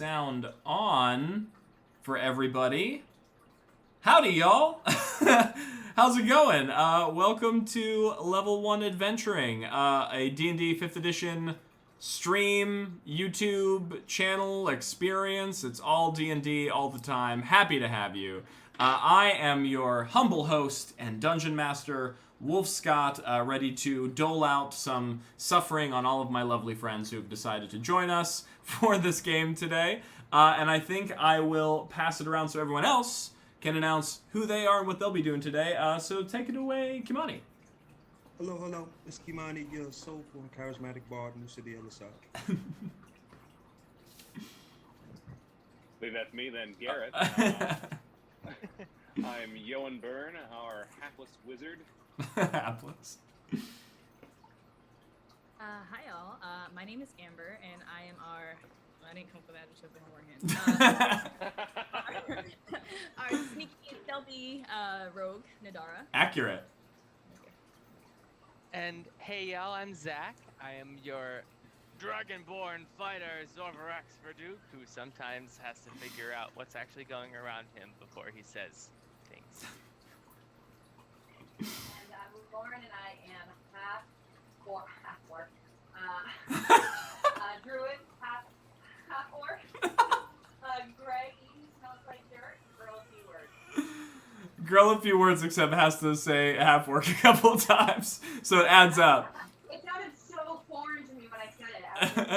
sound on for everybody. Howdy, y'all. How's it going? Welcome to Level 1 Adventuring, a D&D 5th edition stream, YouTube channel experience. It's all D&D all the time. Happy to have you. I am your humble host and dungeon master, Wolfe Scott, ready to dole out some suffering on all of my lovely friends who have decided to join us for this game today. And I think I will pass it around so everyone else can announce who they are and what they'll be doing today. So take it away, Kimani. Hello. It's Kimani, your soulful and charismatic bard in the city of the South. Believe that's me then, Garrett. I'm Yoan Byrne, our hapless wizard. Hapless. Hi all, my name is Amber, and I am I didn't come up with adjectives beforehand. Our sneaky and stealthy rogue, Nadara. Accurate. And hey y'all, I'm Zach. I am your dragonborn fighter, Zorvarax Verduke, who sometimes has to figure out what's actually going around him before he says things. And I was born and I am half orc. Druid, half orc. Gray, eating smells like dirt. Girl, a few words. Girl, a few words, except has to say half work a couple of times, so it adds up. It sounded so foreign to me when I said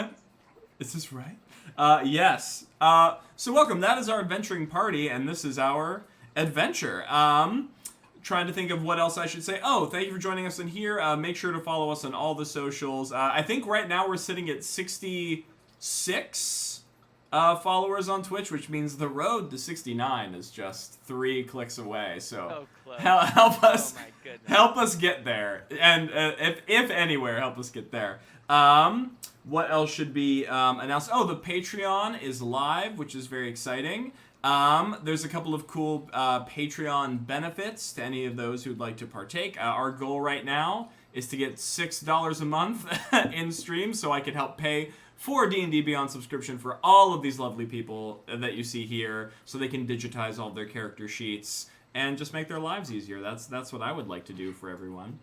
it. Is this right? Yes. So welcome. That is our adventuring party, and this is our adventure. Trying to think of what else I should say. Oh, thank you for joining us in here. Make sure to follow us on all the socials. I think right now we're sitting at 66 followers on Twitch, which means the road to 69 is just 3 clicks away. So help us, help us get there, and if anywhere, help us get there. What else should be announced? Oh, the Patreon is live, which is very exciting. There's a couple of cool Patreon benefits to any of those who'd like to partake. Our goal right now is to get $6 a month in stream, so I can help pay for D&D Beyond subscription for all of these lovely people that you see here, so they can digitize all their character sheets and just make their lives easier. That's what I would like to do for everyone.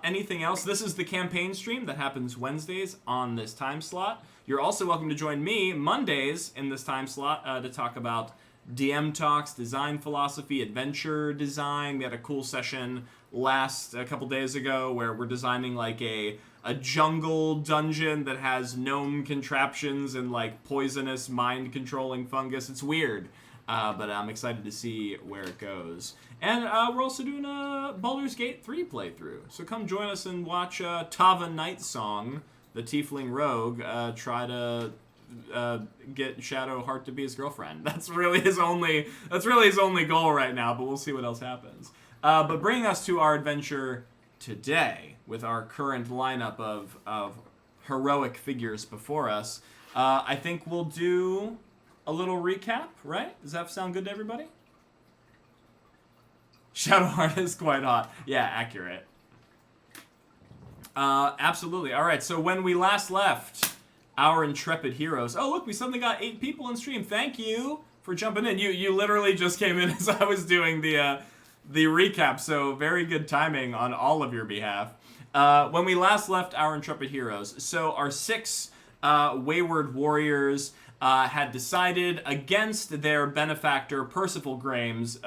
Anything else? This is the campaign stream that happens Wednesdays on this time slot. You're also welcome to join me Mondays in this time slot to talk about DM talks, design philosophy, adventure design. We had a cool session a couple days ago where we're designing like a jungle dungeon that has gnome contraptions and like poisonous mind-controlling fungus. It's weird, but I'm excited to see where it goes. And we're also doing a Baldur's Gate 3 playthrough. So come join us and watch Taava Night-Song, the Tiefling Rogue, try to get Shadowheart to be his girlfriend. That's really his only goal right now, but we'll see what else happens. But bringing us to our adventure today, with our current lineup of heroic figures before us, I think we'll do a little recap, right? Does that sound good to everybody? Shadowheart is quite hot. Yeah, accurate. Absolutely. All right, so when we last left our intrepid heroes... Oh, look, we suddenly got 8 people in stream. Thank you for jumping in. You literally just came in as I was doing the recap, so very good timing on all of your behalf. When we last left our intrepid heroes, so our 6 wayward warriors had decided against their benefactor Percival Graham's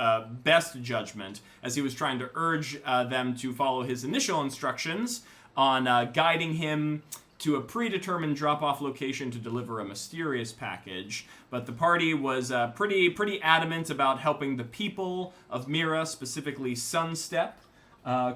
best judgment, as he was trying to urge them to follow his initial instructions on guiding him to a predetermined drop-off location to deliver a mysterious package. But the party was pretty adamant about helping the people of Mira, specifically Sunstep,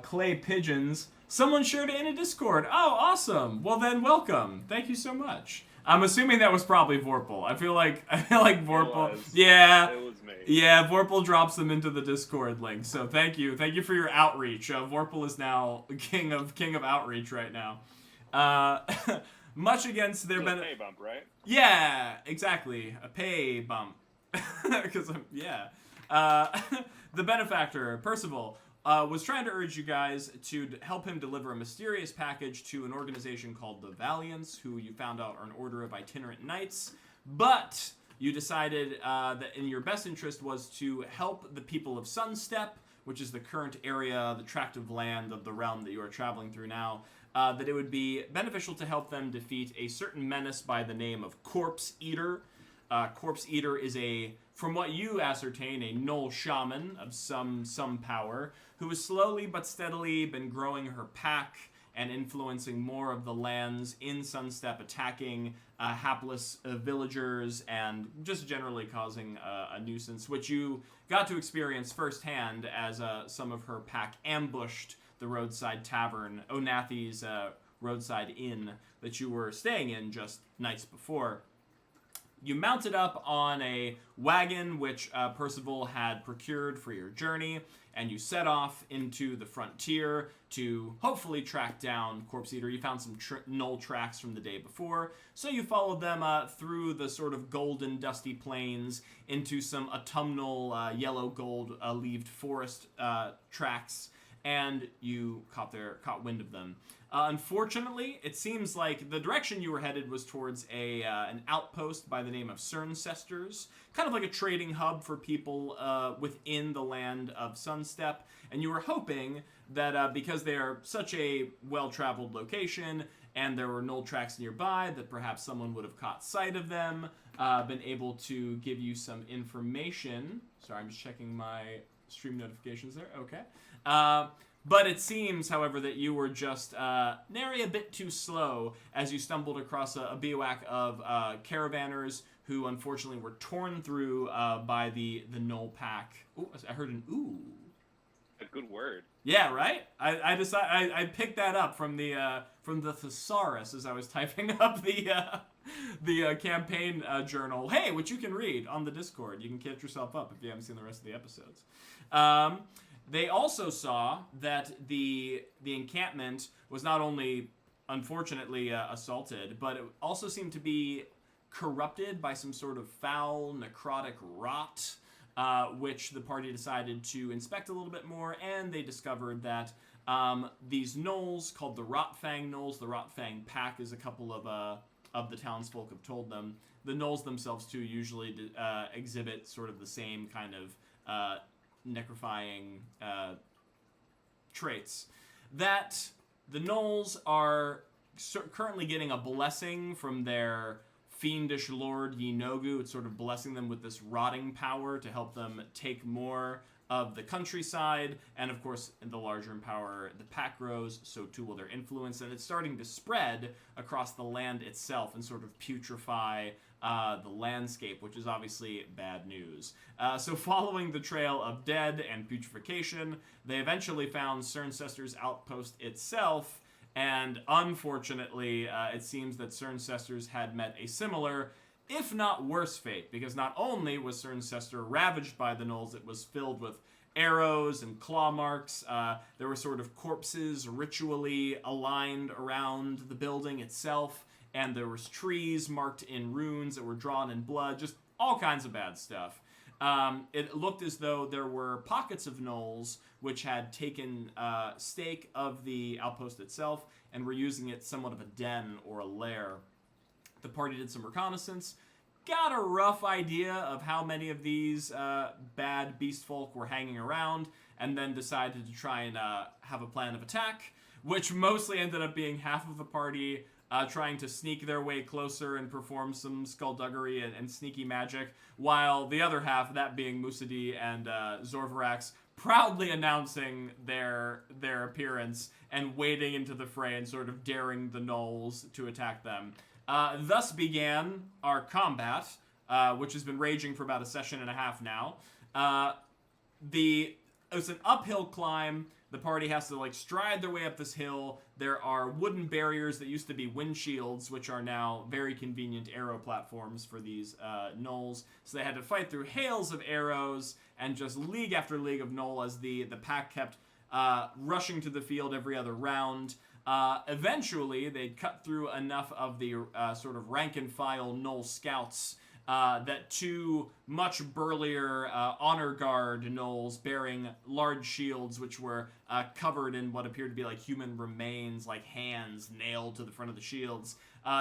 clay pigeons. Someone shared it in a Discord. Oh, awesome. Well then, welcome. Thank you so much. I'm assuming that was probably Vorpal. I feel like Vorpal. It was. Yeah. It was me. Yeah, Vorpal drops them into the Discord link. So thank you for your outreach. Vorpal is now king of outreach right now. Much against their pay bump, right? Yeah, exactly. A pay bump. Because the benefactor Percival was trying to urge you guys to help him deliver a mysterious package to an organization called the Valiants, who you found out are an order of itinerant knights but you decided that in your best interest was to help the people of Sunstep, which is the current area, the tract of land of the realm that you are traveling through now, that it would be beneficial to help them defeat a certain menace by the name of Corpse Eater. Corpse Eater is from what you ascertain, a Gnoll Shaman of some power, who has slowly but steadily been growing her pack and influencing more of the lands in Sunstep, attacking hapless villagers and just generally causing a nuisance, which you got to experience firsthand as some of her pack ambushed the roadside tavern, Onathi's roadside inn that you were staying in just nights before. You mounted up on a wagon which Percival had procured for your journey, and you set off into the frontier to hopefully track down Corpse Eater. You found some Gnoll tracks from the day before, so you followed them through the sort of golden, dusty plains into some autumnal, yellow-gold leaved forest tracks, and you caught wind of them. Unfortunately, it seems like the direction you were headed was towards an outpost by the name of Cerncestors, kind of like a trading hub for people within the land of Sunstep, and you were hoping that because they are such a well-traveled location and there were Gnoll tracks nearby, that perhaps someone would have caught sight of them, been able to give you some information. Sorry, I'm just checking my stream notifications there. Okay. But it seems, however, that you were just nary a bit too slow as you stumbled across a bivouac of caravanners who unfortunately were torn through by the Gnoll pack. Ooh, I heard an ooh. A good word. Yeah, right? I picked that up from the thesaurus as I was typing up the campaign journal. Hey, which you can read on the Discord. You can catch yourself up if you haven't seen the rest of the episodes. They also saw that the encampment was not only unfortunately assaulted, but it also seemed to be corrupted by some sort of foul necrotic rot, which the party decided to inspect a little bit more, and they discovered that these gnolls, called the Rottfang Knolls, the Rottfang pack, as a couple of the townsfolk have told them, the gnolls themselves too usually exhibit sort of the same kind of necrofying traits. That the gnolls are currently getting a blessing from their fiendish lord Yinogu. It's sort of blessing them with this rotting power to help them take more of the countryside, and of course, the larger in power the pack grows, so too will their influence, and it's starting to spread across the land itself and sort of putrefy the landscape, which is obviously bad news. So following the trail of dead and putrefaction, they eventually found Cerncestors' outpost itself, and unfortunately, it seems that Cerncestors had met a similar, if not worse fate, because not only was Cerncestor ravaged by the gnolls, it was filled with arrows and claw marks. There were sort of corpses ritually aligned around the building itself, and there was trees marked in runes that were drawn in blood, just all kinds of bad stuff. It looked as though there were pockets of gnolls which had taken stake of the outpost itself and were using it somewhat of a den or a lair. The party did some reconnaissance, got a rough idea of how many of these bad beast folk were hanging around, and then decided to try and have a plan of attack, which mostly ended up being half of the party trying to sneak their way closer and perform some skullduggery and sneaky magic, while the other half, that being Musadi and Zorvarax, proudly announcing their appearance and wading into the fray and sort of daring the gnolls to attack them. Thus began our combat, which has been raging for about a session and a half now. It's an uphill climb. The party has to stride their way up this hill. There are wooden barriers that used to be windshields, which are now very convenient arrow platforms for these gnolls. So they had to fight through hails of arrows and just league after league of gnoll as the pack kept rushing to the field every other round. Eventually, they'd cut through enough of the sort of rank-and-file Gnoll scouts that two much burlier honor guard gnolls bearing large shields, which were covered in what appeared to be like human remains, like hands nailed to the front of the shields,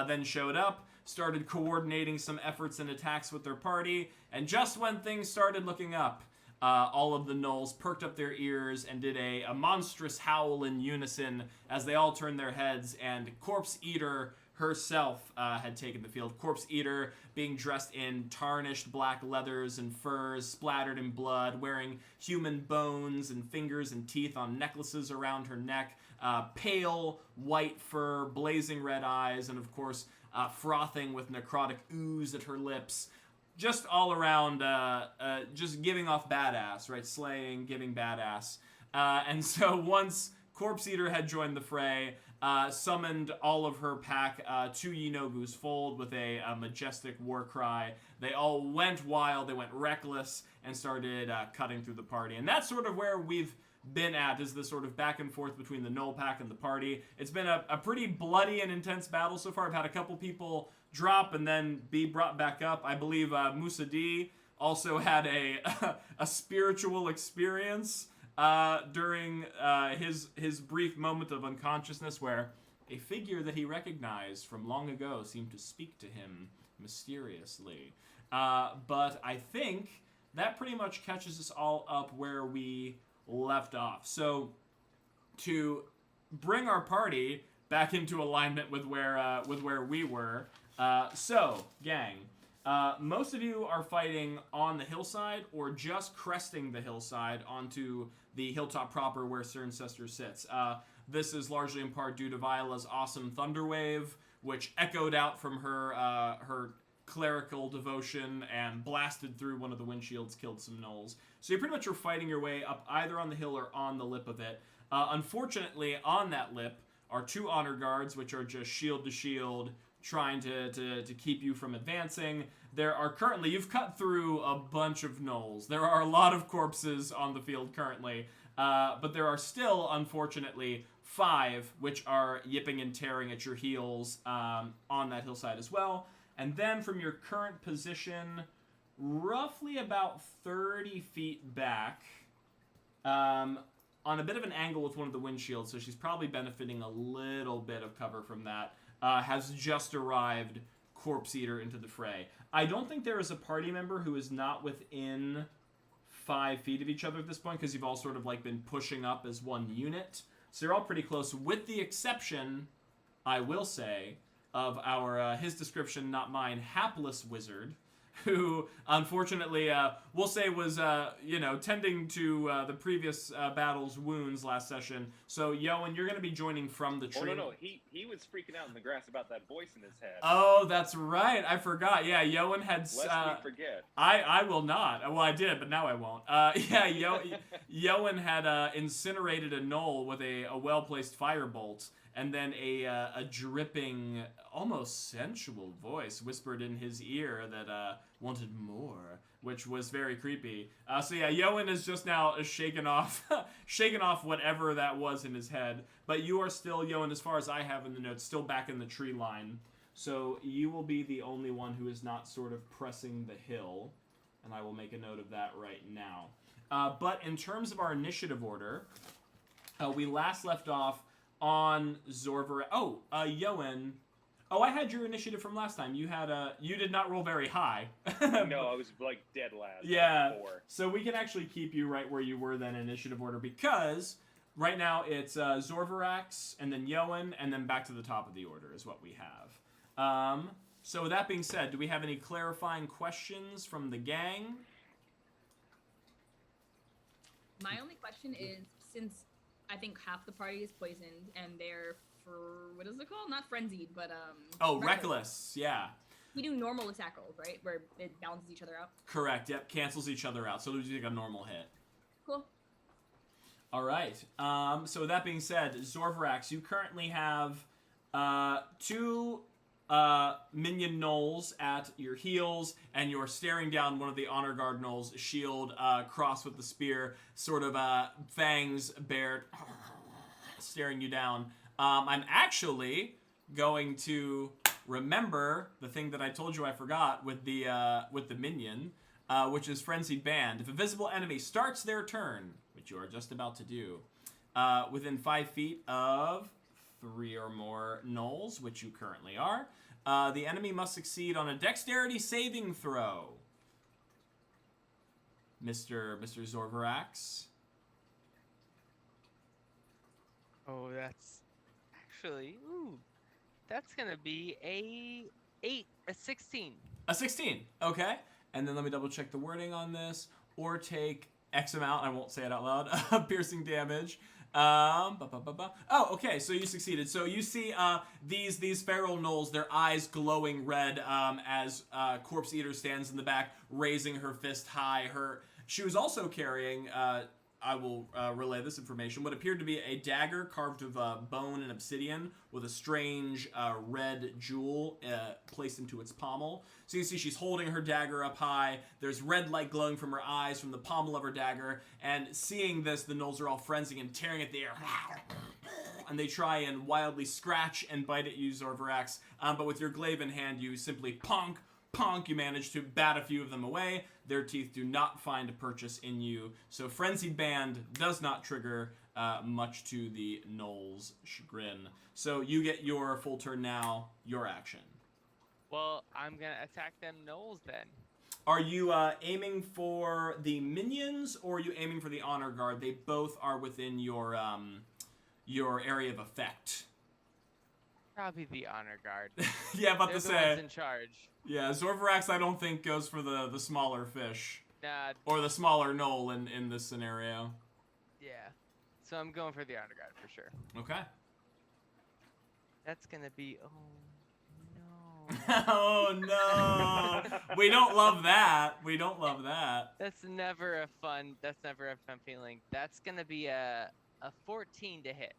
then showed up, started coordinating some efforts and attacks with their party, and just when things started looking up, all of the gnolls perked up their ears and did a monstrous howl in unison as they all turned their heads, and Corpse Eater herself had taken the field. Corpse Eater being dressed in tarnished black leathers and furs, splattered in blood, wearing human bones and fingers and teeth on necklaces around her neck, pale white fur, blazing red eyes, and of course frothing with necrotic ooze at her lips. Just all around, just giving off badass, right? Slaying, giving badass. And so once Corpse Eater had joined the fray, summoned all of her pack to Yinogu's fold with a majestic war cry. They all went wild, they went reckless, and started cutting through the party. And that's sort of where we've been at, is this sort of back and forth between the Gnoll pack and the party. It's been a pretty bloody and intense battle so far. I've had a couple people drop and then be brought back up. I believe Musa D also had a spiritual experience during his brief moment of unconsciousness, where a figure that he recognized from long ago seemed to speak to him mysteriously. But I think that pretty much catches us all up where we left off. So to bring our party back into alignment with where we were. So, gang, most of you are fighting on the hillside or just cresting the hillside onto the hilltop proper where Cerncester sits. This is largely in part due to Viola's awesome Thunderwave, which echoed out from her clerical devotion and blasted through one of the windshields, killed some gnolls. So you pretty much are fighting your way up either on the hill or on the lip of it. Unfortunately, on that lip are two honor guards, which are just shield to shield, trying to keep you from advancing. There are currently, you've cut through a bunch of gnolls. There are a lot of corpses on the field currently, but there are still, unfortunately, 5 which are yipping and tearing at your heels on that hillside as well. And then from your current position, roughly about 30 feet back, on a bit of an angle with one of the windshields, so she's probably benefiting a little bit of cover from that, has just arrived Corpse Eater into the fray. I don't think there is a party member who is not within 5 feet of each other at this point, because you've all sort of like been pushing up as one unit. So you're all pretty close, with the exception, I will say, of our, his description, not mine, hapless wizard, who, unfortunately, we'll say was, tending to the previous battle's wounds last session. So, Yoan, you're going to be joining from the tree. Oh, no. He was freaking out in the grass about that voice in his head. Oh, that's right. I forgot. Yeah, Yoan had... Lest we forget. I will not. Well, I did, but now I won't. Yoan had incinerated a gnoll with a well-placed firebolt, and then a dripping, almost sensual voice whispered in his ear that wanted more, which was very creepy. Yoan is just now shaken off whatever that was in his head. But you are still, Yoan, as far as I have in the notes, still back in the tree line. So you will be the only one who is not sort of pressing the hill, and I will make a note of that right now. But in terms of our initiative order, we last left off on Zorver. Yoan. Oh, I had your initiative from last time. You had you did not roll very high. No, I was like dead last. Yeah. 4. So we can actually keep you right where you were then in initiative order, because right now it's Zorvarax and then Yoan and then back to the top of the order is what we have. So with that being said, do we have any clarifying questions from the gang? My only question is, since I think half the party is poisoned and they're what is it called? Not frenzied, but reckless. Yeah. We do normal attack rolls, right? Where it balances each other out. Correct. Yep. Cancels each other out. So it'll just like a normal hit. Cool. All right. So with that being said, Zorvarax, you currently have 2 minion gnolls at your heels, and you're staring down one of the honor guard gnolls, shield crossed with the spear, sort of fangs bared, staring you down. I'm actually going to remember the thing that I told you I forgot with the minion, which is Frenzied Band. If a visible enemy starts their turn, which you are just about to do, within 5 feet of 3 or more gnolls, which you currently are, The enemy must succeed on a dexterity saving throw. Mr. Zorvarax. Oh, that's actually, that's gonna be a 16. A 16, okay. And then let me double check the wording on this. Or take X amount, I won't say it out loud, piercing damage. Oh, okay, so you succeeded. So you see these feral gnolls, their eyes glowing red as Corpse Eater stands in the back, raising her fist high. She was also carrying, I will relay this information, what appeared to be a dagger carved of bone and obsidian with a strange red jewel placed into its pommel. So you see she's holding her dagger up high. There's red light glowing from her eyes from the pommel of her dagger. And seeing this, the gnolls are all frenziing and tearing at the air. And they try and wildly scratch and bite at you, Zorvarax. But with your glaive in hand, you simply ponk, you manage to bat a few of them away. Their teeth do not find a purchase in you. So Frenzied Band does not trigger, much to the Gnoll's chagrin. So you get your full turn now, your action. Well, I'm gonna attack them gnolls then. Are you aiming for the minions, or are you aiming for the honor guard? They both are within your area of effect. Probably the honor guard. Yeah, about They're to the say. ones in charge. Yeah, Zorvarax I don't think goes for the smaller fish. Nah, Or the smaller gnoll in this scenario. yeah. So I'm going for the honor guard for sure. Okay. That's gonna be, oh no. Oh no! We don't love that. We don't love that. That's never a fun feeling. That's gonna be a 14 to hit.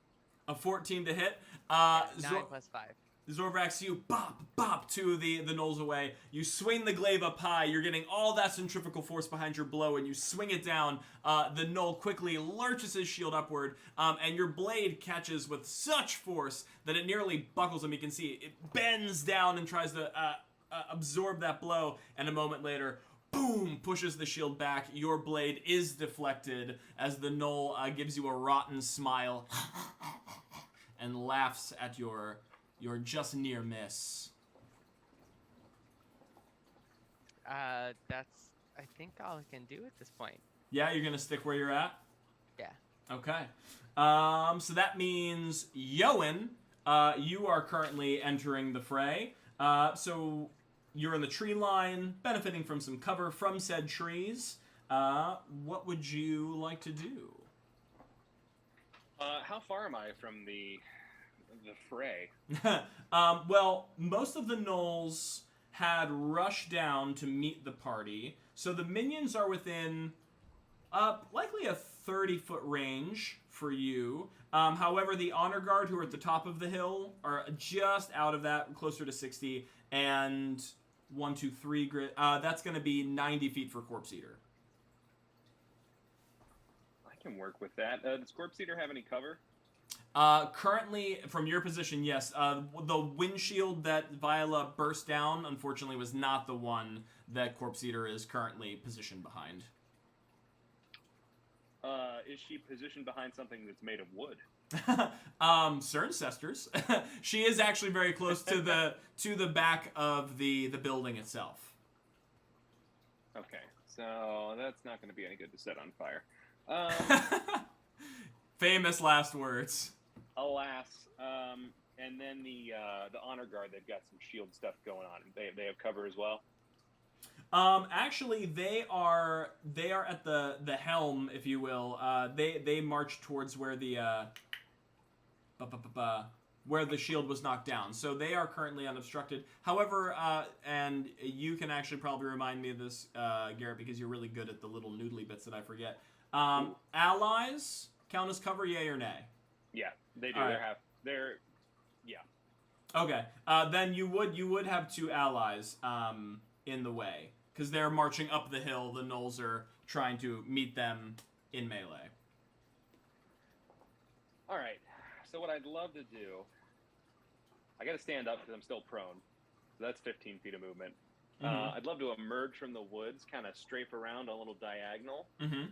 A 14 to hit. 9 plus 5. Zorvarax, you bop to the gnolls away. You swing the glaive up high. You're getting all that centrifugal force behind your blow, and you swing it down. The gnoll quickly lurches his shield upward, and your blade catches with such force that it nearly buckles him. You can see it bends down and tries to absorb that blow, and a moment later, boom, pushes the shield back. Your blade is deflected as the gnoll gives you a rotten smile and laughs at your just near miss. That's, I think, all I can do at this point. Yeah, you're gonna stick where you're at? Yeah. Okay. So that means Yoan, you are currently entering the fray. So you're in the tree line, benefiting from some cover from said trees. What would you like to do? How far am I from the fray? Well, most of the gnolls had rushed down to meet the party, so the minions are within likely a 30-foot range for you. However, the honor guard, who are at the top of the hill, are just out of that, closer to 60, and 1, 2, 3 grid. That's going to be 90 feet for Corpse Eater. I can work with that. Does Corpse Eater have any cover? Currently, from your position, yes. The windshield that Viola burst down, unfortunately, was not the one that Corpse Eater is currently positioned behind. Is she positioned behind something that's made of wood? Cerncestors. She is actually very close to the back of the building itself. Okay, so that's not going to be any good to set on fire. Famous last words. Alas, and then the honor guard, they've got some shield stuff going on. They have cover as well. Actually, they are at the helm, if you will. They march towards where the where the shield was knocked down. So they are currently unobstructed. However, and you can actually probably remind me of this, Garrett, because you're really good at the little noodly bits that I forget. Allies count as cover, yay or nay? Yeah, they do. All right. Yeah. Okay. Then you would have 2 allies in the way, because they're marching up the hill. The gnolls are trying to meet them in melee. All right. So what I'd love to do, I got to stand up because I'm still prone. So that's 15 feet of movement. Mm-hmm. I'd love to emerge from the woods, kind of strafe around a little diagonal, Mm-hmm.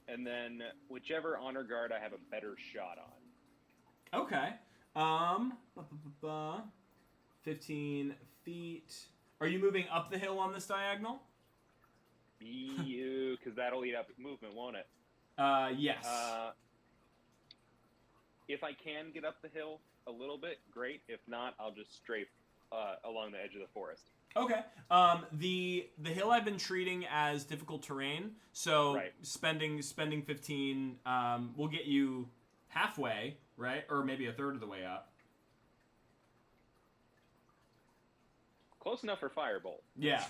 and then whichever honor guard I have a better shot on. Okay. 15 feet. Are you moving up the hill on this diagonal? Because that'll eat up movement, won't it? Yes. If I can get up the hill a little bit, great. If not, I'll just strafe along the edge of the forest. Okay. The hill I've been treating as difficult terrain, so Right. spending 15 will get you halfway, right, or maybe a third of the way up. Close enough for firebolt. Yeah,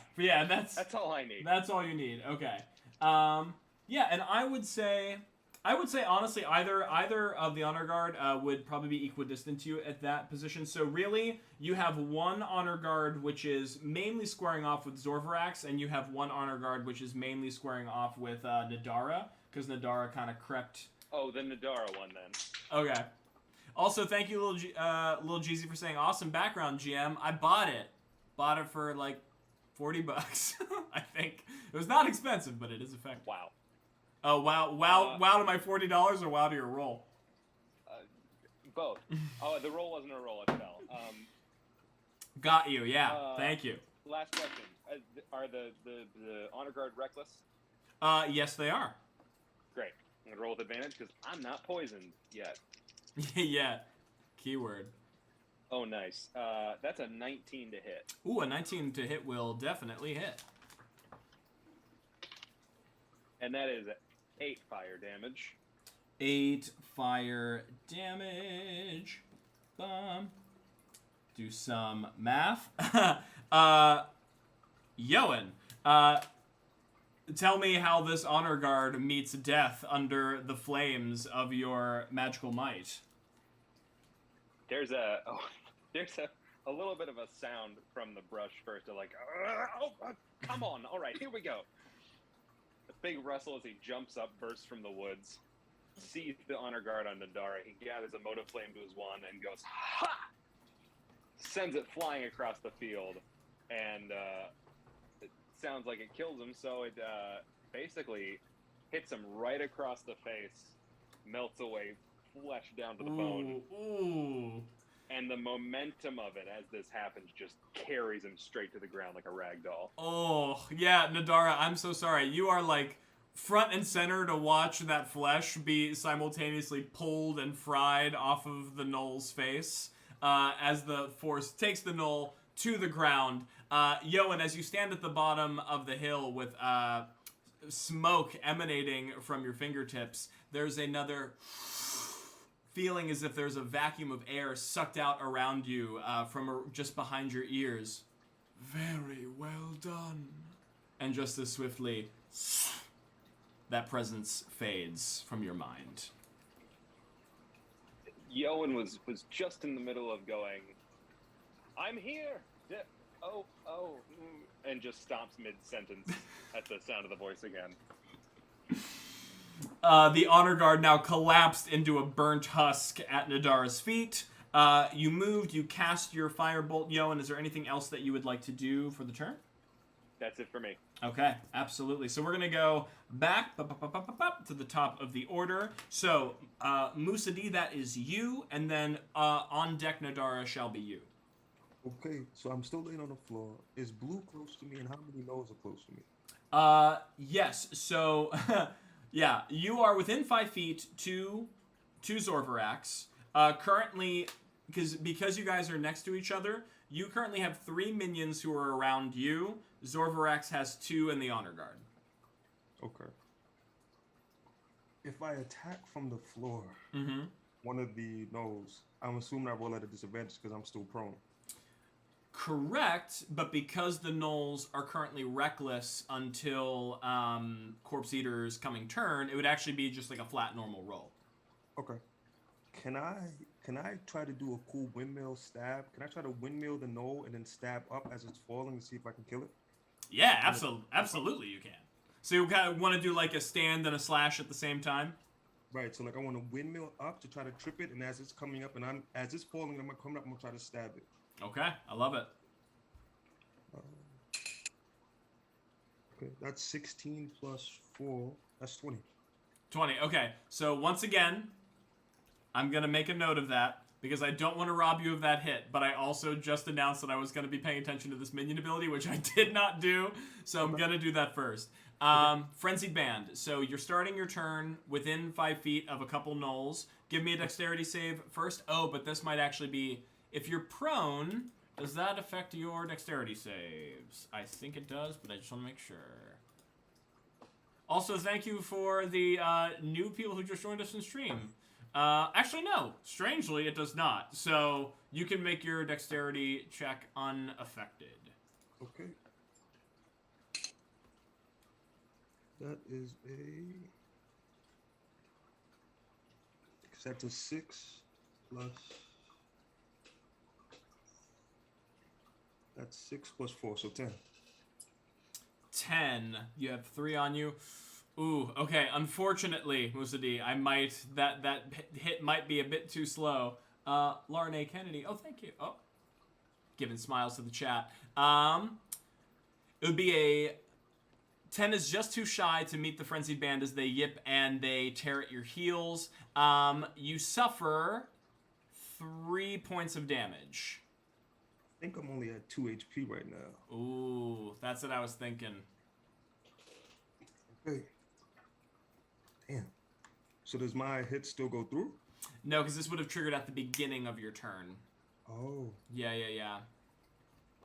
That's all I need. That's all you need. Okay. Yeah, and I would say honestly, either of the honor guard would probably be equidistant to you at that position. So really, you have one honor guard which is mainly squaring off with Zorvarax, and you have one honor guard which is mainly squaring off with Nadara, because Nadara kind of crept. Oh, the Nadara one then. Okay. Also, thank you, Little Jeezy, for saying awesome background, GM. I bought it. Bought it for like $40, I think. It was not expensive, but it is effective. Wow. Oh, wow to my $40 or wow to your roll? Both. Oh, the roll wasn't a roll, it fell. Got you, yeah. Thank you. Last question. Are the honor guard reckless? Yes, they are. Great. I'm going to roll with advantage because I'm not poisoned yet. Yeah. Keyword. Oh, nice. That's a 19 to hit. Ooh, a 19 to hit will definitely hit. And that is 8 fire damage. 8 fire damage. Do some math. Yoan, tell me how this honor guard meets death under the flames of your magical might. There's a little bit of a sound from the brush first, of like, come on, all right, here we go. A big rustle as he jumps up, bursts from the woods, sees the honor guard on Nadara. He gathers a motive flame to his wand and goes, ha! Sends it flying across the field, and it sounds like it kills him, so it basically hits him right across the face, melts away, flesh down to the bone. Ooh. And the momentum of it as this happens just carries him straight to the ground like a rag doll. Oh, yeah, Nadara, I'm so sorry. You are like front and center to watch that flesh be simultaneously pulled and fried off of the Gnoll's face as the force takes the Gnoll to the ground. Yoan, as you stand at the bottom of the hill with smoke emanating from your fingertips, there's another feeling as if there's a vacuum of air sucked out around you from just behind your ears. Very well done. And just as swiftly, that presence fades from your mind. Yoan was just in the middle of going, I'm here! And just stops mid-sentence at the sound of the voice again. The honor guard now collapsed into a burnt husk at Nadara's feet. You moved, you cast your firebolt, Yoan. Is there anything else that you would like to do for the turn? That's it for me. Okay, absolutely. So we're going to go back to the top of the order. So, Musadi, that is you, and then on deck, Nadara shall be you. Okay, so I'm still laying on the floor. Is blue close to me, and how many Gnolls are close to me? Yes. So, yeah, you are within 5 feet to Zorvarax. Currently, because you guys are next to each other, you currently have 3 minions who are around you. Zorvarax has 2 in the honor guard. Okay. If I attack from the floor, one of the Gnolls, I'm assuming I roll at a disadvantage because I'm still prone. Correct, but because the Gnolls are currently reckless until Corpse Eater's coming turn, it would actually be just like a flat normal roll. Okay. Can I try to do a cool windmill stab? Can I try to windmill the Gnoll and then stab up as it's falling to see if I can kill it? Yeah, absolutely you can. So you kind of want to do like a stand and a slash at the same time? Right, so like I want to windmill up to try to trip it, and as it's coming up and as it's falling, I'm coming up, I'm gonna try to stab it. Okay, I love it. Okay, that's 16 plus 4. That's 20. 20, okay. So once again, I'm going to make a note of that. because I don't want to rob you of that hit, but I also just announced that I was going to be paying attention to this minion ability, which I did not do, so I'm going to do that first. Frenzied Band. So you're starting your turn within 5 feet of a couple gnolls. Give me a dexterity save first. Oh, but this might actually be... If you're prone, does that affect your dexterity saves? I think it does, but I just want to make sure. Also, thank you for the new people who just joined us in stream. Actually, no. Strangely, it does not. So you can make your dexterity check unaffected. Okay. That is a... That's a 6 plus... That's 6 plus 4, so 10. 10. You have 3 on you. Ooh, okay. Unfortunately, Musadi, I might... That hit might be a bit too slow. Lauren A. Kennedy. Oh, thank you. Oh. Giving smiles to the chat. It would be a... 10 is just too shy to meet the Frenzied Band as they yip and they tear at your heels. You suffer 3 points of damage. I think I'm only at 2 HP right now. Ooh, that's what I was thinking. Okay. Damn. So does my hit still go through? No, because this would have triggered at the beginning of your turn. Oh. Yeah.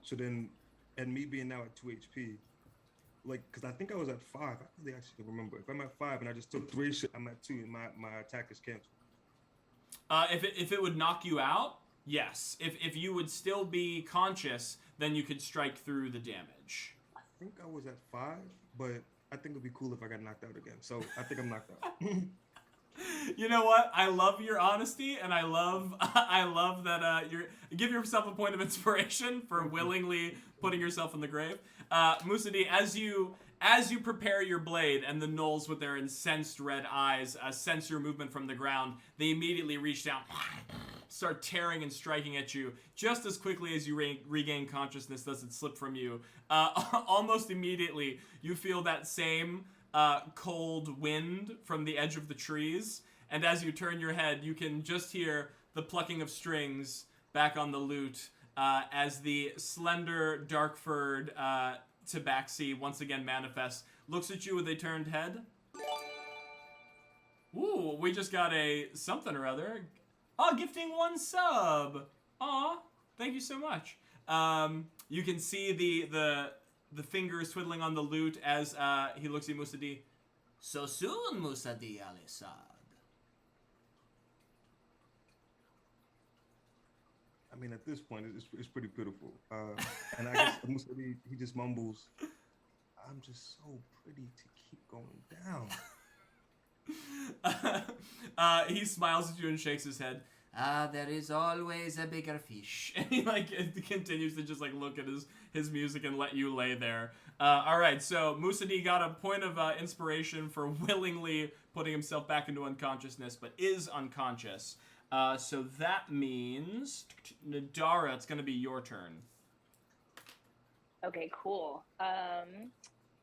So then, and me being now at 2 HP, like, because I think I was at 5. I really actually can remember. If I'm at 5 and I just took 3 shit, I'm at 2 and my attack is canceled. If it would knock you out, yes. If you would still be conscious, then you could strike through the damage. I think I was at 5, but I think it'd be cool if I got knocked out again. So I think I'm knocked out. You know what? I love your honesty, and I love that you give yourself a point of inspiration for willingly putting yourself in the grave. Musadi, as you prepare your blade, and the gnolls with their incensed red eyes sense your movement from the ground, they immediately reach down, start tearing and striking at you. Just as quickly as you regain consciousness, does it slip from you. Almost immediately, you feel that same cold wind from the edge of the trees, and as you turn your head, you can just hear the plucking of strings back on the lute as the slender, dark-furred Tabaxi once again manifests, looks at you with a turned head. Ooh, we just got a something or other. Oh, gifting 1 sub. Aw, thank you so much. You can see the fingers twiddling on the lute as he looks at Musadi. So soon, Musadi Alisad. I mean, at this point, it's pretty pitiful. And I guess Musadi, he just mumbles, I'm just so pretty to keep going down. He smiles at you and shakes his head. There is always a bigger fish. And he continues to just look at his music and let you lay there. All right, so Musadi got a point of inspiration for willingly putting himself back into unconsciousness, but is unconscious. So that means, Nadara, it's going to be your turn. Okay, cool. I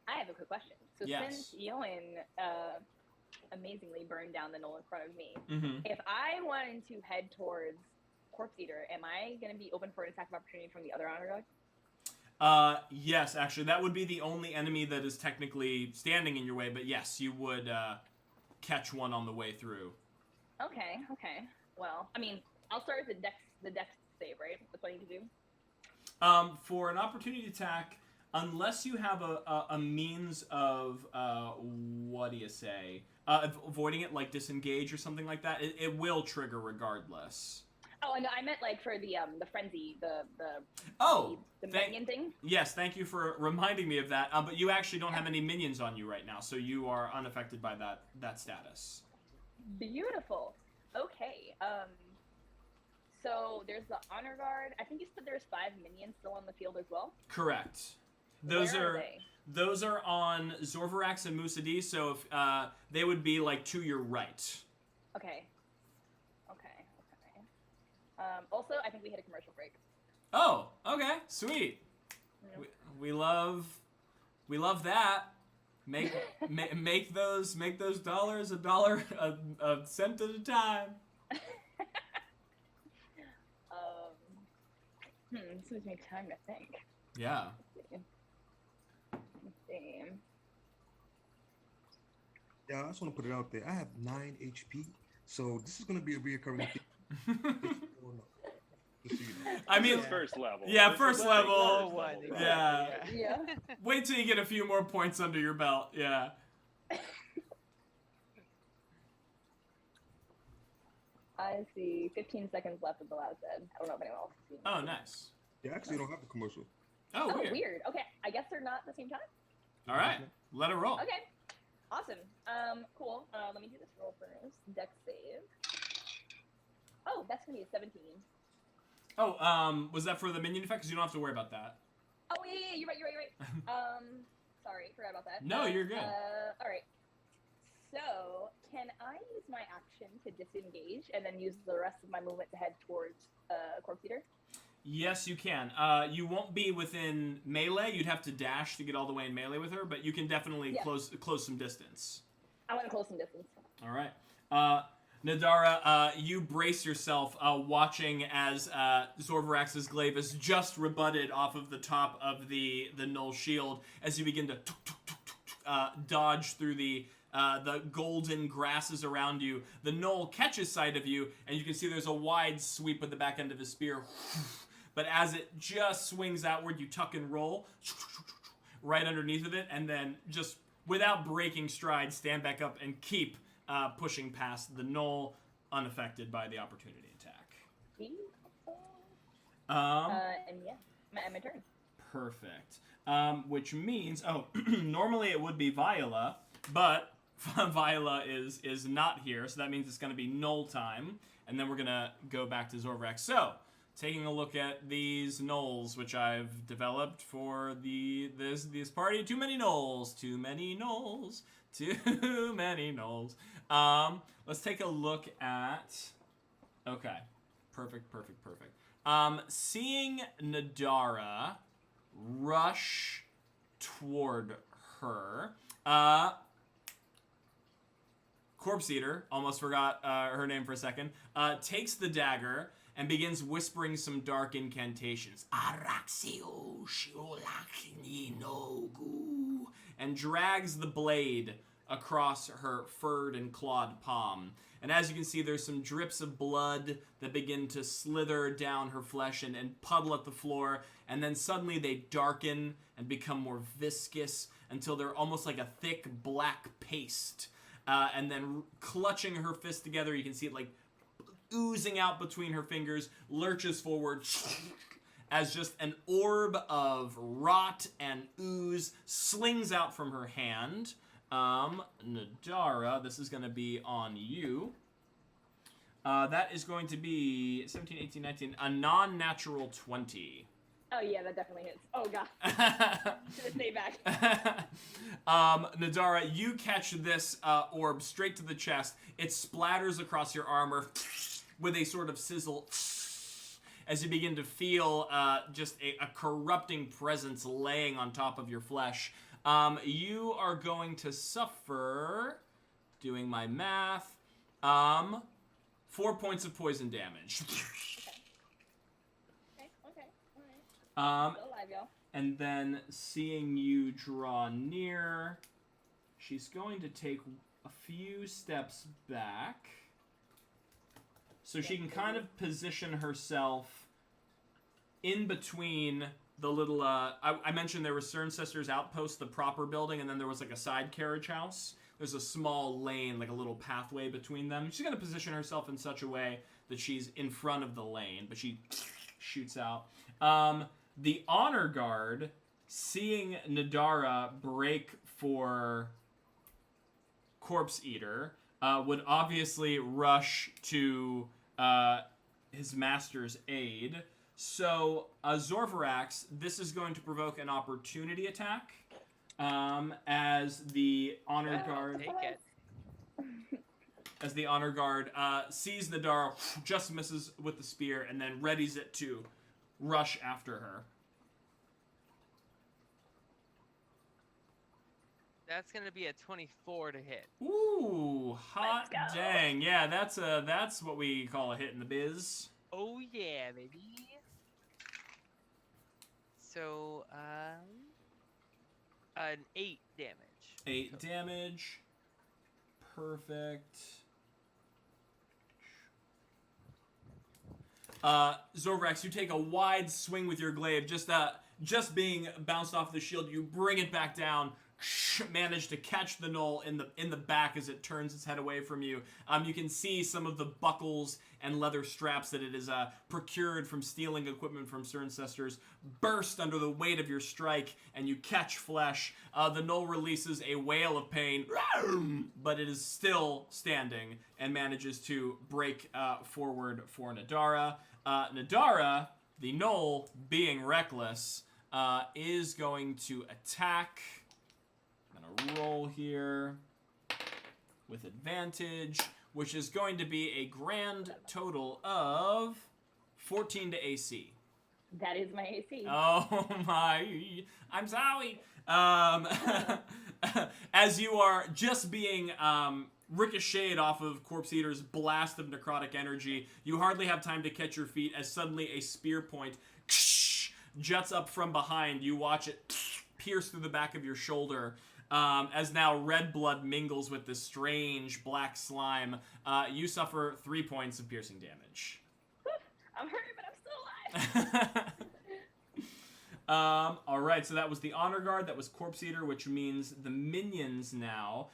have a quick question. So yes. Since Yoan amazingly burned down the gnoll in front of me, Mm-hmm. if I wanted to head towards Corpse Eater, am I going to be open for an attack of opportunity from the other honor guard? Yes, actually, that would be the only enemy that is technically standing in your way, but yes, you would catch one on the way through. Okay. Well, I mean, I'll start with the dex save, right? That's what I need to do? For an opportunity attack, unless you have a means of, what do you say, avoiding it, like disengage or something like that, it will trigger regardless. Oh, no, I meant for the frenzy, the minion thing. Yes, thank you for reminding me of that. But you actually don't have any minions on you right now, so you are unaffected by that status. Beautiful. Okay. So there's the honor guard. I think you said there's 5 minions still on the field as well. Correct. Where are they? Those are on Zorvarax and Musadi, so if they would be to your right. Okay. Also, I think we hit a commercial break. Oh, okay, sweet. Yep. We love that. Make those $1 a cent at a time. This gives me time to think. Yeah. Let's see. Yeah, I just want to put it out there. I have 9 HP, so this is going to be a reoccurring theme. Just so you know. I mean, This is first level. yeah, This first is level. first level, bro. Yeah. Yeah. Wait till you get a few more points under your belt. Yeah. I see 15 seconds left of the last dead. I don't know if anyone else has seen it. Oh, nice. Yeah, actually, don't have the commercial. Oh, Oh, weird. weird. Okay, I guess they're not at the same time. All right, let it roll. Okay, awesome. Cool. Let me do this roll first. Dex save. Oh, that's gonna be a 17. Oh, was that for the minion effect? Because you don't have to worry about that. Oh yeah, you're right. Sorry, forgot about that. No, you're good. All right. So, can I use my action to disengage and then use the rest of my movement to head towards Corpse Eater? Yes, you can. You won't be within melee. You'd have to dash to get all the way in melee with her, but you can definitely close some distance. I want to close some distance. All right. Nadara, you brace yourself, watching as Zorvarax's glaive is just rebutted off of the top of the Gnoll shield as you begin to dodge through the golden grasses around you. The Gnoll catches sight of you, and you can see there's a wide sweep with the back end of his spear. But as it just swings outward, you tuck and roll right underneath of it, and then just without breaking stride, stand back up and keep pushing past the Gnoll, unaffected by the opportunity attack. And yeah, my turn. Perfect. Which means, normally it would be Viola, but Viola is not here, so that means it's going to be Gnoll time, and then we're going to go back to Zorvarax. So, taking a look at these Gnolls, which I've developed for this party. Too many Gnolls. Too many Gnolls. Too many Gnolls. Let's take a look at... Okay. Perfect. Seeing Nadara rush toward her... Corpse Eater, almost forgot her name for a second, takes the dagger and begins whispering some dark incantations. Araxio shiolakini nogu, and drags the blade across her furred and clawed palm. And as you can see, there's some drips of blood that begin to slither down her flesh and puddle at the floor, and then suddenly they darken and become more viscous until they're almost like a thick black paste. And then clutching her fist together, you can see it like oozing out between her fingers, lurches forward as just an orb of rot and ooze slings out from her hand. Nadara, this is going to be on you. That is going to be 17, 18, 19, a non-natural 20. Oh yeah, that definitely hits. Oh god. Should have stayed back. Nadara, you catch this orb straight to the chest. It splatters across your armor with a sort of sizzle as you begin to feel just a corrupting presence laying on top of your flesh. You are going to suffer, doing my math, 4 points of poison damage. Okay. All right. Still alive, y'all. And then seeing you draw near, she's going to take a few steps back. So she can kind of position herself in between the little, I mentioned there was Cerncester's Outpost, the proper building, and then there was like a side carriage house. There's a small lane, like a little pathway between them. She's going to position herself in such a way that she's in front of the lane, but she shoots out. The Honor Guard, seeing Nadara break for Corpse Eater, would obviously rush to his master's aid. So, Zorvarax, this is going to provoke an opportunity attack as the Honor Guard... Take it. As the Honor Guard sees Nadara, just misses with the spear, and then readies it to rush after her. That's gonna be a 24 to hit. Ooh, hot Let's go. dang. Yeah, that's what we call a hit in the biz. Oh yeah, baby. So, an 8 damage. 8 damage. Perfect. Zorvax, you take a wide swing with your glaive. Just being bounced off the shield, you bring it back down. Manage to catch the gnoll in the back as it turns its head away from you. You can see some of the buckles and leather straps that it is procured from stealing equipment from Sir Ancestors burst under the weight of your strike, and you catch flesh. The gnoll releases a wail of pain, but it is still standing and manages to break forward for Nadara. Nadara, the gnoll, being reckless, is going to attack. I'm gonna roll here with advantage, which is going to be a grand total of 14 to AC. That is my AC. Oh my! I'm sorry. As you are just being ricocheted off of Corpse Eater's blast of necrotic energy, you hardly have time to catch your feet as suddenly a spear point juts up from behind. You watch it pierce through the back of your shoulder. As now red blood mingles with this strange black slime, you suffer 3 points of piercing damage. I'm hurt, but I'm still alive. All right, so that was the Honor Guard. That was Corpse Eater, which means the minions now.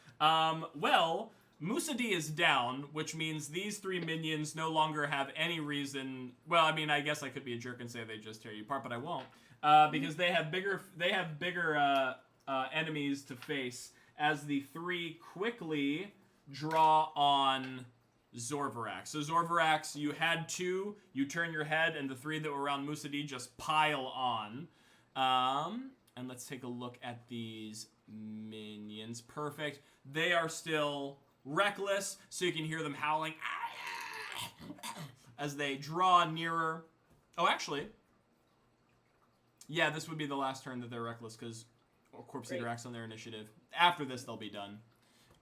Well, Musadee is down, which means these 3 minions no longer have any reason. Well, I mean, I guess I could be a jerk and say they just tear you apart, but I won't, because they have bigger enemies to face. As the 3 quickly draw on Zorvarax. So Zorvarax, you had 2, you turn your head, and the 3 that were around Musadee just pile on. And let's take a look at these minions. Perfect. They are still reckless, so you can hear them howling as they draw nearer. Oh, actually, yeah, this would be the last turn that they're reckless, because Corpse Eater acts on their initiative. After this, they'll be done.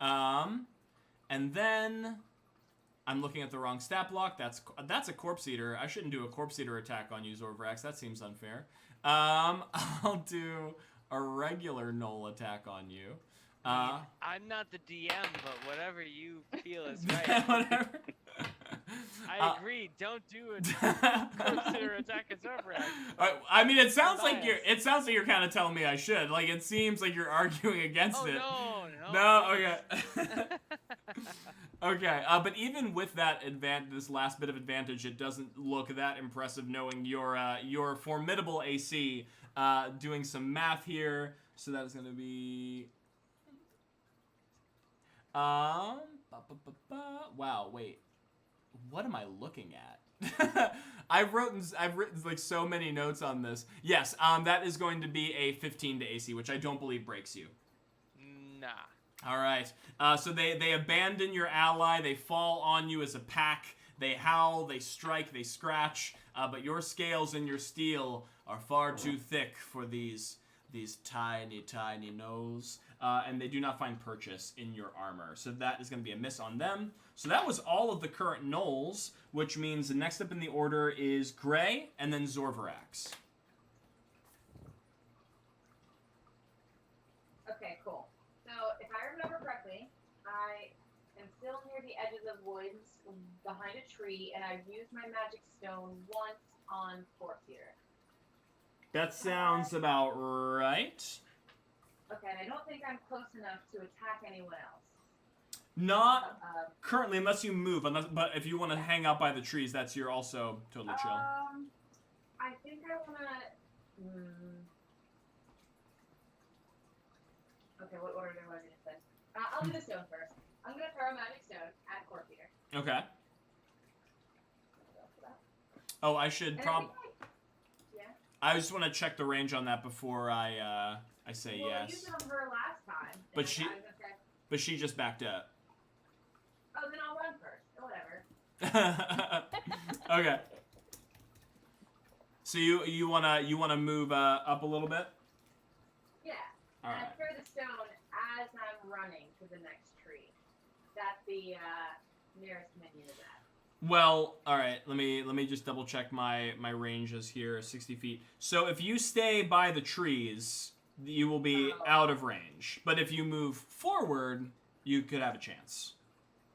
And then I'm looking at the wrong stat block. That's a Corpse Eater. I shouldn't do a Corpse Eater attack on you, Zorvarax. That seems unfair. I'll do a regular Gnoll attack on you. I'm not the DM, but whatever you feel is right. Whatever. I agree. Don't do a Corpse Eater attack at Zorvarax. I mean, it sounds like you're kind of telling me I should. Like, it seems like you're arguing against it. No. Okay. Okay. But even with that this last bit of advantage, it doesn't look that impressive. Knowing your formidable AC. Doing some math here, so that is going to be. Wow. Wait. What am I looking at? I've written like so many notes on this. Yes, that is going to be a 15 to AC, which I don't believe breaks you. Nah. All right. So they abandon your ally. They fall on you as a pack. They howl. They strike. They scratch. But your scales and your steel are far too thick for these tiny, tiny gnolls. And they do not find purchase in your armor. So that is going to be a miss on them. So that was all of the current gnolls, which means the next up in the order is Gray and then Zorvarax. Okay, cool. So if I remember correctly, I am still near the edges of woods behind a tree, and I've used my magic stone once on Corpse Eater. That sounds about right. Okay, and I don't think I'm close enough to attack anyone else. Not currently, unless you move. But if you want to hang out by the trees, you're also totally chill. I think I want to. Okay, what order do I want to do this in? I'll do the stone first. I'm gonna throw a magic stone at Corpse Eater. Okay. Oh, I should probably. Yeah. I just want to check the range on that before I say well, yes. I used it on her last time. But she just backed up. Oh, then I'll run first. Or whatever. Okay. So you wanna move up a little bit? Yeah. All and right. I throw the stone as I'm running to the next tree. That's the nearest minion of that. Well, all right. Let me just double check my ranges here. 60 feet. So if you stay by the trees, you will be out of range. But if you move forward, you could have a chance.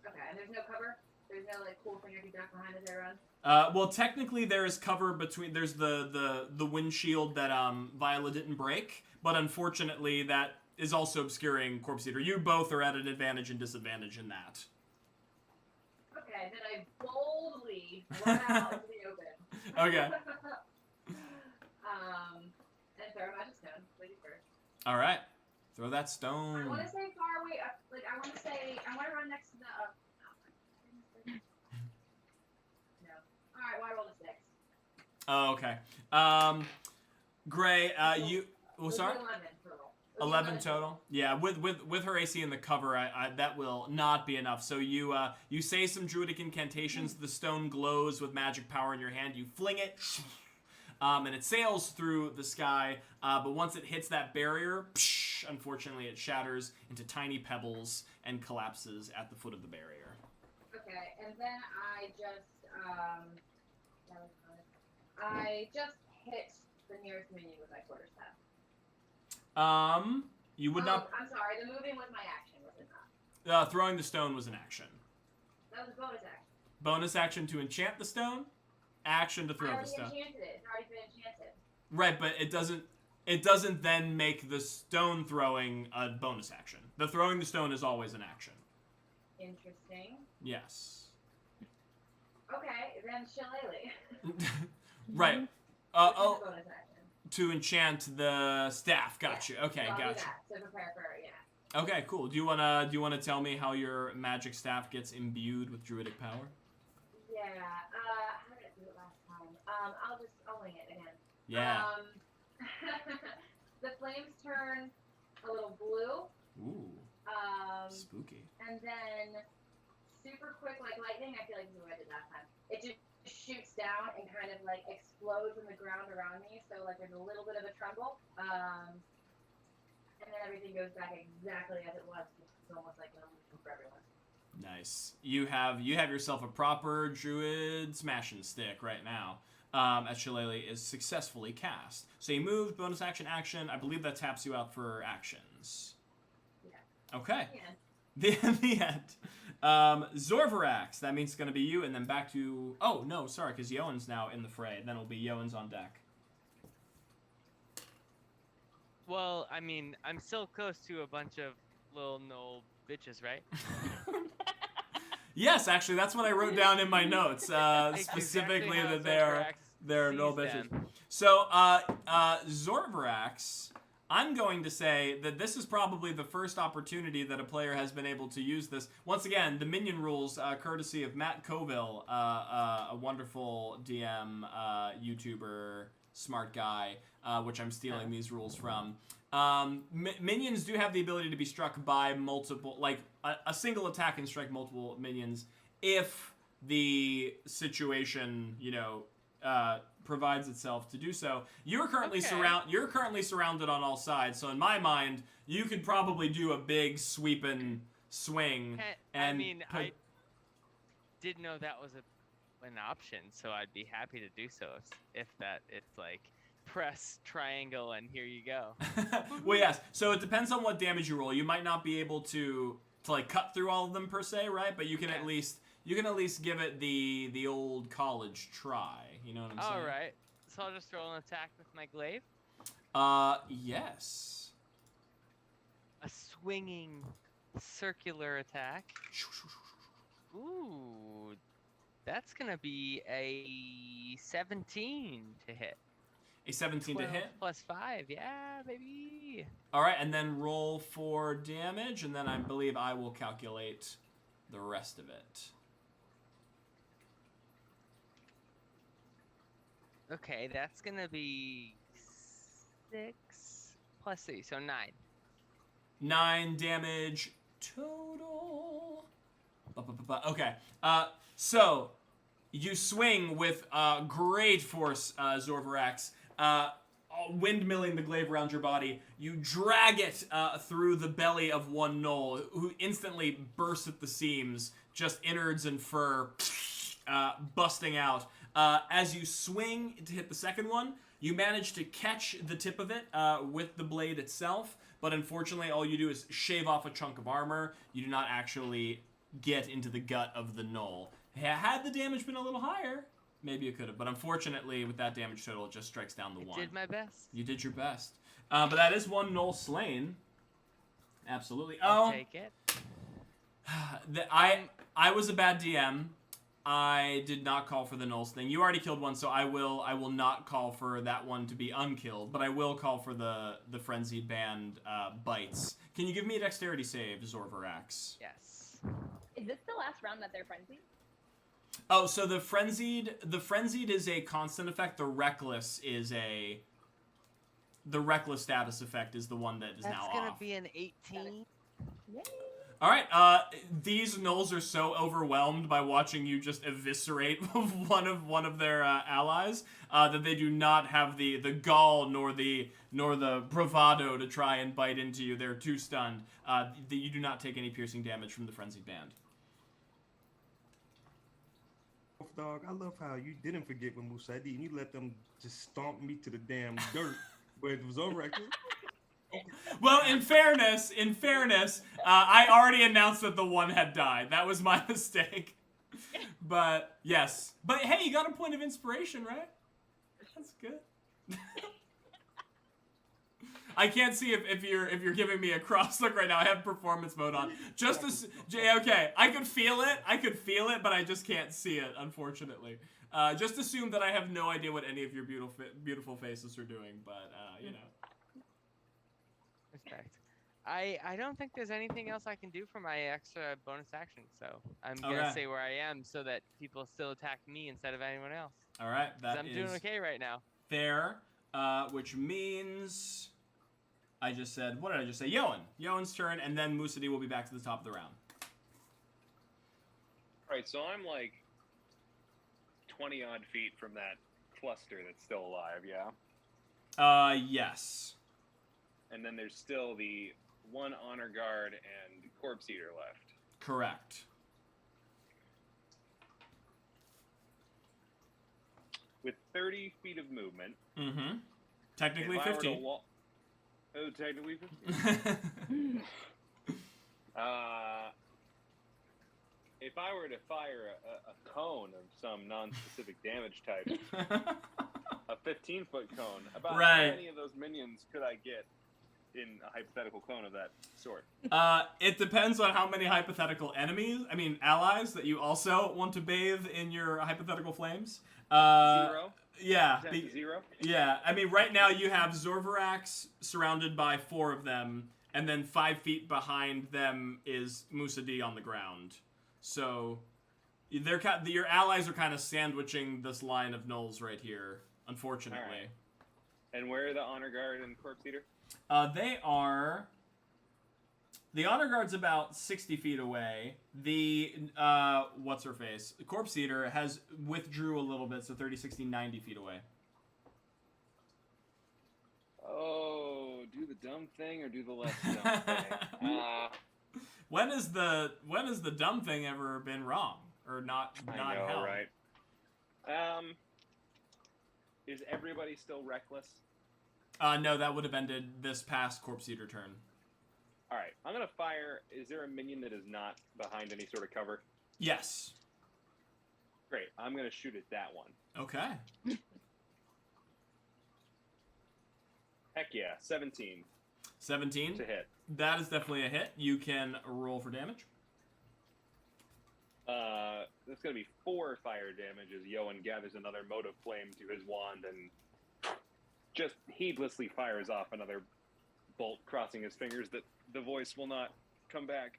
Okay, and there's no cover? There's no, like, cool thing I can duck behind as I run? Well, technically there is cover between. There's the windshield that Viola didn't break, but unfortunately that is also obscuring Corpse Eater. You both are at an advantage and disadvantage in that. Okay, then I boldly run out into the open. Okay. And throw a magic stone. Lady first. All right. Throw that I stone. want to say far away. I want to run next to the. No. All right. Well, I rolled a 6. Oh, okay. Gray, you. Oh, sorry. 11 total. 11 total. Yeah, with her AC in the cover, I that will not be enough. So you say some druidic incantations. The stone glows with magic power in your hand. You fling it, and it sails through the sky. But once it hits that barrier, unfortunately, it shatters into tiny pebbles and collapses at the foot of the barrier. Okay, and then I just hit the nearest minion with my quarterstaff. You would not. I'm sorry. The moving was my action, was it not? Throwing the stone was an action. That was a bonus action. Bonus action to enchant the stone. Action to throw I the already stone. enchanted it. It's already been enchanted. Right, but it doesn't. It doesn't then make the stone throwing a bonus action. The throwing the stone is always an action. Interesting. Yes. Okay, then shillelagh. Right. Bonus action. To enchant the staff. Got you. Okay, I'll do got that, so prepare for it, yeah. Okay, cool. Do you wanna tell me how your magic staff gets imbued with druidic power? Yeah. How did I do it last time? I'll wing it again. Yeah. The flames turn a little blue. Ooh. Spooky. And then super quick, like lightning. I feel like this is what I did last time. It just shoots down and kind of like explodes in the ground around me. So like there's a little bit of a tremble. And then everything goes back exactly as it was. It's almost like an illusion for everyone. Nice. You have yourself a proper druid smash and stick right now. As Shillelagh is successfully cast. So you moved, bonus action, action. I believe that taps you out for actions. Yeah. Okay. Yeah. The end. Zorvarax, that means it's going to be you, and then back to... Oh, no, sorry, because Yoan's now in the fray. Then it'll be Yoan's on deck. Well, I mean, I'm still close to a bunch of little gnoll bitches, right? Yes, actually, that's what I wrote down in my notes. Specifically exactly that they're no bitches. So, Zorvarax, I'm going to say that this is probably the first opportunity that a player has been able to use this. Once again, the Minion Rules, courtesy of Matt Coville, a wonderful DM, YouTuber, smart guy, which I'm stealing these rules from. Minions do have the ability to be struck by multiple, like a single attack can strike multiple minions if the situation, provides itself to do so. You're currently surrounded on all sides, so in my mind, you could probably do a big sweeping swing. I did know that was an option, so I'd be happy to do so if it's like press triangle and here you go. Well, yes. So it depends on what damage you roll. You might not be able to like cut through all of them per se, right? But you can at least give it the old college try. You know what I'm saying? All right. So I'll just roll an attack with my glaive. Yes. A swinging circular attack. Ooh, that's gonna be a 17 to hit. A 17 to hit? Plus 5, yeah, baby. All right, and then roll for damage, and then I believe I will calculate the rest of it. Okay, that's gonna be 6 plus 3, so 9. 9 damage total. Okay, so you swing with great force, Zorvarax. Windmilling the glaive around your body, you drag it through the belly of one gnoll, who instantly bursts at the seams, just innards and fur busting out. As you swing to hit the second one, you manage to catch the tip of it with the blade itself, but unfortunately all you do is shave off a chunk of armor. You do not actually get into the gut of the gnoll. Had the damage been a little higher, maybe you could have, but unfortunately with that damage total, it just strikes down the one. Did my best. You did your best. But that is one gnoll slain. Absolutely. I'll take it. I was a bad DM. I did not call for the Knolls thing. You already killed one, so I will not call for that one to be unkilled, but I will call for the frenzied band bites. Can you give me a dexterity save, Zorvarax? Yes. Is this the last round that they're frenzied? Oh, so the frenzied is a constant effect. The reckless status effect is the one that is now off. That's gonna be an 18. Yay. All right, these gnolls are so overwhelmed by watching you just eviscerate one of their allies that they do not have the gall nor the bravado to try and bite into you. They're too stunned. You do not take any piercing damage from the frenzied band. Dog, I love how you didn't forget when Musadi and you let them just stomp me to the damn dirt. But it was over. Well, in fairness, I already announced that the one had died. That was my mistake. But yes. But hey, you got a point of inspiration, right? That's good. I can't see if you're giving me a cross look right now. I have performance mode on. Okay, I could feel it, but I just can't see it, unfortunately. Just assume that I have no idea what any of your beautiful faces are doing, but you know. Respect. I don't think there's anything else I can do for my extra bonus action, so I'm gonna stay where I am so that people still attack me instead of anyone else. All right, I'm doing okay right now. Fair, which means I just said, what did I just say? Yoan's turn, and then Musadi will be back to the top of the round. All right, so I'm like 20 odd feet from that cluster that's still alive, yeah? Yes. And then there's still the one honor guard and corpse eater left. Correct. With 30 feet of movement. Mm-hmm. Technically 15. Oh, technically 15? If I were to fire a cone of some non-specific damage type, a 15-foot cone, about how many of those minions could I get in a hypothetical cone of that sort? It depends on how many hypothetical allies that you also want to bathe in your hypothetical flames. 0? Yeah. 0? Yeah, right now you have Zorvarax surrounded by 4 of them, and then 5 feet behind them is Musadi on the ground. So, your allies are kind of sandwiching this line of gnolls right here, unfortunately. Right. And where are the honor guard and corpse eater? The honor guard's about 60 feet away. The, what's-her-face? The corpse eater has withdrew a little bit, so 30, 60, 90 feet away. Oh, do the dumb thing or do the less dumb thing? When has the dumb thing ever been wrong? Or not I know, held? Right? Is everybody still reckless? No, that would have ended this past corpse eater turn. Alright, I'm gonna fire. Is there a minion that is not behind any sort of cover? Yes. Great, I'm gonna shoot at that one. Okay. Heck yeah, 17. 17? To hit. That is definitely a hit. You can roll for damage. That's gonna be 4 fire damage as Yoan gathers another mote of flame to his wand and just heedlessly fires off another bolt, crossing his fingers that the voice will not come back.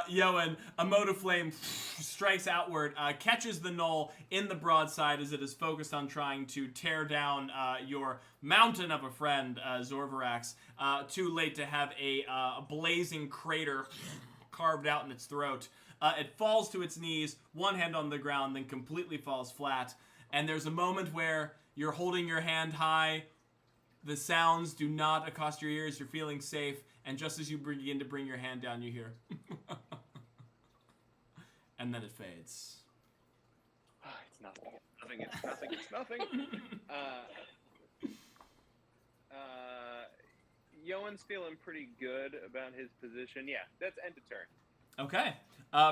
Yoan, a mote of flame strikes outward, catches the gnoll in the broadside as it is focused on trying to tear down your mountain of a friend, Zorvarax. Too late to have a blazing crater carved out in its throat. It falls to its knees, one hand on the ground, then completely falls flat. And there's a moment where you're holding your hand high, the sounds do not accost your ears, you're feeling safe, and just as you begin to bring your hand down, you hear... and then it fades. It's nothing. It's nothing. It's nothing. Yoan's feeling pretty good about his position. Yeah, that's end of turn. Okay.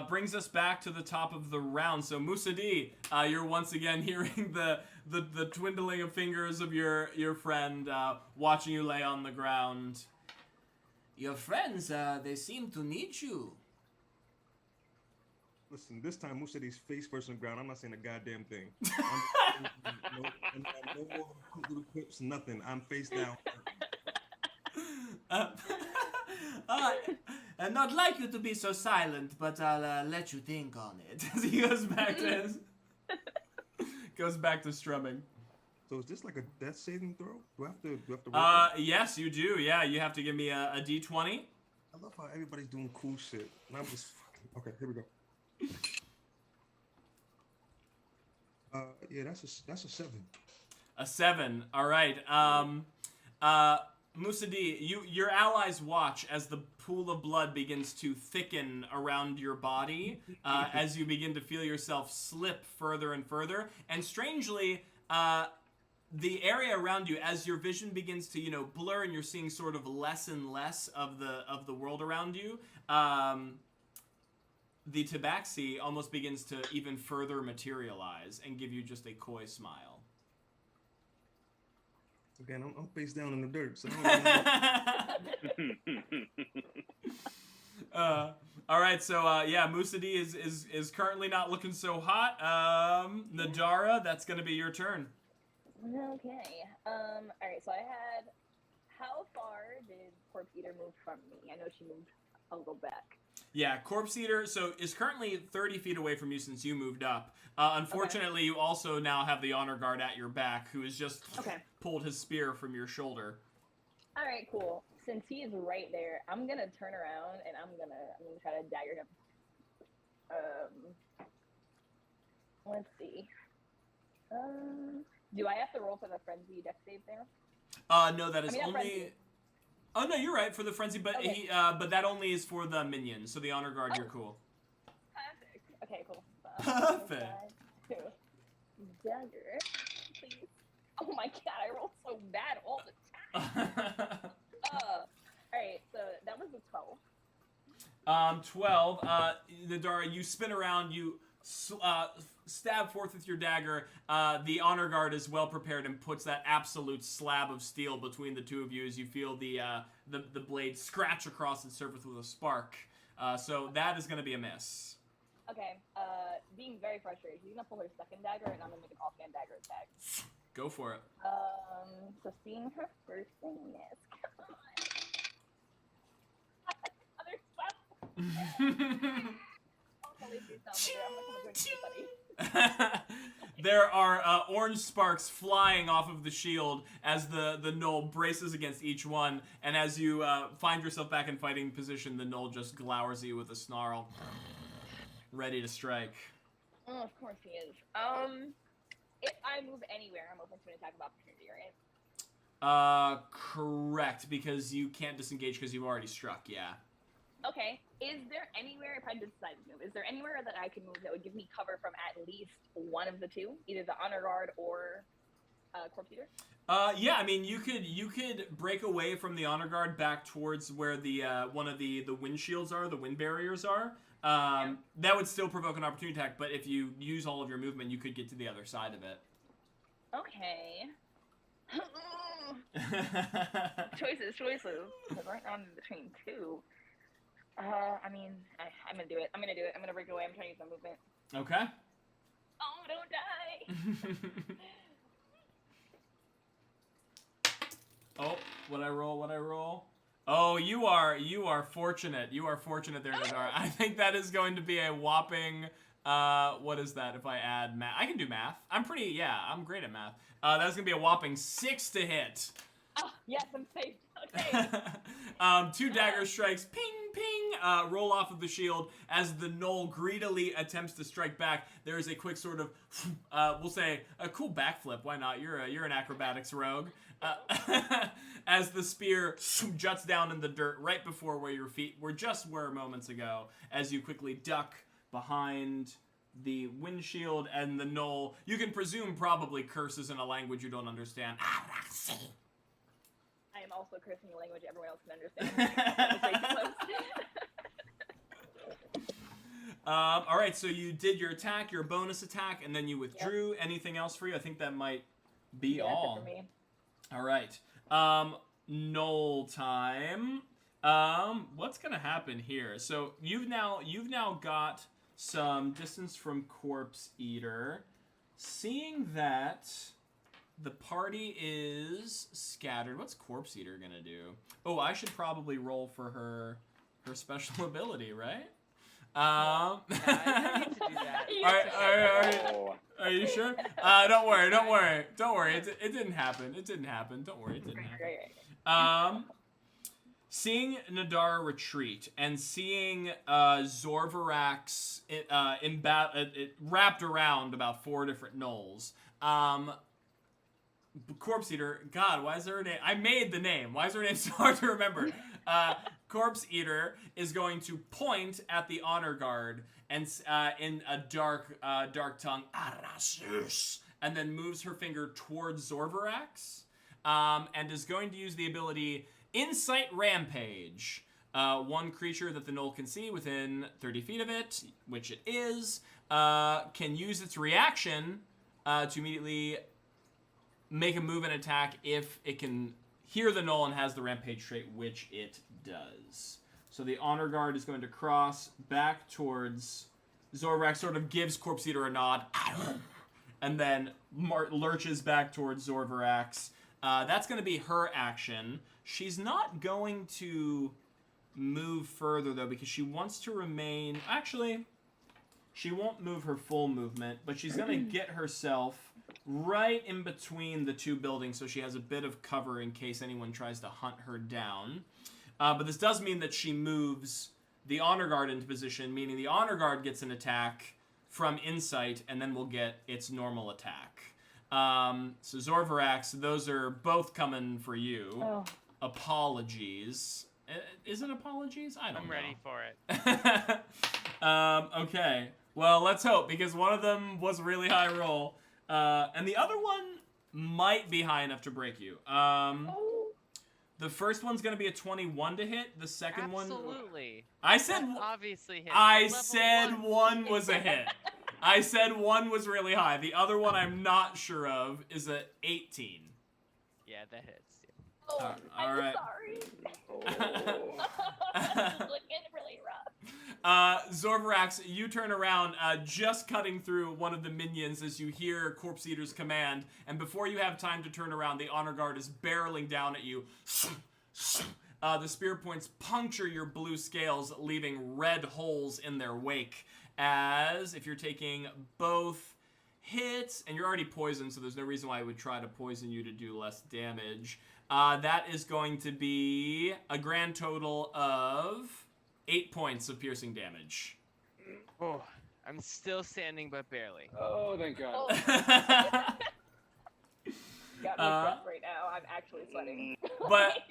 Brings us back to the top of the round. So Musadi, you're once again hearing the twiddling of fingers of your friend, watching you lay on the ground. Your friends, they seem to need you. Listen, this time Musadi's face first on the ground. I'm not saying a goddamn thing. No more little quips, nothing. I'm face down. I'd not like you to be so silent, but I'll let you think on it. As he goes back to strumming. So is this like a death saving throw? Do I have to roll it? Yes, you do. Yeah, you have to give me a D20. I love how everybody's doing cool shit. And I'm just fucking... Okay, here we go. Yeah, that's a 7. A 7. All right. Musadi, your allies watch as the pool of blood begins to thicken around your body as you begin to feel yourself slip further and further. And strangely, the area around you, as your vision begins to blur and you're seeing sort of less and less of the world around you, the tabaxi almost begins to even further materialize and give you just a coy smile. Again, I'm face down in the dirt. So all right, so Musadi is currently not looking so hot. Nadara, that's gonna be your turn. Okay. All right. So I had. How far did Corpse Eater move from me? I know she moved a little back. Yeah, Corpse Eater is currently 30 feet away from you since you moved up. Unfortunately, you also now have the Honor Guard at your back, who has just pulled his spear from your shoulder. All right, cool. Since he is right there, I'm gonna turn around and I'm gonna try to dagger him. Let's see. Do I have to roll for the frenzy dex save there? No, that is only. Frenzy. Oh no, you're right for the frenzy, but but that only is for the minions. So the Honor Guard, you're cool. Perfect. Okay, cool. Perfect. Dagger, please. Oh my god, I roll so bad all the time. Alright, so that was a 12. 12. Nadara, you spin around, you stab forth with your dagger. The Honor Guard is well prepared and puts that absolute slab of steel between the two of you as you feel the blade scratch across its surface with a spark. So that is going to be a miss. Okay, being very frustrated, she's gonna pull her second dagger and I'm gonna make an offhand dagger attack. Go for it. So seeing her first thing miss. There are orange sparks flying off of the shield as the gnoll braces against each one, and as you find yourself back in fighting position, the gnoll just glowers at you with a snarl, ready to strike. Oh, of course he is. If I move anywhere, I'm open to an attack of opportunity, right? Correct, because you can't disengage because you've already struck, yeah. Okay. Is there anywhere, if I decide to move, is there anywhere that I can move that would give me cover from at least one of the two? Either the Honor Guard or Corpse Eater? Yeah, I mean, you could break away from the Honor Guard back towards where the one of the windshields are, the wind barriers are. That would still provoke an opportunity attack, but if you use all of your movement, you could get to the other side of it. Okay. Choices. Right now I'm between two. I mean, I'm gonna do it. I'm gonna break away. I'm trying to use my movement. Okay. Oh, don't die! Oh, what I roll? Oh, you are fortunate. You are fortunate there, Nadara. I think that is going to be a whopping, what is that if I add math? I can do math. I'm great at math. That's going to be a whopping 6 to hit. Oh, yes, I'm safe. Okay. 2 dagger strikes, ping, ping, roll off of the shield as the gnoll greedily attempts to strike back. There is a quick sort of, we'll say, a cool backflip. Why not? You're an acrobatics rogue. As the spear juts down in the dirt right before where your feet were moments ago, as you quickly duck, behind the windshield, and the gnoll, you can presume, probably curses in a language you don't understand. I am also cursing a language everyone else can understand. All right, so you did your attack, your bonus attack, and then you withdrew. Yep. Anything else for you? I think that might be all. That's it for me. All right. Gnoll time. What's gonna happen here? So you've now got some distance from Corpse Eater. Seeing that the party is scattered, what's Corpse Eater gonna do? Oh, I should probably roll for her special ability, right? I don't need to do that. Are you sure? Don't worry. It didn't happen. Don't worry, it didn't happen. Seeing Nadara retreat and seeing Zorvarax wrapped around about 4 different gnolls. Corpse Eater, God, why is there a name? I made the name. Why is her name so hard to remember? Corpse Eater is going to point at the honor guard and in a dark tongue, Arasus, and then moves her finger towards Zorvarax, and is going to use the ability Insight Rampage. One creature that the gnoll can see within 30 feet of it, which it is, can use its reaction to immediately make a move and attack if it can hear the gnoll and has the Rampage trait, which it does. So the Honor Guard is going to cross back towards Zorvarax, sort of gives Corpse Eater a nod, and then lurches back towards Zorvarax. That's going to be her action. She's not going to move further, though, because she wants to remain... Actually, she won't move her full movement, but she's going to get herself right in between the 2 buildings, so she has a bit of cover in case anyone tries to hunt her down. But this does mean that she moves the Honor Guard into position, meaning the Honor Guard gets an attack from Insight, and then will get its normal attack. So Zorvarax, those are both coming for you. Oh. Apologies. Is it apologies? I don't know. I'm ready for it. Okay. Well, let's hope, because one of them was a really high roll. And the other one might be high enough to break you. The first one's going to be a 21 to hit. The second Absolutely. I said... That's obviously hit. I said one was a hit. I said one was really high. The other one I'm not sure of is a 18. Yeah, that hits. Oh, all right. I'm sorry. This is looking really rough. Zorvarax, you turn around, just cutting through one of the minions as you hear Corpse Eater's command, and before you have time to turn around, the Honor Guard is barreling down at you. The spear points puncture your blue scales, leaving red holes in their wake. As if you're taking both hits, and you're already poisoned, so there's no reason why I would try to poison you to do less damage. That is going to be a grand total of 8 points of piercing damage. Oh, I'm still standing, but barely. Oh, thank God. Oh. Got me stressed right now. I'm actually sweating. But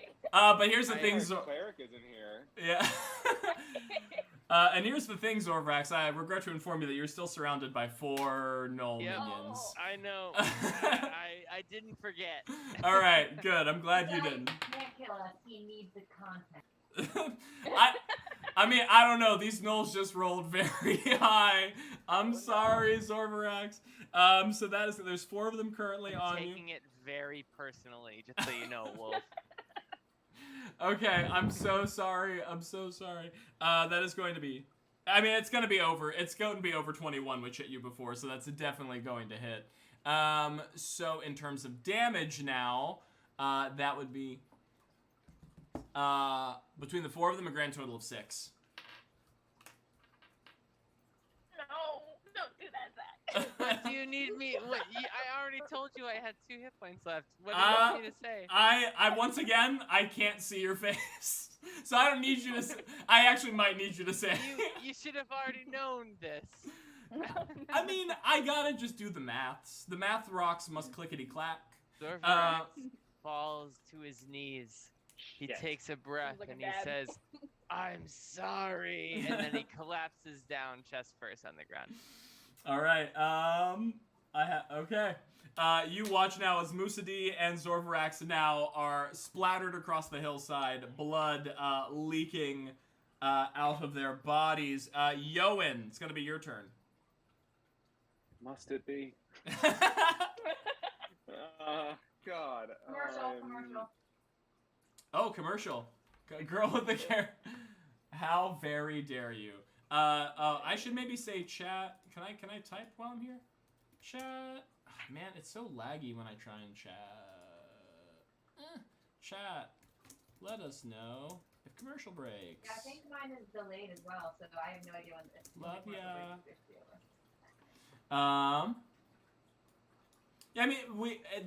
here's the thing, Cleric is in here. Yeah. And here's the thing, Zorvarax. I regret to inform you that you're still surrounded by 4 gnoll minions. Oh. I know. I didn't forget. All right, good. I'm glad you didn't. He can't kill us. He needs the content. I mean, I don't know. These gnolls just rolled very high. I'm sorry, Zorvarax. So that is, there's 4 of them currently on you. Taking it very personally, just so you know, Wolfe. Okay, I'm so sorry. That is going to be... I mean, it's going to be over. It's going to be over 21, which hit you before, so that's definitely going to hit. So in terms of damage now, that would be... between the 4 of them, a grand total of 6. No, don't do that, Zach. What do you need me? I already told you I had 2 hit points left. What do you want me to say? I once again, I can't see your face. So I don't need you to say... I actually might need you to say... You should have already known this. I mean, I gotta just do the maths. The math rocks must clickety-clack. Zorvarax falls to his knees. He Yes. takes a breath like a and he dad. says, I'm sorry. And then he collapses down chest first on the ground. All right. Okay. You watch now as Musadee and Zorvarax now are splattered across the hillside, blood leaking out of their bodies. Yoan, it's gonna be your turn. Must it be? God. Commercial. Oh, commercial. Girl with the care. How very dare you? I should maybe say chat. Can I type while I'm here? Chat. Oh, man, it's so laggy when I try and chat. Chat. Let us know if commercial breaks. Yeah, I think mine is delayed as well, so I have no idea when this. Love ya. Yeah, I mean,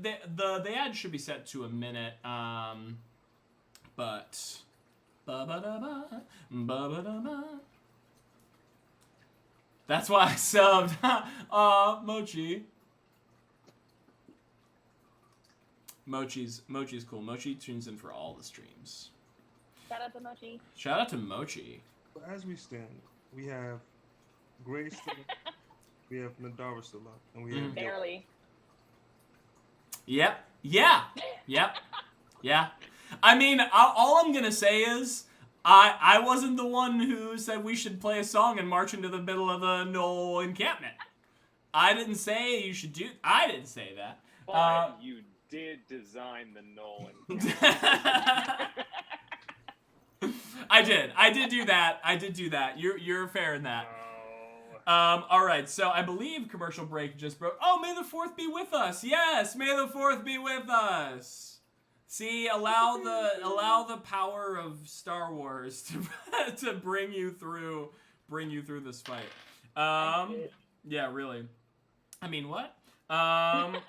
the ad should be set to a minute. But ba-ba-da-ba, ba-ba-da-ba. That's why I subbed. Mochi. Mochi's cool. Mochi tunes in for all the streams. Shout out to Mochi. Shout out to Mochi. As we stand, we have Grace, we have Nadara still up, and we have Barely. Yep. Yeah. I mean, all I'm gonna say is, I wasn't the one who said we should play a song and march into the middle of the Gnoll encampment. I didn't say you should do. I didn't say that. But you did design the Gnoll I did do that. You're fair in that. All right, so I believe commercial break just broke. Oh, may the 4th be with us. Yes, may the 4th be with us. See, allow the power of Star Wars to bring you through this fight. Yeah, really. I mean, what? Zorvarax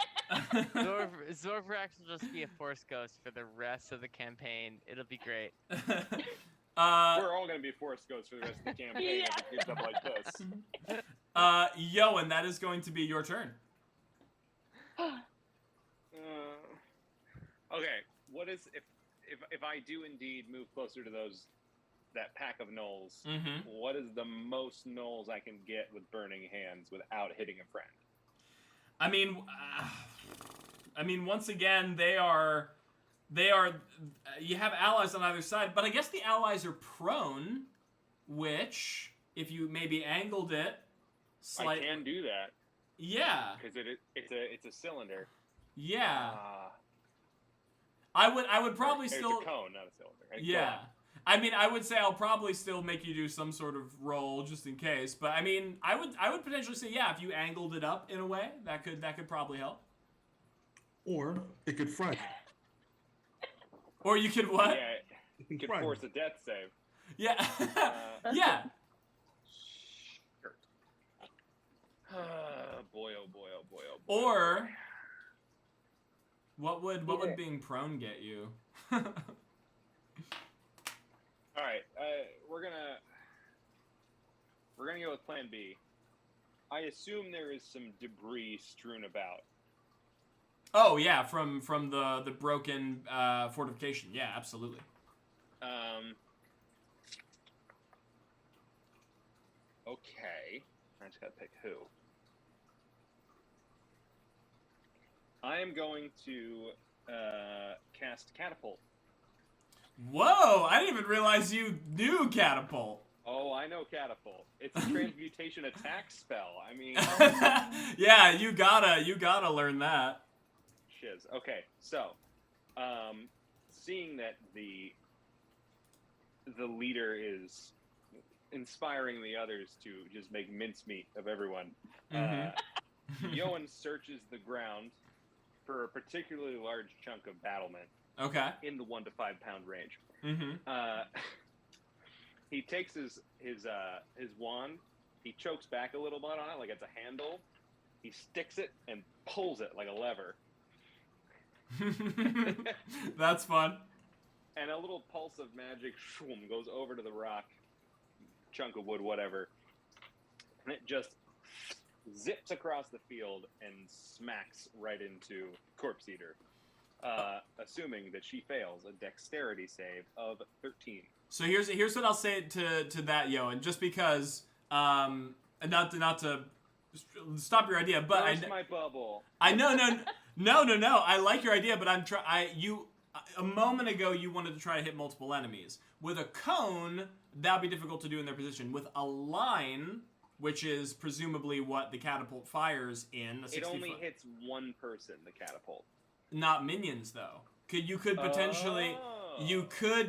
will just be a Force Ghost for the rest of the campaign. It'll be great. We're all going to be Force Ghosts for the rest of the campaign if it keeps up like this. Yoan, that is going to be your turn. Okay, what is if I do indeed move closer to that pack of gnolls? Mm-hmm. What is the most gnolls I can get with burning hands without hitting a friend? I mean, once again, they are. You have allies on either side, but I guess the allies are prone, which, if you maybe angled it, I can do that. Yeah. Because it's a cylinder. Yeah. I would probably still. It's a cone, not a cylinder. Yeah. I mean, I would say I'll probably still make you do some sort of roll just in case, but I mean, I would potentially say, yeah, if you angled it up in a way, that could probably help. Or it could front. Or you could what? Yeah, you could force a death save. Yeah. Yeah. Boy, oh boy, oh boy, oh boy. Or what would being prone get you? All right, we're gonna go with Plan B. I assume there is some debris strewn about. Oh yeah, from the broken fortification. Yeah, absolutely. Okay, I just gotta pick who. I am going to cast Catapult. Whoa! I didn't even realize you knew Catapult. Oh, I know Catapult. It's a transmutation attack spell. I mean, yeah, you gotta learn that. Shiz. Okay, so, seeing that the leader is inspiring the others to just make mincemeat of everyone, Yoan searches the ground for a particularly large chunk of battlement. Okay. In the 1 to 5 pound range. He takes his wand. He chokes back a little bit on it, like it's a handle. He sticks it and pulls it like a lever. That's fun. And a little pulse of magic goes over to the rock, chunk of wood, whatever, and it just zips across the field and smacks right into Corpse Eater, assuming that she fails a dexterity save of 13. So here's what I'll say to that, and just because not to stop your idea, but Burst my bubble. I know no. I like your idea, but a moment ago you wanted to try to hit multiple enemies. With a cone, that'd be difficult to do in their position. With a line, which is presumably what the catapult fires in, it only hits one person, the catapult. Not minions though. You could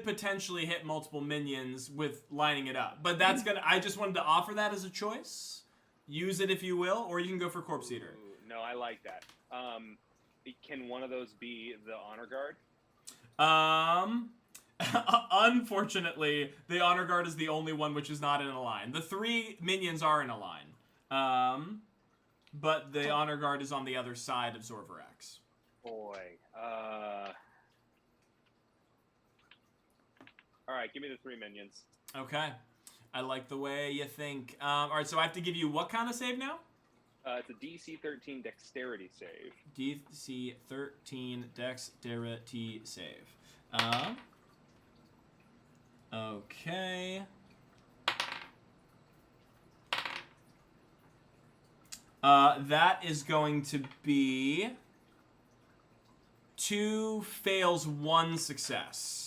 potentially hit multiple minions with lining it up. But I just wanted to offer that as a choice. Use it if you will, or you can go for Corpse Eater. Ooh, no, I like that. Can one of those be the Honor Guard? Unfortunately, the Honor Guard is the only one which is not in a line. The 3 minions are in a line. But the Honor Guard is on the other side of Zorvarax. Boy. Alright, give me the 3 minions. Okay. I like the way you think. Alright, so I have to give you what kind of save now? It's a DC 13 dexterity save. DC 13 dexterity save. Okay. That is going to be 2 fails, 1 success.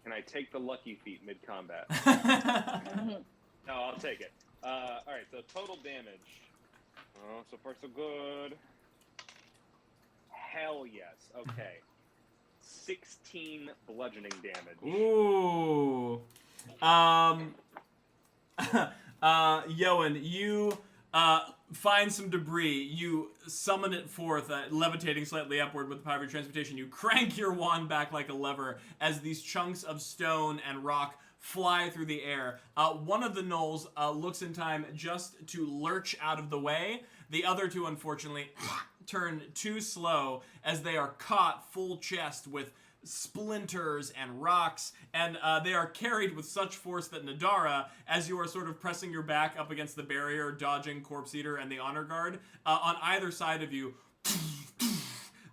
Can I take the lucky feat mid-combat? No, I'll take it. Alright, so total damage. Oh, so far so good. Hell yes. Okay. 16 bludgeoning damage. Ooh. Yoan, you find some debris. You summon it forth, levitating slightly upward with the power of your transportation. You crank your wand back like a lever as these chunks of stone and rock fly through the air. One of the gnolls looks in time just to lurch out of the way. The other 2, unfortunately, turn too slow as they are caught full chest with splinters and rocks, and they are carried with such force that Nadara, as you are sort of pressing your back up against the barrier, dodging Corpse Eater and the Honor Guard, on either side of you,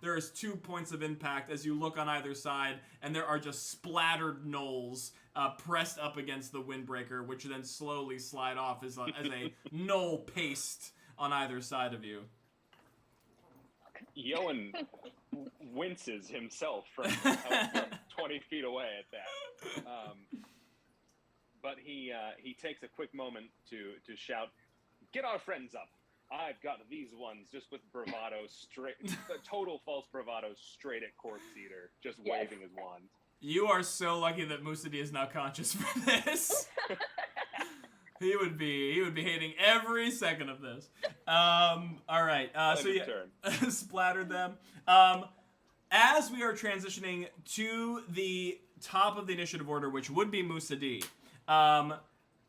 there is 2 points of impact as you look on either side, and there are just splattered gnolls pressed up against the windbreaker, which then slowly slide off as a gnoll paste on either side of you. Yoan winces himself from 20 feet away at that. But he takes a quick moment to shout, "Get our friends up! I've got these ones," just with bravado, total false bravado, straight at Corpse Eater, just waving his wand. You are so lucky that Musadi is not conscious for this. He would be hating every second of this. All right. So yeah, splattered them. As we are transitioning to the top of the initiative order, which would be Musadi,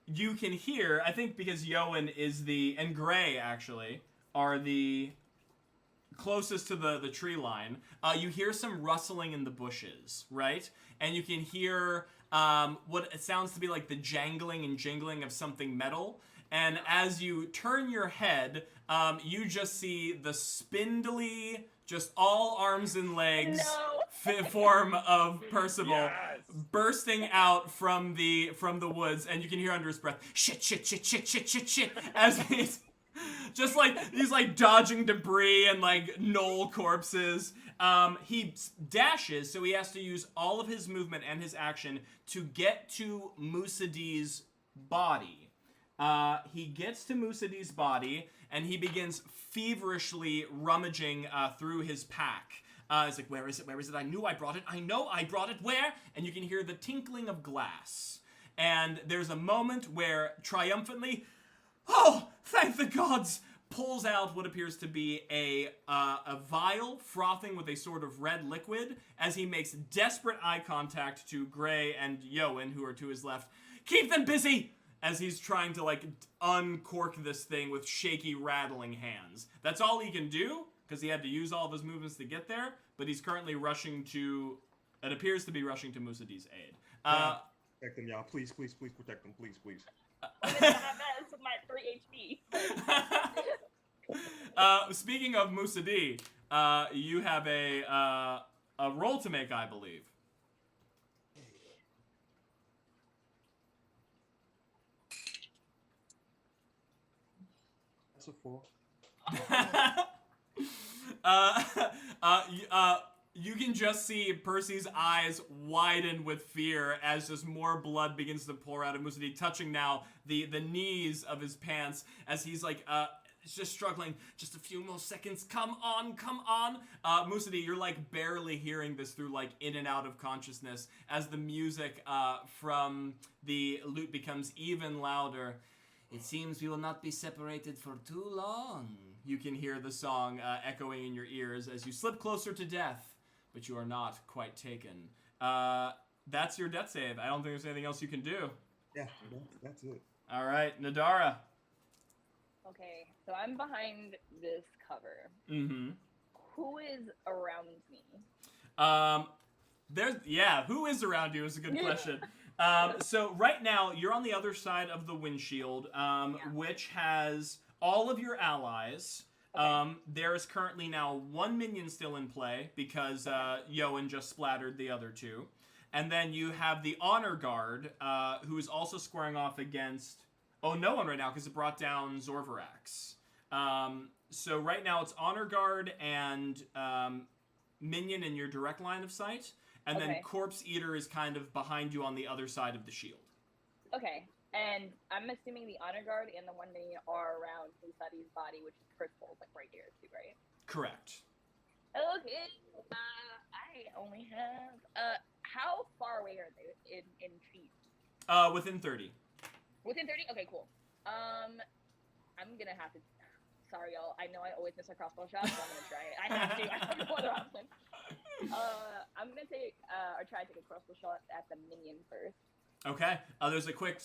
you can hear, I think because Yoan is and Gray actually are the closest to the tree line, you hear some rustling in the bushes, right? And you can hear what it sounds to be like the jangling and jingling of something metal. And as you turn your head, you just see the spindly, just all arms and legs form of Percival bursting out from the woods, and you can hear under his breath, shit, as he's just he's dodging debris and gnoll corpses. He dashes, so he has to use all of his movement and his action to get to Musadi's body. He gets to Musadi's body, and he begins feverishly rummaging through his pack. It's like, where is it? Where is it? I knew I brought it. I know I brought it. Where? And you can hear the tinkling of glass. And there's a moment where, triumphantly, oh, thank the gods, pulls out what appears to be a vial frothing with a sort of red liquid as he makes desperate eye contact to Gray and Yoan, who are to his left. Keep them busy! As he's trying to, uncork this thing with shaky, rattling hands. That's all he can do, because he had to use all of his movements to get there, but he's currently it appears to be rushing to Musadi's aid. Protect them, y'all. Please protect them. Please. That's my 3 HP. Speaking of Musadi, you have a roll to make, I believe. That's a 4. You can just see Percy's eyes widen with fear as just more blood begins to pour out of Musaddi, touching now the knees of his pants as he's like just struggling. Just a few more seconds. Come on. Musaddi, you're like barely hearing this through like in and out of consciousness as the music from the lute becomes even louder. It seems we will not be separated for too long. You can hear the song echoing in your ears as you slip closer to death, but you are not quite taken. That's your death save. I don't think there's anything else you can do. Yeah, that's it. All right, Nadara. Okay, so I'm behind this cover. Mm-hmm. Who is around me? Who is around you is a good question. So right now, you're on the other side of the windshield, which has all of your allies. Okay. There is currently now one minion still in play because Yoan just splattered the other two. And then you have the Honor Guard, who is also squaring off against... Oh, no one right now because it brought down Zorvarax. So right now it's Honor Guard and Minion in your direct line of sight. And then Corpse Eater is kind of behind you on the other side of the shield. Okay. And I'm assuming the Honor Guard and the one Minion are around Musaddi's body, which is Crucible, like right here too, right? Correct. Okay. I only have... how far away are they in feet? Within 30. Within 30? Okay, cool. I'm gonna have to... Sorry, y'all. I know I always miss a crossbow shot, so I'm gonna try it. I have to. I have no other option. I'm gonna take or try to take a crossbow shot at the minion first. Okay. There's a quick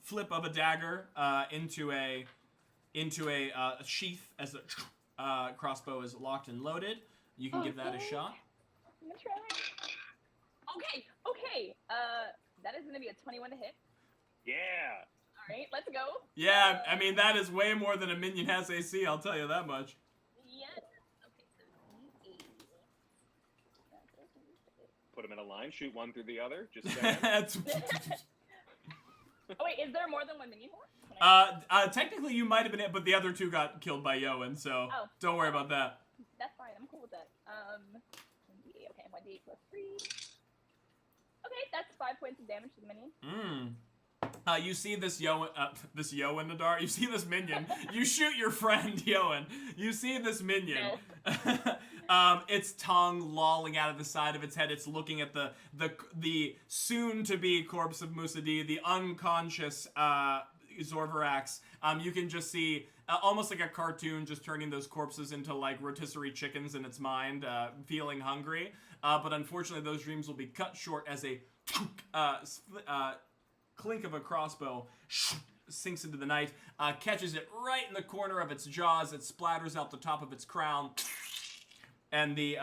flip of a dagger into a sheath as the crossbow is locked and loaded. You can give that a shot. I'm gonna try. Okay. That is gonna be a 21 to hit. Yeah. All right, let's go. Yeah, I mean that is way more than a minion has AC. I'll tell you that much. Yes. Okay, so 8. Put them in a line. Shoot one through the other. Just saying. Oh wait, is there more than one minion more? Technically you might have been it, but the other two got killed by Yoan, so don't worry about that. That's fine. I'm cool with that. 1d8. Okay, 1d8 plus 3. Okay, that's 5 points of damage to the minion. You see this Yoan, Nadar. You see this minion. You shoot your friend Yoan. You see this minion. No. Its tongue lolling out of the side of its head. It's looking at the soon-to-be corpse of Musaddi, the unconscious Zorvarax. You can just see almost like a cartoon, just turning those corpses into like rotisserie chickens in its mind, feeling hungry. But unfortunately, those dreams will be cut short as a clink of a crossbow sinks into the night, catches it right in the corner of its jaws. It splatters out the top of its crown, and the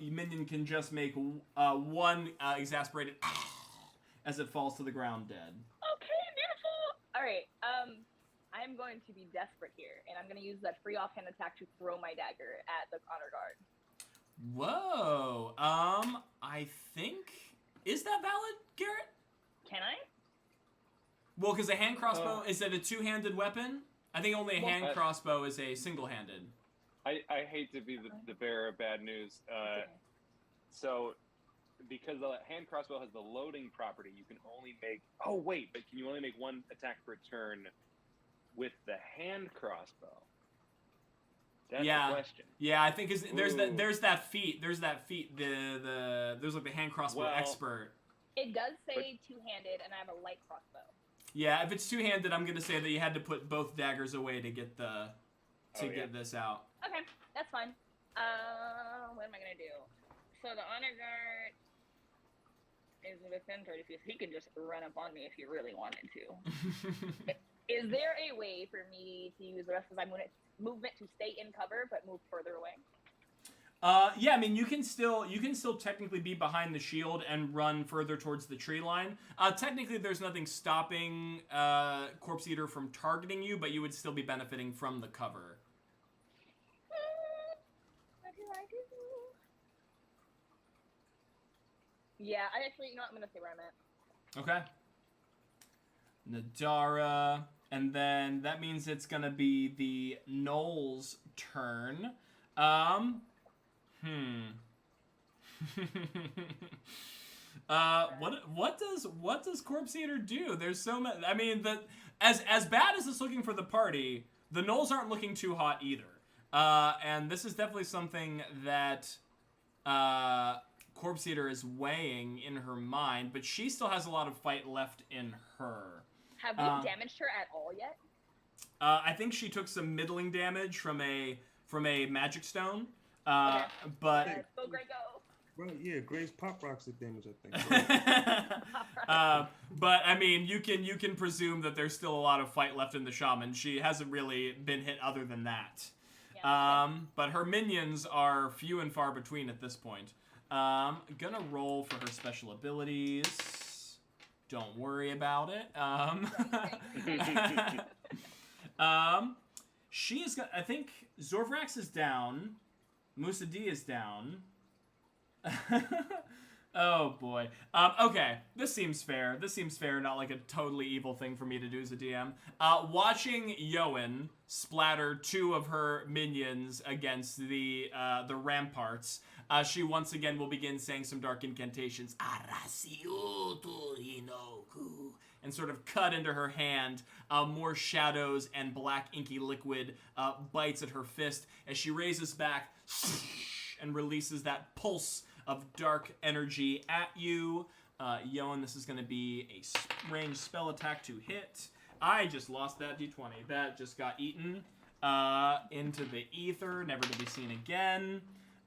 minion can just make one exasperated as it falls to the ground dead. Okay, beautiful. All right, I'm going to be desperate here, and I'm going to use that free offhand attack to throw my dagger at the Honor Guard. Whoa. I think... Is that valid, Garrett? Can I? Well, because a hand crossbow, is it a two-handed weapon? I think only a hand crossbow is a single-handed. I hate to be the bearer of bad news. So, because the hand crossbow has the loading property, you can only make... Oh, wait, but can you only make one attack per turn with the hand crossbow? That's the question. Yeah, I think there's that feat. There's like the hand crossbow expert. It does say two-handed, and I have a light crossbow. Yeah, if it's two-handed, I'm gonna say that you had to put both daggers away to get get this out. Okay, that's fine. What am I gonna do? So the Honor Guard is within 30 feet. He can just run up on me if he really wanted to. Is there a way for me to use the rest of my movement to stay in cover but move further away? Yeah, I mean you can still technically be behind the shield and run further towards the tree line. Technically there's nothing stopping Corpse Eater from targeting you, but you would still be benefiting from the cover. What do I do? Yeah, I'm gonna stay where I'm at. Okay. Nadara, And then that means it's gonna be the Knolls' turn. What does Corpse Eater do? There's so many. I mean, as bad as it's looking for the party, the Knolls aren't looking too hot either. And this is definitely something that Corpse Eater is weighing in her mind, but she still has a lot of fight left in her. Have we damaged her at all yet? I think she took some middling damage from a magic stone. Okay. But Go, Grey, go. Right, yeah, Gray's pop rocks did damage, I think. But I mean, you can presume that there's still a lot of fight left in the shaman. She hasn't really been hit other than that. Yeah. But her minions are few and far between at this point. Gonna roll for her special abilities. Don't worry about it. She is gonna. I think Zorvrax is down. Musa D is down. Oh boy. Okay, this seems fair. Not like a totally evil thing for me to do as a DM. Watching Yoan splatter 2 of her minions against the ramparts, she once again will begin saying some dark incantations. And sort of cut into her hand. More shadows and black inky liquid bites at her fist as she raises back and releases that pulse of dark energy at you. Yoan, this is going to be a ranged spell attack to hit. I just lost that d20. That just got eaten into the ether, never to be seen again.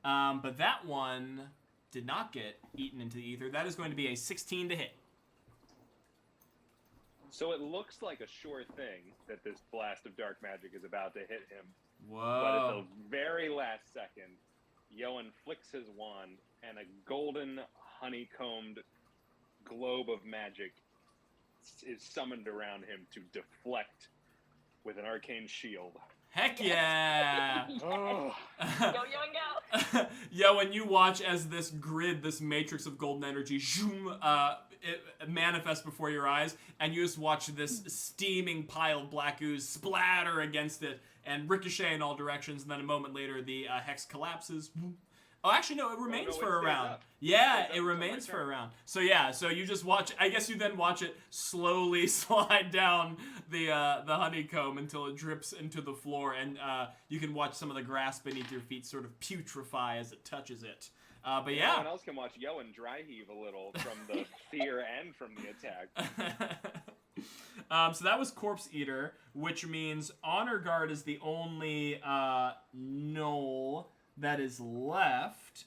But that one did not get eaten into the ether. That is going to be a 16 to hit. So it looks like a sure thing that this blast of dark magic is about to hit him. Whoa. But at the very last second, Yoan flicks his wand, and a golden, honeycombed globe of magic is summoned around him to deflect with an arcane shield. Heck yeah! Oh. Go, go. Yeah, when you watch as this grid, this matrix of golden energy, zoom, it manifests before your eyes, and you just watch this steaming pile of black ooze splatter against it and ricochet in all directions, and then a moment later, the hex collapses. Oh, actually, no, it remains for a round. Yeah, it remains for a round. So yeah, so you just watch. I guess you then watch it slowly slide down the honeycomb until it drips into the floor, and you can watch some of the grass beneath your feet sort of putrefy as it touches it. But yeah, someone else can watch Yoan dry heave a little from the fear and from the attack. So that was Corpse Eater, which means Honor Guard is the only Gnoll that is left.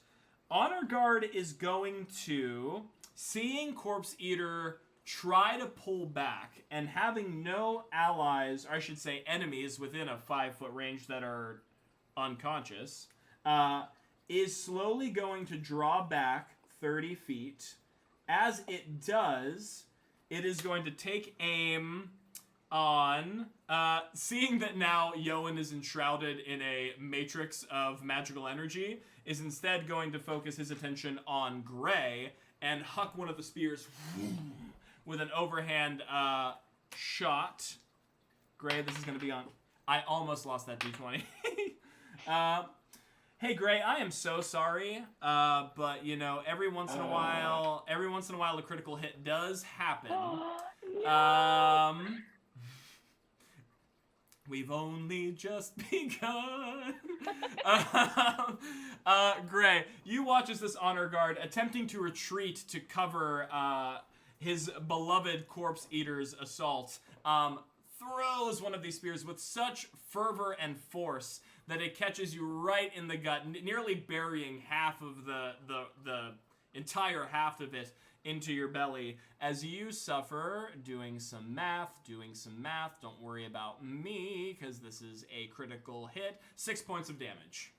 Honor Guard is going to, seeing Corpse Eater try to pull back and having no allies, or I should say enemies, within a 5-foot range that are unconscious, is slowly going to draw back 30 feet. As it does, it is going to take aim on, seeing that now Yoan is enshrouded in a matrix of magical energy, is instead going to focus his attention on Gray and huck one of the spears with an overhand shot. Gray, this is going to be on... I almost lost that d20. Hey Gray, I am so sorry, but you know, every once in a while a critical hit does happen. We've only just begun. Gray, you watch as this Honor Guard, attempting to retreat to cover his beloved Corpse Eater's assault, throws one of these spears with such fervor and force that it catches you right in the gut, nearly burying half of the entire half of it into your belly as you suffer, doing some math, don't worry about me, because this is a critical hit, 6 points of damage.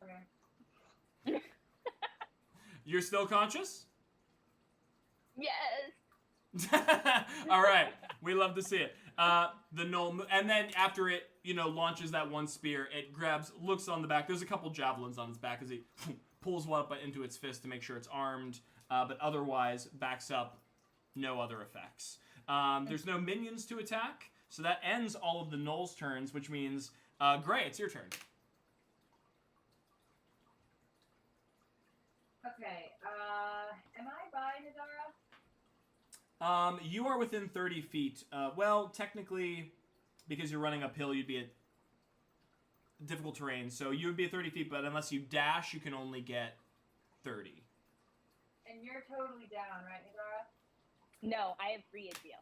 Okay. You're still conscious? Yes. All right, we love to see it. The Gnoll, and then after it, launches that one spear, it grabs, looks on the back. There's a couple javelins on its back as he pulls one up into its fist to make sure it's armed, but otherwise backs up No other effects. There's no minions to attack, so that ends all of the Gnoll's turns, which means, Gray, it's your turn. Okay. Am I by Nadara? You are within 30 feet. Well, technically, because you're running uphill, you'd be at difficult terrain, so you would be at 30 feet, but unless you dash, you can only get 30. And you're totally down, right, Nadara? No, I have 3 HBO.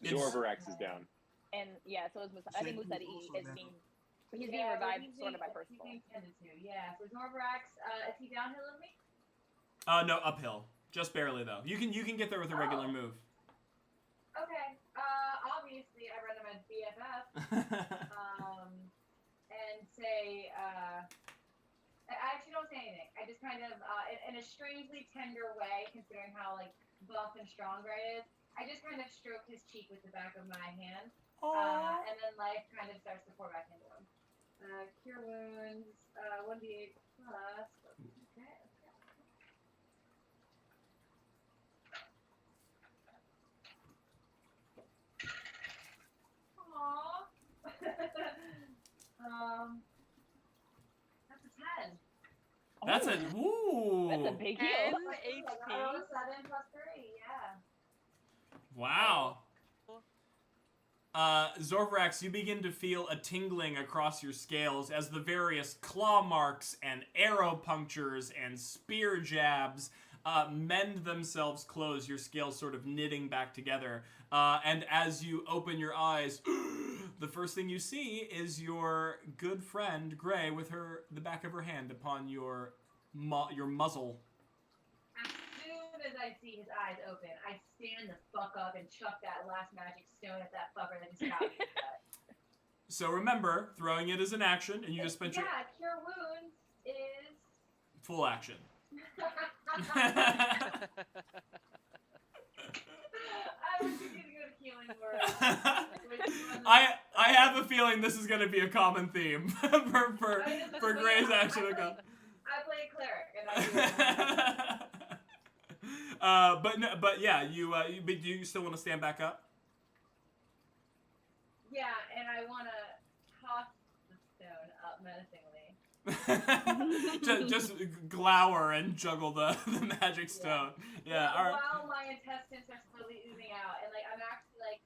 Zorvarax is down. And yeah, so is I think Musashi is being he's being Yeah, revived he's sort of by being- first he's level. being tended to. Yeah. So Zorvarax, is he downhill of me? No, uphill. Just barely, though. You can get there with a regular move. Okay. Obviously, I run him as BFF. And say, I actually don't say anything. I just kind of, in a strangely tender way, considering how like buff and strong Gray is, I just kind of stroke his cheek with the back of my hand, and then life kind of starts to pour back into him. Cure wounds, 1d8 plus. Okay. Aww. That's a 10. That's a woo. That's a big 10 heal. I rolled HP. a 7 plus 3, yeah. Wow. Zorvarax, you begin to feel a tingling across your scales as the various claw marks and arrow punctures and spear jabs mend themselves close, your scales sort of knitting back together. And as you open your eyes, the first thing you see is your good friend, Gray, with the back of her hand upon your muzzle. As soon as I see his eyes open, I stand the fuck up and chuck that last magic stone at that fucker that just got me. So remember, throwing it is an action, and you just spent your Cure wounds is... full action. I was thinking to go to healing word. I have a feeling this is going to be a common theme for Gray's action. I play a cleric, and I But yeah, you do you still want to stand back up? yeah, and I want to toss the stone up menacingly. just glower and juggle the magic stone. Yeah. All right. While my intestines are slowly oozing out, and like I'm actually like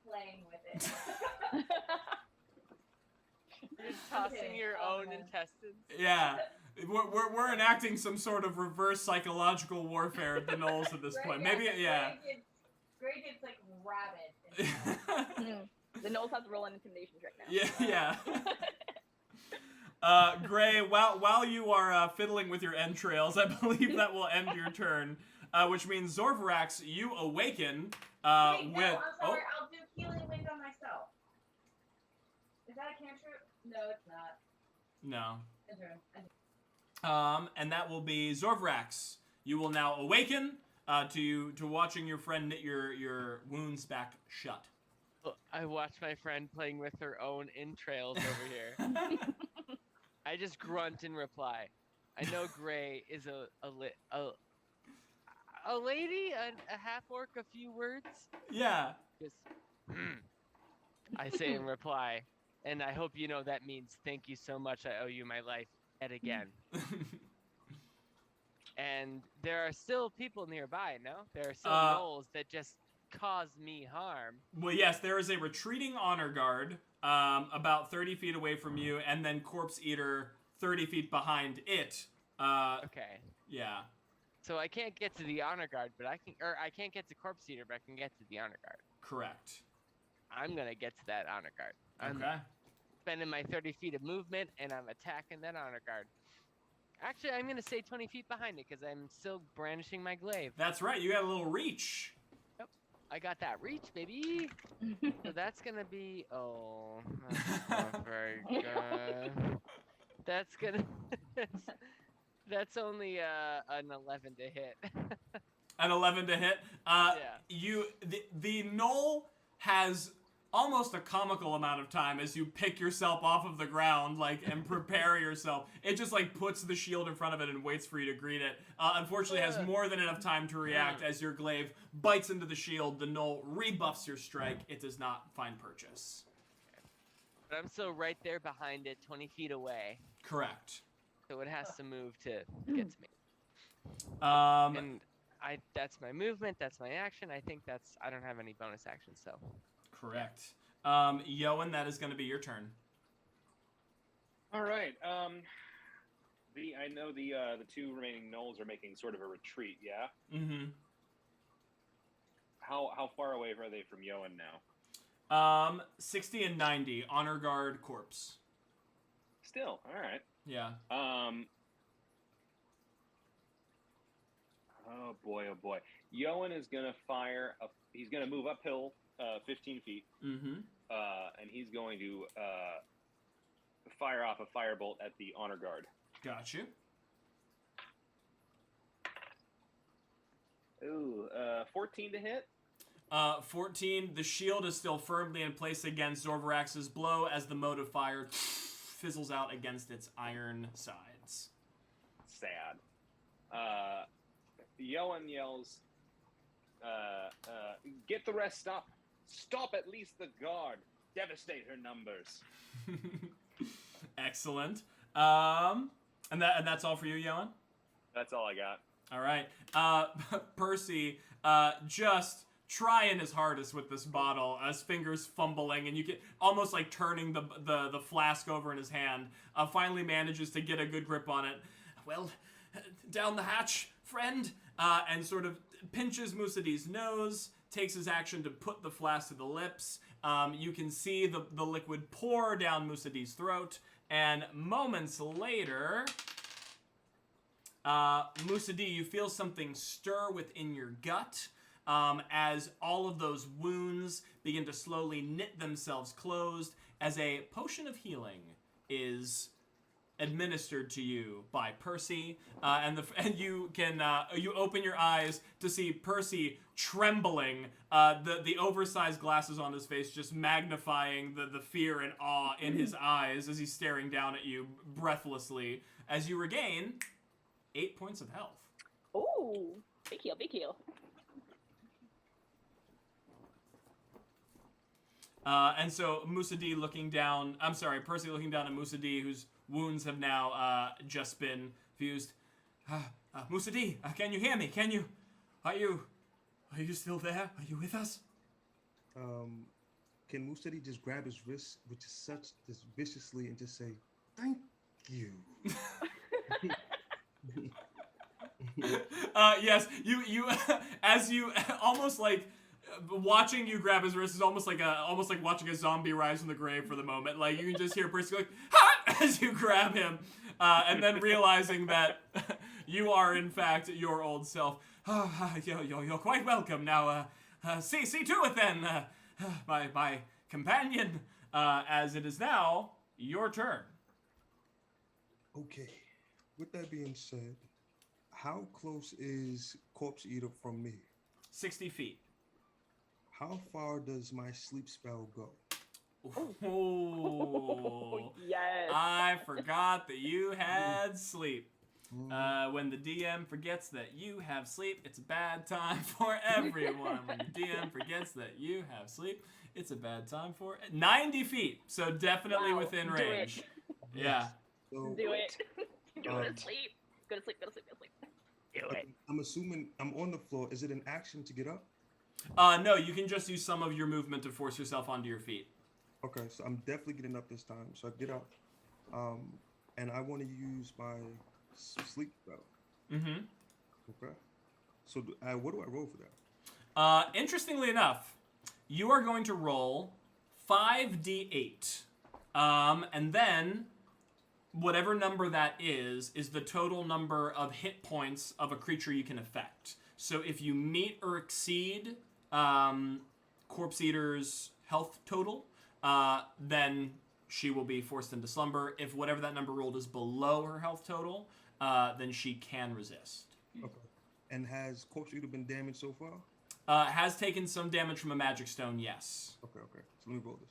playing with it. You're tossing your own intestines. Yeah. We're enacting some sort of reverse psychological warfare at the Knolls at this point. Maybe, yeah. Gray gets like rabid. The Knolls have to roll an intimidation check now. Yeah. Gray, while you are fiddling with your entrails, I believe that will end your turn, which means Zorvarax, you awaken Wait, no, I'm with. sorry. I'll do healing wind on myself. Is that a cantrip? No, it's not. No. It's true. And that will be Zorvarax. You will now awaken to watching your friend knit your wounds back shut. I watch my friend playing with her own entrails over here. I just grunt in reply. I know Gray is a lady, a half orc, a few words. Yeah. Just, I say in reply, and I hope you know that means thank you so much. I owe you my life yet again. And there are still people nearby. No, there are still Knolls that just cause me harm. Well, yes, there is a retreating honor guard about 30 feet away from you, and then Corpse Eater 30 feet behind it. Okay. Yeah. So I can't get to the honor guard, but I can't get to Corpse Eater, but I can get to the honor guard. Correct. I'm gonna get to that honor guard. I'm Okay. spending my 30 feet of movement, and I'm attacking that honor guard. Actually, I'm gonna stay 20 feet behind it because I'm still brandishing my glaive. That's right. You got a little reach. I got that reach, baby. So that's gonna be that's not very good. That's gonna that's only an 11 to hit. An 11 to hit. Yeah. The Gnoll has almost a comical amount of time as you pick yourself off of the ground, like, and prepare yourself. It just, like, puts the shield in front of it and waits for you to greet it. Unfortunately, has more than enough time to react as your glaive bites into the shield. The gnoll rebuffs your strike. It does not find purchase. But I'm still right there behind it, 20 feet away. Correct. So it has to move to get to me. And that's my movement, that's my action. I think I don't have any bonus actions, so. correct. Yoan, that is going to be your turn. All right. I know the two remaining gnolls are making sort of a retreat. Yeah. Mm-hmm. How far away are they from Yoan now? 60 and 90. Honor guard corpse. Still. All right. Yeah. Oh boy. Yoan is gonna fire. He's gonna move uphill 15 feet. Mm-hmm. And he's going to fire off a firebolt at the honor guard. Got you. Ooh, 14 to hit. 14. The shield is still firmly in place against Zorvarax's blow as the mote of fire fizzles out against its iron sides. Sad. Yoan yells, get the rest up. Stop at least the guard. Devastate her numbers. Excellent. And that's all for you, Yoan? That's all I got. All right. Percy, just trying his hardest with this bottle, his fingers fumbling, and you get almost like turning the flask over in his hand, finally manages to get a good grip on it. Well, down the hatch, friend, and sort of pinches Musadi's nose, takes his action to put the flask to the lips. You can see the liquid pour down Musadi's throat, and moments later, Musadi, you feel something stir within your gut as all of those wounds begin to slowly knit themselves closed as a potion of healing is administered to you by Percy, and you can you open your eyes to see Percy trembling, the oversized glasses on his face just magnifying the fear and awe in his eyes as he's staring down at you breathlessly as you regain 8 points of health. Ooh, big heal, big heal. And so Musadi Percy looking down at Musadi, whose wounds have now just been fused. Musadi, can you hear me? Are you still there? Are you with us? Can Musadi just grab his wrist, which is just viciously, and just say, "Thank you." Yes, you as you almost like watching you grab his wrist is almost like watching a zombie rise from the grave for the moment. Like you can just hear Percy like ha! As you grab him, and then realizing that you are in fact your old self. You're quite welcome. Now, see to it then, my companion. As it is now your turn. Okay. With that being said, how close is Corpse Eater from me? 60 feet. How far does my sleep spell go? Oh, yes. I forgot that you had sleep. When the DM forgets that you have sleep, it's a bad time for everyone. When the DM forgets that you have sleep, it's a bad time for 90 feet. So definitely within do range. it. Yeah. So, Do it. Go to Um, sleep. Go to sleep. Go to sleep. Go to sleep. Do okay, it. I'm assuming I'm on the floor. Is it an action to get up? No, you can just use some of your movement to force yourself onto your feet. Okay, so I'm definitely getting up this time. So I get up, and I want to use my sleep spell. Mm-hmm. Okay. So what do I roll for that? Interestingly enough, you are going to roll 5d8. And then whatever number that is the total number of hit points of a creature you can affect. So if you meet or exceed Corpse Eater's health total, then she will be forced into slumber. If whatever that number rolled is below her health total, then she can resist. Okay. And has Corpse Eater been damaged so far? Has taken some damage from a magic stone, yes. Okay. So let me roll this.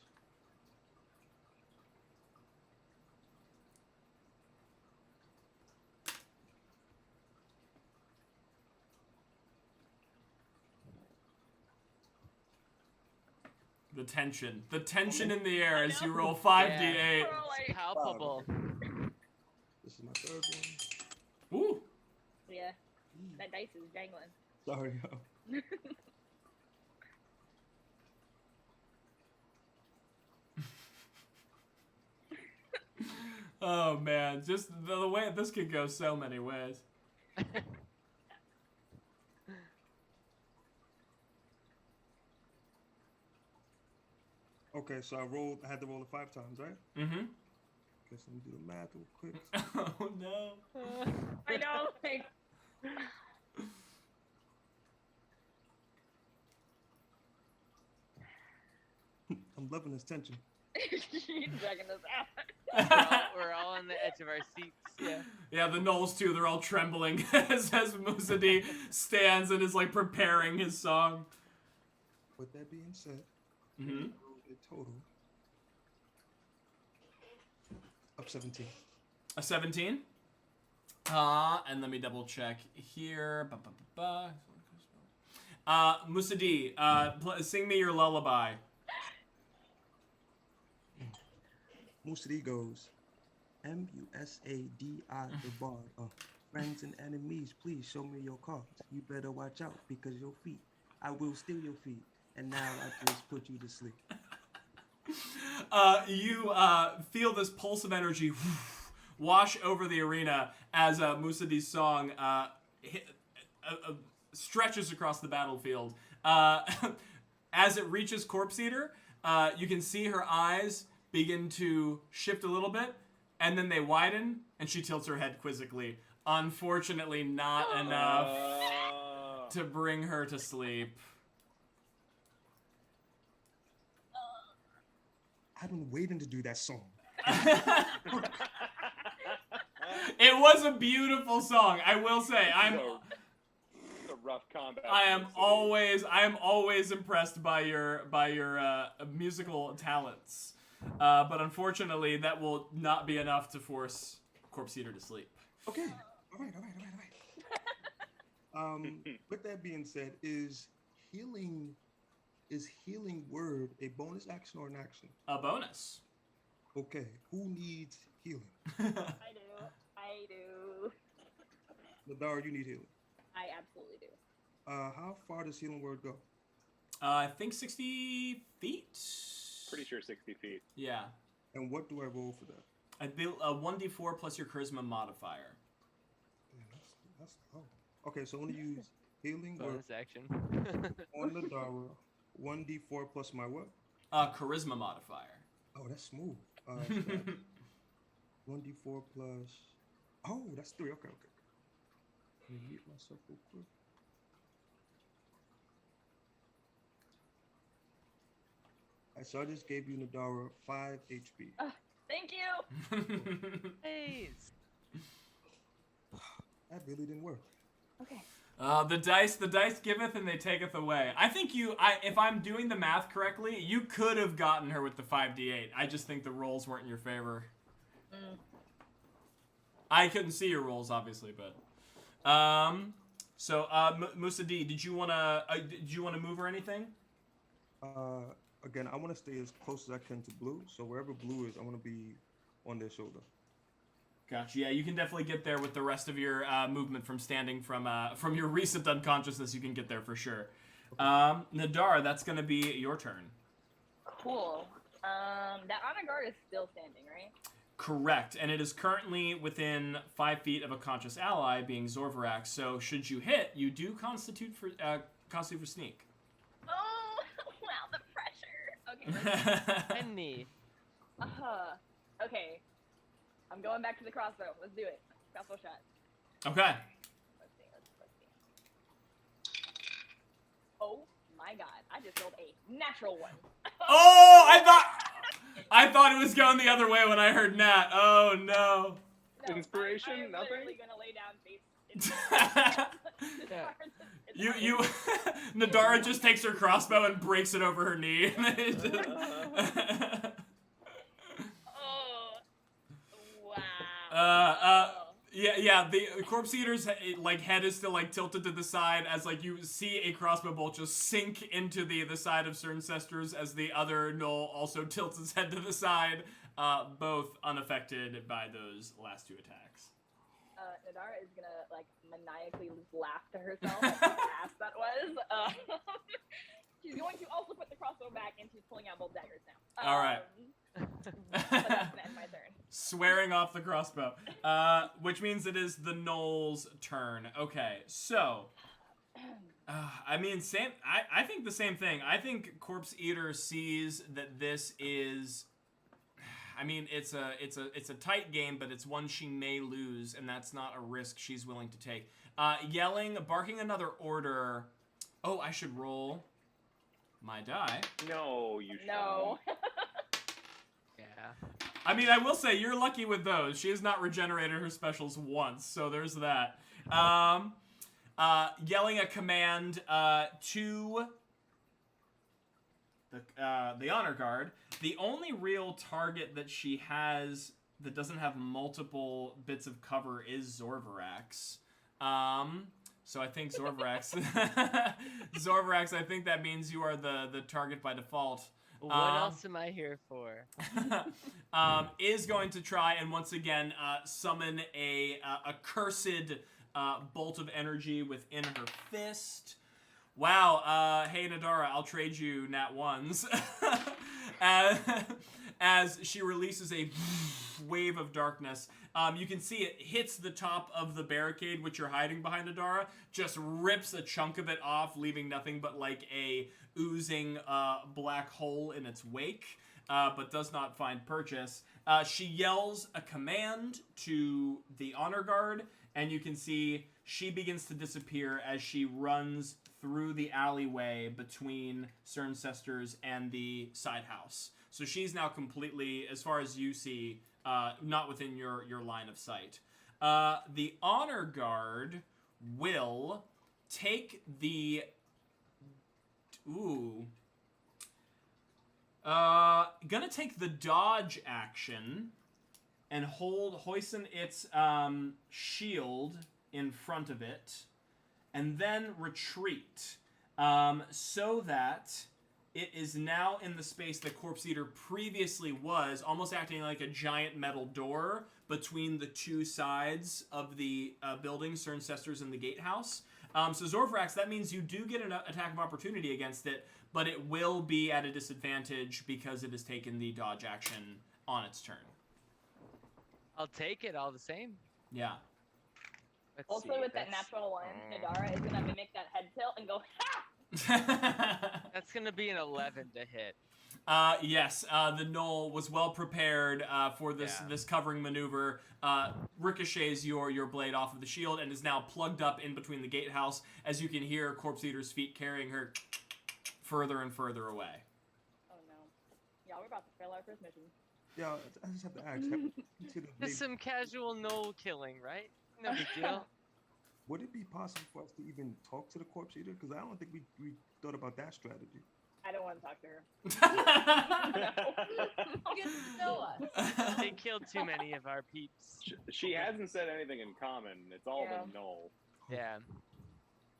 The tension in the air as you roll 5d8. It's palpable. This is my third one. Ooh. Yeah. That dice is jangling. Sorry, yo. Oh man, just the way this could go so many ways. Okay, so I had to roll it 5 times, right? Mm-hmm. Guess let me do the math real quick. Oh no. I know. Like, I'm loving this tension. she's dragging this out. We're all on the edge of our seats. Yeah. Yeah, the Knolls too, they're all trembling as Musaddi stands and is like preparing his song. With that being said, Mm-hmm. I rolled a total of 17. A 17? And let me double check here. Musaddi, sing me your lullaby. Musaddi goes, M-U-S-A-D-I, the bard. Friends and enemies, please show me your cards. You better watch out because your feet, I will steal your feet. And now I just put you to sleep. You feel this pulse of energy wash over the arena as Musaddi's song stretches across the battlefield. As it reaches Corpse Eater, you can see her eyes begin to shift a little bit, and then they widen, and she tilts her head quizzically. Unfortunately, not enough to bring her to sleep. I've been waiting to do that song. It was a beautiful song, I will say. A rough combat. I am always impressed by your musical talents, but unfortunately, that will not be enough to force Corpse Eater to sleep. Okay. All right. With that being said, is healing word a bonus action or an action? A bonus. Okay. Who needs healing? I do. Nadar, you need healing. I absolutely do. How far does healing word go? I think 60 feet. Pretty sure 60 feet. Yeah. And what do I roll for that? I built a 1d4 plus your charisma modifier. Man, that's low. Okay, so I'm gonna use healing word Bonus action. on Nadara. 1d4 plus my what? Charisma modifier. Oh, that's smooth. So that's 1d4 plus. Oh, that's 3. Okay. Let me mute myself real quick. Alright, so I just gave you Nadara 5 HP. Thank you. Hey. That really didn't work. Okay. The dice giveth and they taketh away. I think if I'm doing the math correctly, you could have gotten her with the 5d8. I just think the rolls weren't in your favor. I couldn't see your rolls, obviously, but Musaddi, did you wanna move or anything? Again, I want to stay as close as I can to blue. So wherever blue is, I want to be on their shoulder. Gotcha. Yeah, you can definitely get there with the rest of your movement from standing from your recent unconsciousness. You can get there for sure. Nadar, that's gonna be your turn. Cool. That honor guard is still standing, right? Correct, and it is currently within 5 feet of a conscious ally, being Zorvarak. So should you hit, you do constitute for sneak. Oh, wow, the pressure. Okay. Penny. Okay. I'm going back to the crossbow. Let's do it. Crossbow shot. Okay. Let's see. Oh my god! I just rolled a natural one. Oh, I thought it was going the other way when I heard Nat. Oh no. Inspiration? I am Nothing? literally gonna lay down face. You Nadara just takes her crossbow and breaks it over her knee. Oh, wow. Yeah, the corpse eater's like head is still like tilted to the side as like you see a crossbow bolt just sink into the side of Cerncestors as the other gnoll also tilts his head to the side, both unaffected by those last two attacks. Nadara is gonna like maniacally laugh to herself at how fast that was. She's going to also put the crossbow back, and she's pulling out both daggers now. All right. But that's gonna end my turn. Swearing off the crossbow, which means it is the gnoll's turn. Okay, so I mean, same. I think the same thing. I think Corpse Eater sees that this is. I mean, it's a tight game, but it's one she may lose, and that's not a risk she's willing to take. Yelling, barking another order. Oh, I should roll my die. No, you shouldn't. No. Yeah. I mean, I will say you're lucky with those. She has not regenerated her specials once, so there's that. Yelling a command to the honor guard. The only real target that she has that doesn't have multiple bits of cover is Zorvarax. So I think Zorvarax. Zorvarax, I think that means you are the target by default. What else am I here for? Is going to try and once again summon a cursed bolt of energy within her fist. Wow, hey Nadara, I'll trade you nat ones. As she releases a wave of darkness. You can see it hits the top of the barricade which you're hiding behind, Nadara, just rips a chunk of it off, leaving nothing but like a oozing black hole in its wake, but does not find purchase. She yells a command to the honor guard, and you can see she begins to disappear as she runs through the alleyway between Cerncestors and the side house. So she's now completely, as far as you see, not within your line of sight. The honor guard will take the... gonna take the dodge action and hoisten its shield in front of it, and then retreat, so that it is now in the space that Corpse Eater previously was, almost acting like a giant metal door between the two sides of the building, Cerncestors and the gatehouse. So Zorvarax, that means you do get an attack of opportunity against it, but it will be at a disadvantage because it has taken the dodge action on its turn. I'll take it all the same. Yeah. Let's Also, see, with that that's- natural one, Nadara is gonna mimic that head tilt and go, ha! That's gonna be an 11 to hit. Yes, the Gnoll was well prepared for this covering maneuver. Ricochets your blade off of the shield and is now plugged up in between the gatehouse, as you can hear Corpse Eater's feet carrying her further and further away. Oh no. Yeah, we're about to fail our first mission. Yeah, I just have to ask. Just some casual gnoll killing, right? No big deal. Would it be possible for us to even talk to the corpse eater? Because I don't think we thought about that strategy. I don't want to talk to her. You get to know us. They killed too many of our peeps. She hasn't said anything in common. It's all Yeah. the Gnoll. Yeah.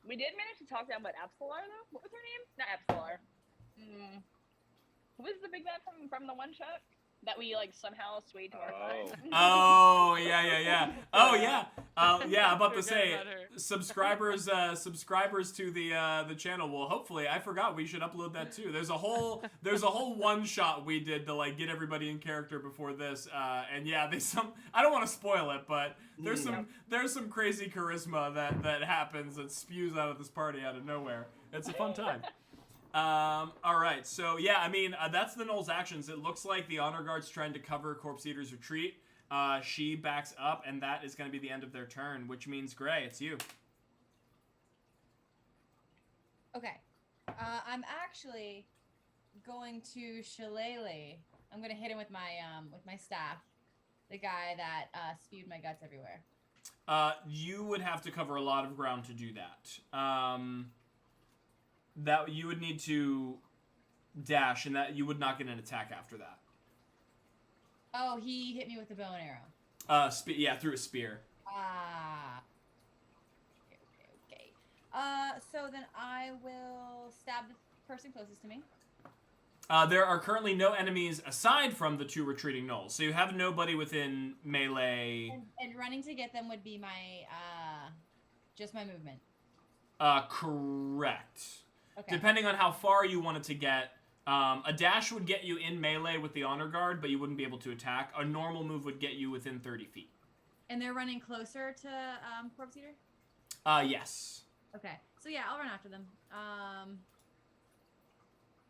We did manage to talk to him about Absolar, though. What was her name? Not Absolar. Who was the big bad from the one shot that we like somehow swayed to our side? Oh, yeah. Oh, yeah. Yeah, I'm about to Forgot say, about her. subscribers to the channel will hopefully, I forgot we should upload that too. There's a whole one shot we did to like get everybody in character before this, and yeah, I don't want to spoil it, but there's some crazy charisma that happens that spews out of this party out of nowhere. It's a fun time. All right, so yeah, I mean, that's the Gnoll's actions. It looks like the honor guard's trying to cover Corpse Eater's retreat. She backs up, and that is going to be the end of their turn, which means, Gray, it's you. Okay. I'm actually going to Shillelagh. I'm going to hit him with my staff. The guy that spewed my guts everywhere. You would have to cover a lot of ground to do that. That you would need to dash, and that you would not get an attack after that. Oh, he hit me with a bow and arrow. Yeah, through a spear. Ah. Okay. So then I will stab the person closest to me. There are currently no enemies aside from the 2 retreating gnolls, so you have nobody within melee. And running to get them would be my, just my movement. Correct. Okay. Depending on how far you wanted to get, a dash would get you in melee with the honor guard, but you wouldn't be able to attack. A normal move would get you within 30 feet. And they're running closer to Corpse Eater? Yes. Okay. So yeah, I'll run after them.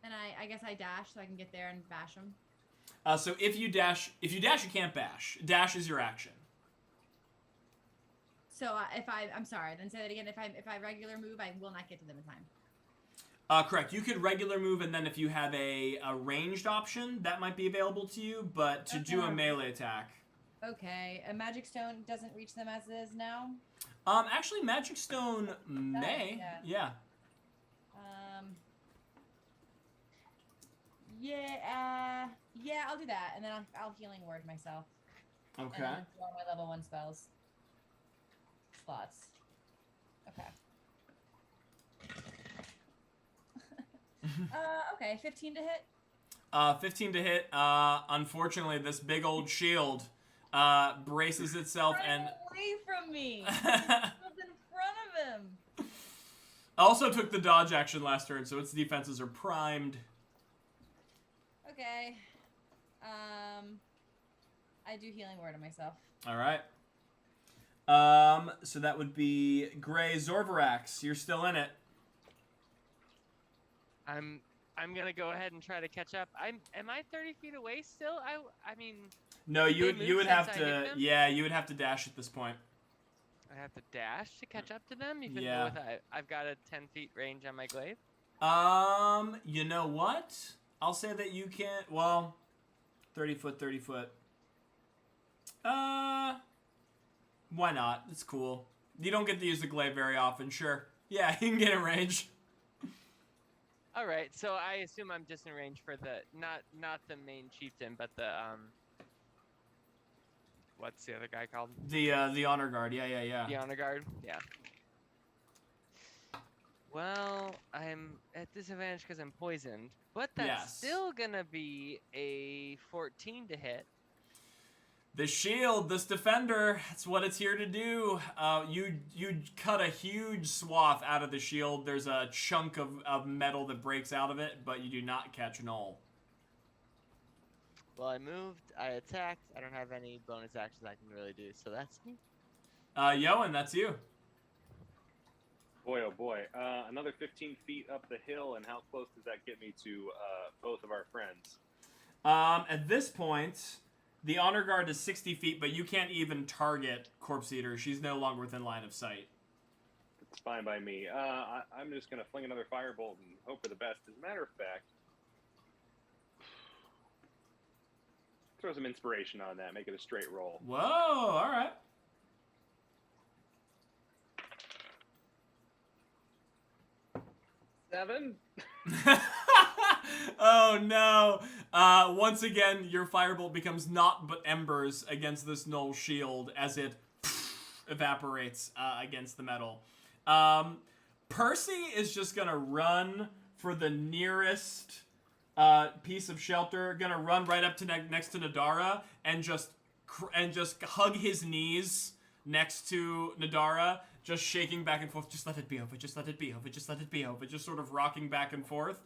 And I guess I dash so I can get there and bash them. So if you dash, you can't bash. Dash is your action. So I'm sorry, then say that again. If I regular move, I will not get to them in time. Correct. You could regular move, and then if you have a ranged option, that might be available to you, but to do a melee attack. Okay. A Magic Stone doesn't reach them as it is now? Actually, Magic Stone may. Yeah. Yeah, I'll do that, and then I'll healing word myself. Okay. And then throw my level 1 spells. Slots. Okay. Okay, 15 to hit. 15 to hit. Unfortunately, this big old shield braces itself and away from me. It's in front of him. Also took the dodge action last turn, so its defenses are primed. Okay. I do healing word on myself. All right. So that would be Gray Zorvarax. You're still in it. I'm gonna go ahead and try to catch up. Am I 30 feet away still? I mean. No, you would have to. them? Yeah, you would have to dash at this point. I have to dash to catch up to them, even Yeah. though I've got a 10 feet range on my glaive. You know what? I'll say that you can't. Well, 30 foot, 30 foot. Why not? It's cool. You don't get to use the glaive very often. Sure. Yeah, you can get in range. All right, so I assume I'm just in range for the not the main chieftain, but the what's the other guy called? The honor guard. Yeah. The honor guard. Yeah. Well, I'm at disadvantage because I'm poisoned, but that's still gonna be a 14 to hit. The shield, this defender, that's what it's here to do. You cut a huge swath out of the shield. There's a chunk of metal that breaks out of it, but you do not catch Gnoll. Well, I moved, I attacked. I don't have any bonus actions I can really do, so that's me. Yoan, that's you. Boy, oh boy. Another 15 feet up the hill, and how close does that get me to both of our friends? At this point, the honor guard is 60 feet, but you can't even target Corpse Eater. She's no longer within line of sight. It's fine by me. I'm just going to fling another firebolt and hope for the best. As a matter of fact, throw some inspiration on that. Make it a straight roll. Whoa, all right. Seven. Oh no. Once again, your firebolt becomes naught but embers against this Gnoll shield as it evaporates against the metal. Percy is just gonna run for the nearest piece of shelter, gonna run right up to next to Nadara and just hug his knees next to Nadara, just shaking back and forth. Just let it be over. Just let it be over. Just let it be over. Just sort of rocking back and forth.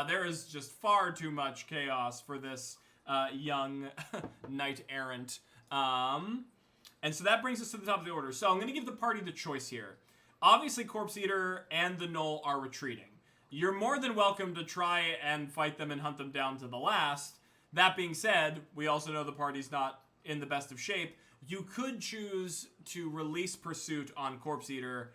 There is just far too much chaos for this young knight errant. And so that brings us to the top of the order. So I'm going to give the party the choice here. Obviously, Corpse Eater and the Gnoll are retreating. You're more than welcome to try and fight them and hunt them down to the last. That being said, we also know the party's not in the best of shape. You could choose to release pursuit on Corpse Eater.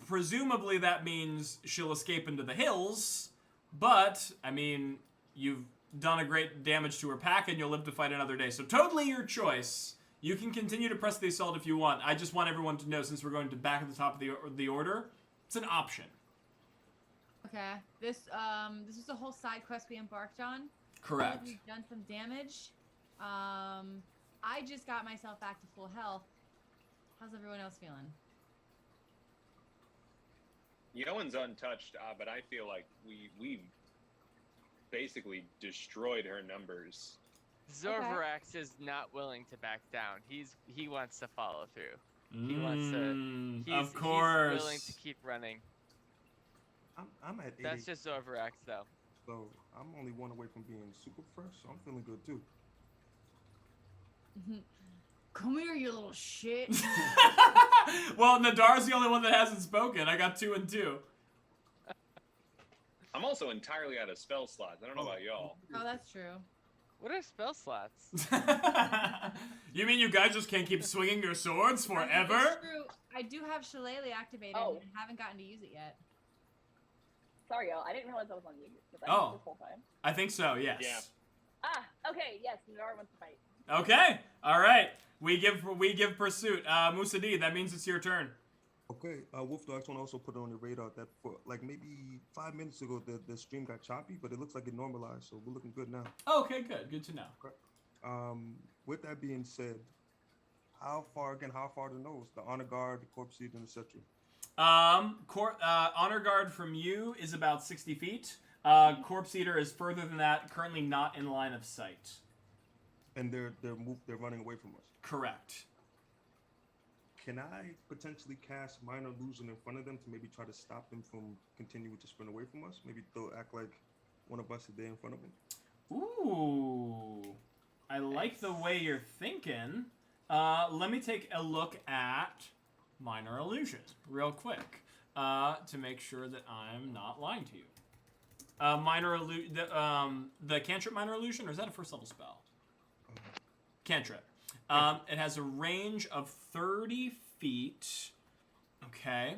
Presumably that means she'll escape into the hills, but, I mean, you've done a great damage to her pack and you'll live to fight another day. So totally your choice. You can continue to press the assault if you want. I just want everyone to know, since we're going to back at the top of the order, it's an option. Okay. This is the whole side quest we embarked on. Correct. We've done some damage. I just got myself back to full health. How's everyone else feeling? Yoan's untouched, but I feel like we basically destroyed her numbers. Zorvarax is not willing to back down. He wants to follow through. He wants to. Of course. He's willing to keep running. I'm at 80. That's just Zorvarax, though. So I'm only one away from being super fresh, so I'm feeling good too. Come here, you little shit. Well, Nadar's the only one that hasn't spoken. I got 2 and 2. I'm also entirely out of spell slots. I don't know about y'all. Oh, that's true. What are spell slots? You mean you guys just can't keep swinging your swords forever? It's true. I do have Shillelagh activated Oh. and haven't gotten to use it yet. Sorry, y'all. I didn't realize I was on mute. Was I Oh. mute this whole time? I think so, yes. Yeah. Okay, yes, Nadar wants to fight. Okay, all right. We give pursuit. Musadi, that means it's your turn. Okay, Wolf, I just want to also put it on your radar that for like maybe 5 minutes ago, the stream got choppy, but it looks like it normalized, so we're looking good now. Okay, good. Good to know. With that being said, how far the nose, the honor guard, the corpse seed, and etc. Honor guard from you is about 60 feet. Corpse eater is further than that, currently not in line of sight. And they're running away from us. Correct. Can I potentially cast Minor Illusion in front of them to maybe try to stop them from continuing to sprint away from us? Maybe they'll act like one of us is there in front of them. Ooh, I like the way you're thinking. Let me take a look at Minor Illusion real quick to make sure that I'm not lying to you. The cantrip Minor Illusion, or is that a first level spell? Cantrip. It has a range of 30 feet. Okay.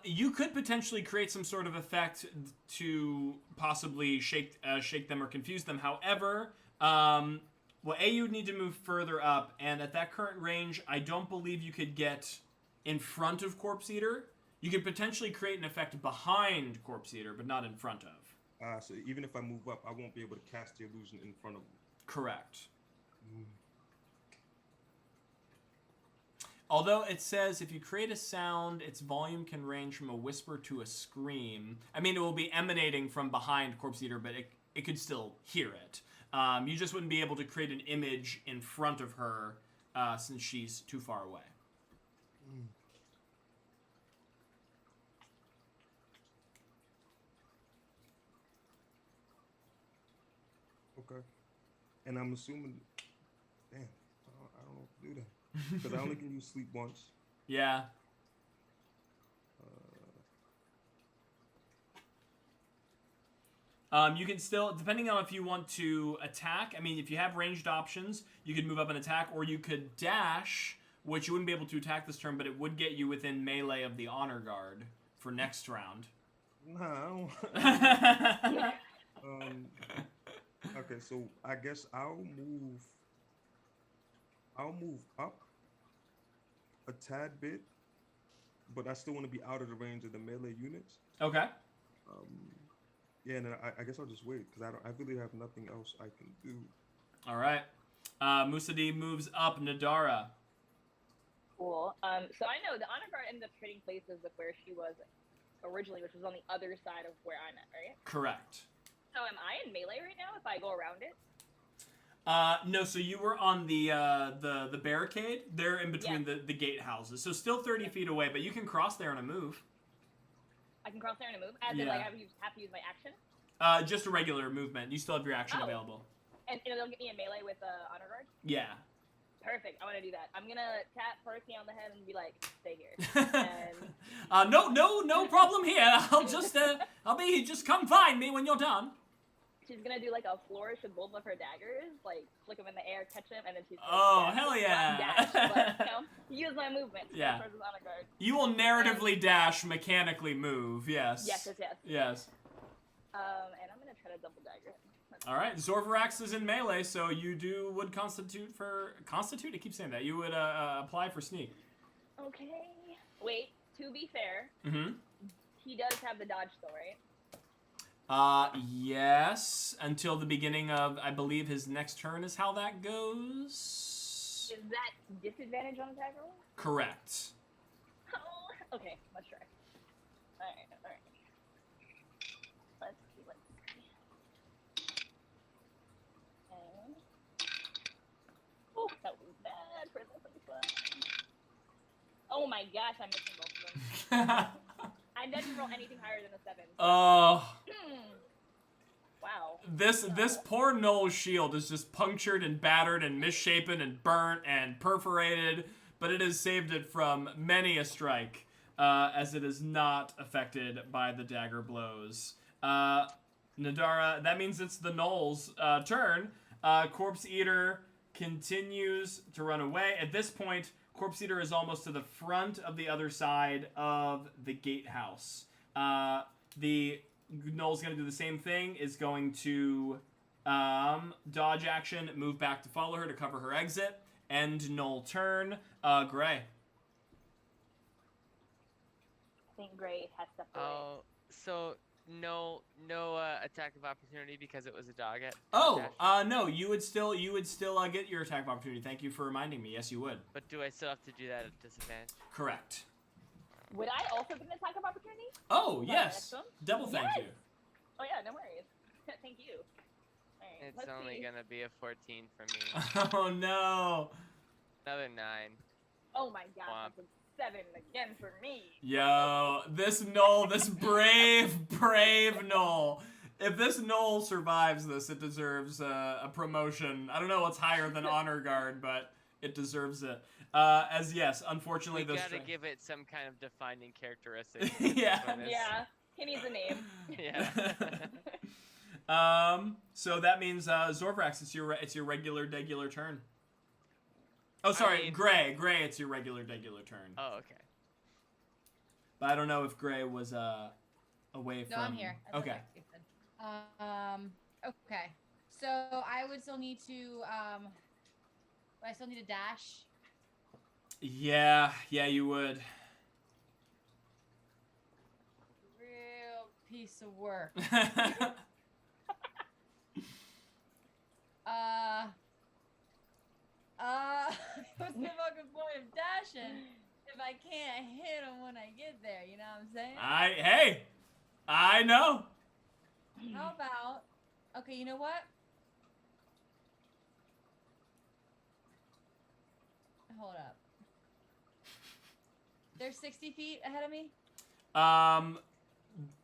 You could potentially create some sort of effect to possibly shake them or confuse them. However, you would need to move further up, and at that current range, I don't believe you could get in front of Corpse Eater. You could potentially create an effect behind Corpse Eater, but not in front of. So even if I move up, I won't be able to cast the illusion in front of them. Correct. Although it says if you create a sound, its volume can range from a whisper to a scream. I mean, it will be emanating from behind Corpse Eater, but it could still hear it. You just wouldn't be able to create an image in front of her since she's too far away. Okay. And I'm assuming, damn, I don't know what to do then. Because I only can use sleep once. Yeah. You can still, depending on if you want to attack, I mean, if you have ranged options, you could move up and attack, or you could dash, which you wouldn't be able to attack this turn, but it would get you within melee of the honor guard for next round. No. Okay, so I guess I'll move up a tad bit, but I still want to be out of the range of the melee units. Okay. Yeah, and then I guess I'll just wait because I really have nothing else I can do. All right. Musadi moves up. Nadara. Cool. So I know the honor guard ended up trading places with where she was originally, which was on the other side of where I'm at, right? Correct. So am I in melee right now if I go around it? No, so you were on the barricade. They're in between the gate houses. So still 30 feet away, but you can cross there in a move. I can cross there in a move? As in, like, I have to use my action? Just a regular movement. You still have your action available. And it'll get me in melee with honor guard? Yeah. Perfect. I want to do that. I'm going to tap Percy on the head and be like, stay here. And... no problem here. Just come find me when you're done. She's going to do like a flourish with both of her daggers, like flick them in the air, catch them, and then she's hell yeah. Dash, but, use my movement. Yeah. Honor guard. You will narratively dash, mechanically move. Yes. Yes. Yes. And I'm going to try to double dagger him. All right, Zorvarax is in melee, so you would constitute? I keep saying that. You would apply for sneak. Okay. Wait, to be fair, Mm-hmm. he does have the dodge still, right? Yes, until the beginning of, I believe, his next turn is how that goes. Is that disadvantage on attack roll? Correct. Oh, okay, let's try. Alright. Let's see. And... Oh, that was bad for the first one. Oh my gosh, I'm missing both of them. I didn't roll anything higher than a 7. Oh. Wow. This poor Gnoll shield is just punctured and battered and misshapen and burnt and perforated, but it has saved it from many a strike, as it is not affected by the dagger blows. Nadara, that means it's the Gnoll's turn. Corpse Eater continues to run away. At this point, Corpse Eater is almost to the front of the other side of the gatehouse. The Gnoll's going to do the same thing, is going to dodge action, move back to follow her to cover her exit, end Gnoll turn. Gray. I think Gray has to play. Oh, so no attack of opportunity because it was a dog at. No, you would still get your attack of opportunity. Thank you for reminding me. Yes, you would. But do I still have to do that at disadvantage? Correct. Would I also get an attack of opportunity? Oh, Right, yes. next one? Double thank you. Oh yeah, no worries. Thank you. Alright, It's let's only see. gonna be a 14 for me. Oh, no. Another 9. Oh my gosh, Womp. that's a 7 again for me. Yo, this Gnoll, this brave Gnoll. If this Gnoll survives this, it deserves a promotion. I don't know what's higher than Honor Guard, but it deserves it. As yes, unfortunately, We this. gotta give it some kind of defining characteristic. Yeah. Yeah, he needs a name. Yeah. So that means Zorvrax, it's your regular degular turn. Oh, sorry, I mean- Gray, it's your regular degular turn. Oh, okay. But I don't know if Gray was away from. No, I'm here. That's Okay. what I said. Okay. So I would still need to I still need a dash. Yeah, you would. Real piece of work. What's the fucking point of dashing if I can't hit him when I get there? You know what I'm saying? I know. How about? Okay, you know what? Hold up. They're 60 feet ahead of me?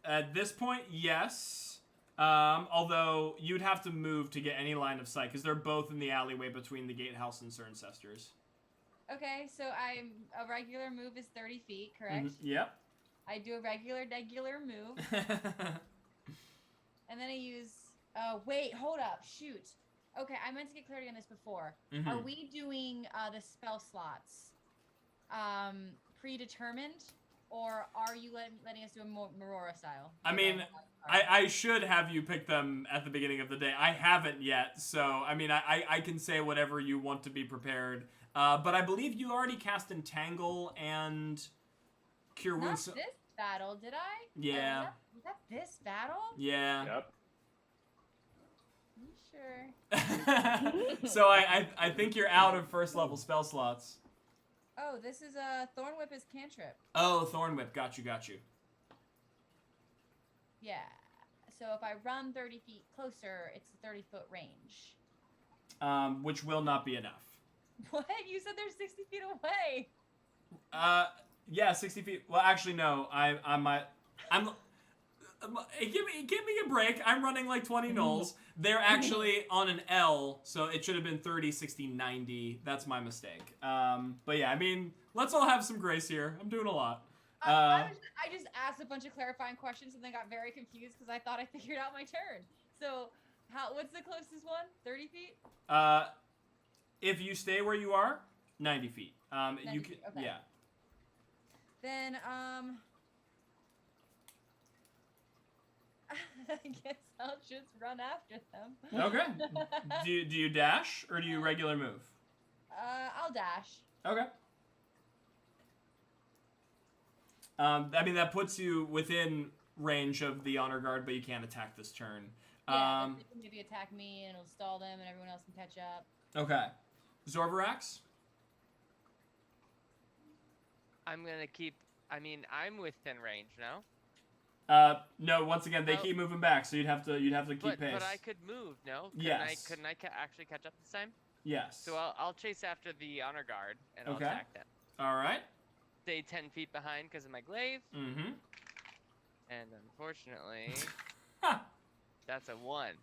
At this point, yes. Although you'd have to move to get any line of sight because they're both in the alleyway between the gatehouse and Cerncestors. Okay, so a regular move is 30 feet, correct? Yep. I do a regular move, and then I use. Wait, hold up, shoot. Okay, I meant to get clarity on this before. Mhm. Are we doing the spell slots predetermined, or are you letting us do a Marora style? I mean, I should have you pick them at the beginning of the day. I haven't yet, so I mean, I can say whatever you want to be prepared. But I believe you already cast Entangle and Cure Not Wounds. this battle, did I? Yeah. Was that this battle? Yeah. Yep. You sure? So I think you're out of first level spell slots. Oh, this is a Thorn Whip is cantrip. Oh, Thorn Whip. Got you. Yeah. So if I run 30 feet closer, it's a 30-foot range. Which will not be enough. What? You said they're 60 feet away. Yeah, 60 feet. Well, actually, no. I'm give me a break. I'm running like 20 Knolls. They're actually on an L, so it should have been 30, 60, 90. That's my mistake. But yeah, I mean, let's all have some grace here. I'm doing a lot. I just asked a bunch of clarifying questions and then got very confused because I thought I figured out my turn. So, what's the closest one? 30 feet? If you stay where you are, 90 feet. 90 You can, feet, okay. yeah. Then, I guess I'll just run after them. Okay. Do you dash or do you regular move? I'll dash. Okay. I mean, that puts you within range of the honor guard, but you can't attack this turn. Yeah, they can maybe attack me and it'll stall them and everyone else can catch up. Okay. Zorvarax? I'm gonna keep. I mean, I'm within range now. No. Once again, they keep moving back, so you'd have to keep pace. But I could move, no? Yes. Couldn't I actually catch up this time? Yes. So I'll chase after the honor guard and I'll Okay. attack them. All right. Stay 10 feet behind because of my glaive. Mm-hmm. And unfortunately, Huh. that's a 1.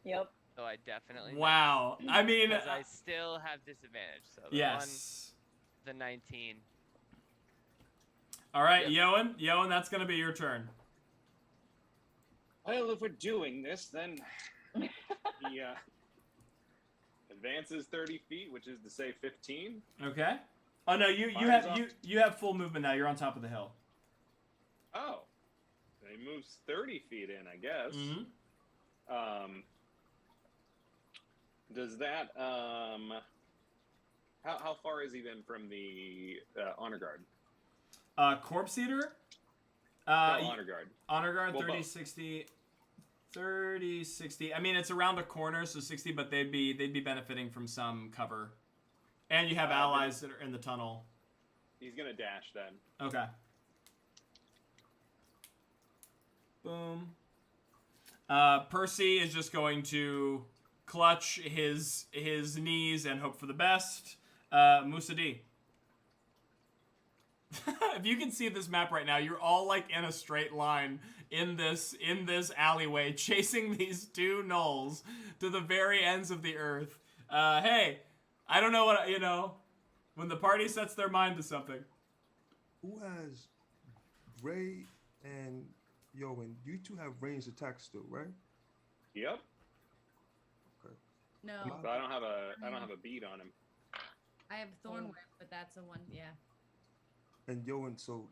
Yep. So I definitely. Wow. I mean. Because I still have disadvantage. So the Yes. 1, the 19. All right, Yep. Yoan, that's gonna be your turn. Well, if we're doing this, then he advances 30 feet, which is to say 15. Okay. Oh no, you Fires have up. you have full movement now. You're on top of the hill. Oh, so he moves 30 feet in, I guess. Mm-hmm. Does that how far is he then from the honor guard? Corpse Eater. No, honor guard. Honor guard, Well, 30, both. 60. 30, 60. I mean, it's around a corner, so 60, but they'd be benefiting from some cover. And you have allies that are in the tunnel. He's gonna dash then. Okay. Boom. Percy is just going to clutch his knees and hope for the best. Musa D. If you can see this map right now, you're all like in a straight line in this alleyway, chasing these two gnolls to the very ends of the earth. Hey, I don't know what when the party sets their mind to something. Who has Gray and Yoan? You two have ranged attacks still, right? Yep. Okay. No, So I don't have a beat on him. I have Thorn Whip, but that's a 1. Yeah. And Yoan, so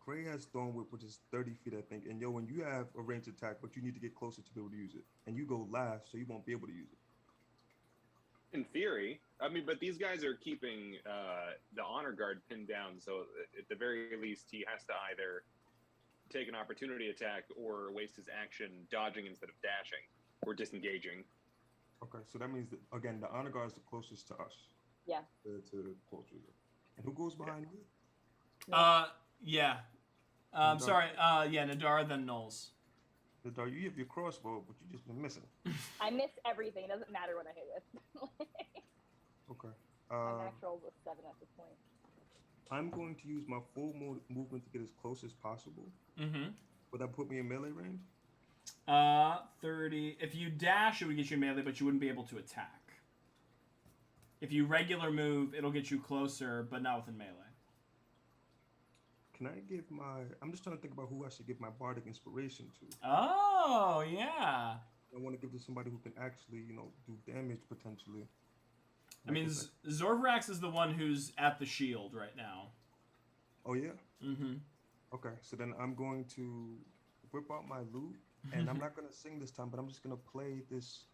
Gray has Thorn Whip, which is 30 feet, I think. And Yoan, you have a ranged attack, but you need to get closer to be able to use it. And you go last, so you won't be able to use it. In theory, I mean, but these guys are keeping the honor guard pinned down, so at the very least, he has to either take an opportunity attack or waste his action dodging instead of dashing or disengaging. Okay, so that means that, again, the honor guard is the closest to us. Yeah. To the culture. And who goes behind me? Yeah. Nadar. Sorry. Yeah, Nadar, then Knolls. Nadar, you have your crossbow, but you just been missing. I miss everything. It doesn't matter what I hit with. Okay. My max roll was 7 at this point. I'm going to use my full movement to get as close as possible. Mm-hmm. Would that put me in melee range? 30. If you dash, it would get you melee, but you wouldn't be able to attack. If you regular move, it'll get you closer, but not within melee. Can I give I'm just trying to think about who I should give my Bardic Inspiration to. Oh, yeah. I want to give to somebody who can actually, do damage potentially. I mean, Zorvarax is the one who's at the shield right now. Oh, yeah? Mm-hmm. Okay, so then I'm going to whip out my lute, and I'm not going to sing this time, but I'm just going to play this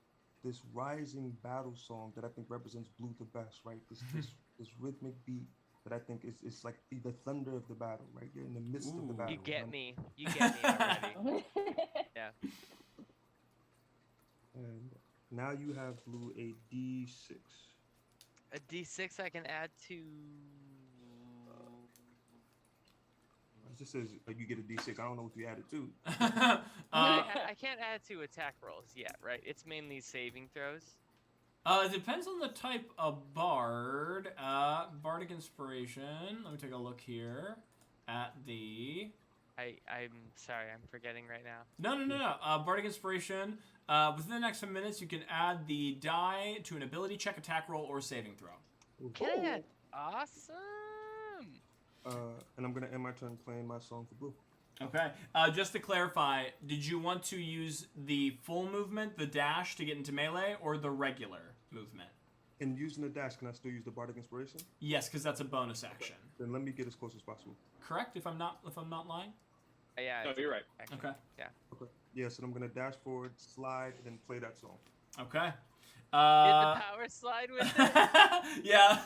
rising battle song that I think represents Blue the best, right? This rhythmic beat that I think is like the thunder of the battle, right? You're in the midst of the battle. You get me. You get me already. Yeah. And now you have Blue a D6. A D6 I can add to. It just says you get a D6. I don't know what you added to. I can't add to attack rolls yet, right? It's mainly saving throws. It depends on the type of bard. Bardic Inspiration. Let me take a look here at the... I'm sorry, I'm forgetting right now. No. Bardic Inspiration. Within the next 10 minutes, you can add the die to an ability check, attack roll, or saving throw. Can I add? Awesome! And I'm going to end my turn playing my song for Blue. Okay. Just to clarify, did you want to use the full movement, the dash, to get into melee, or the regular movement? And using the dash, can I still use the Bardic Inspiration? Yes, because that's a bonus action. Then let me get as close as possible. Correct? If I'm not lying. Yeah. No, you're right. Okay. Yeah. Okay. Yes, and I'm gonna dash forward, slide, and then play that song. Okay. Did the power slide with it? Yeah.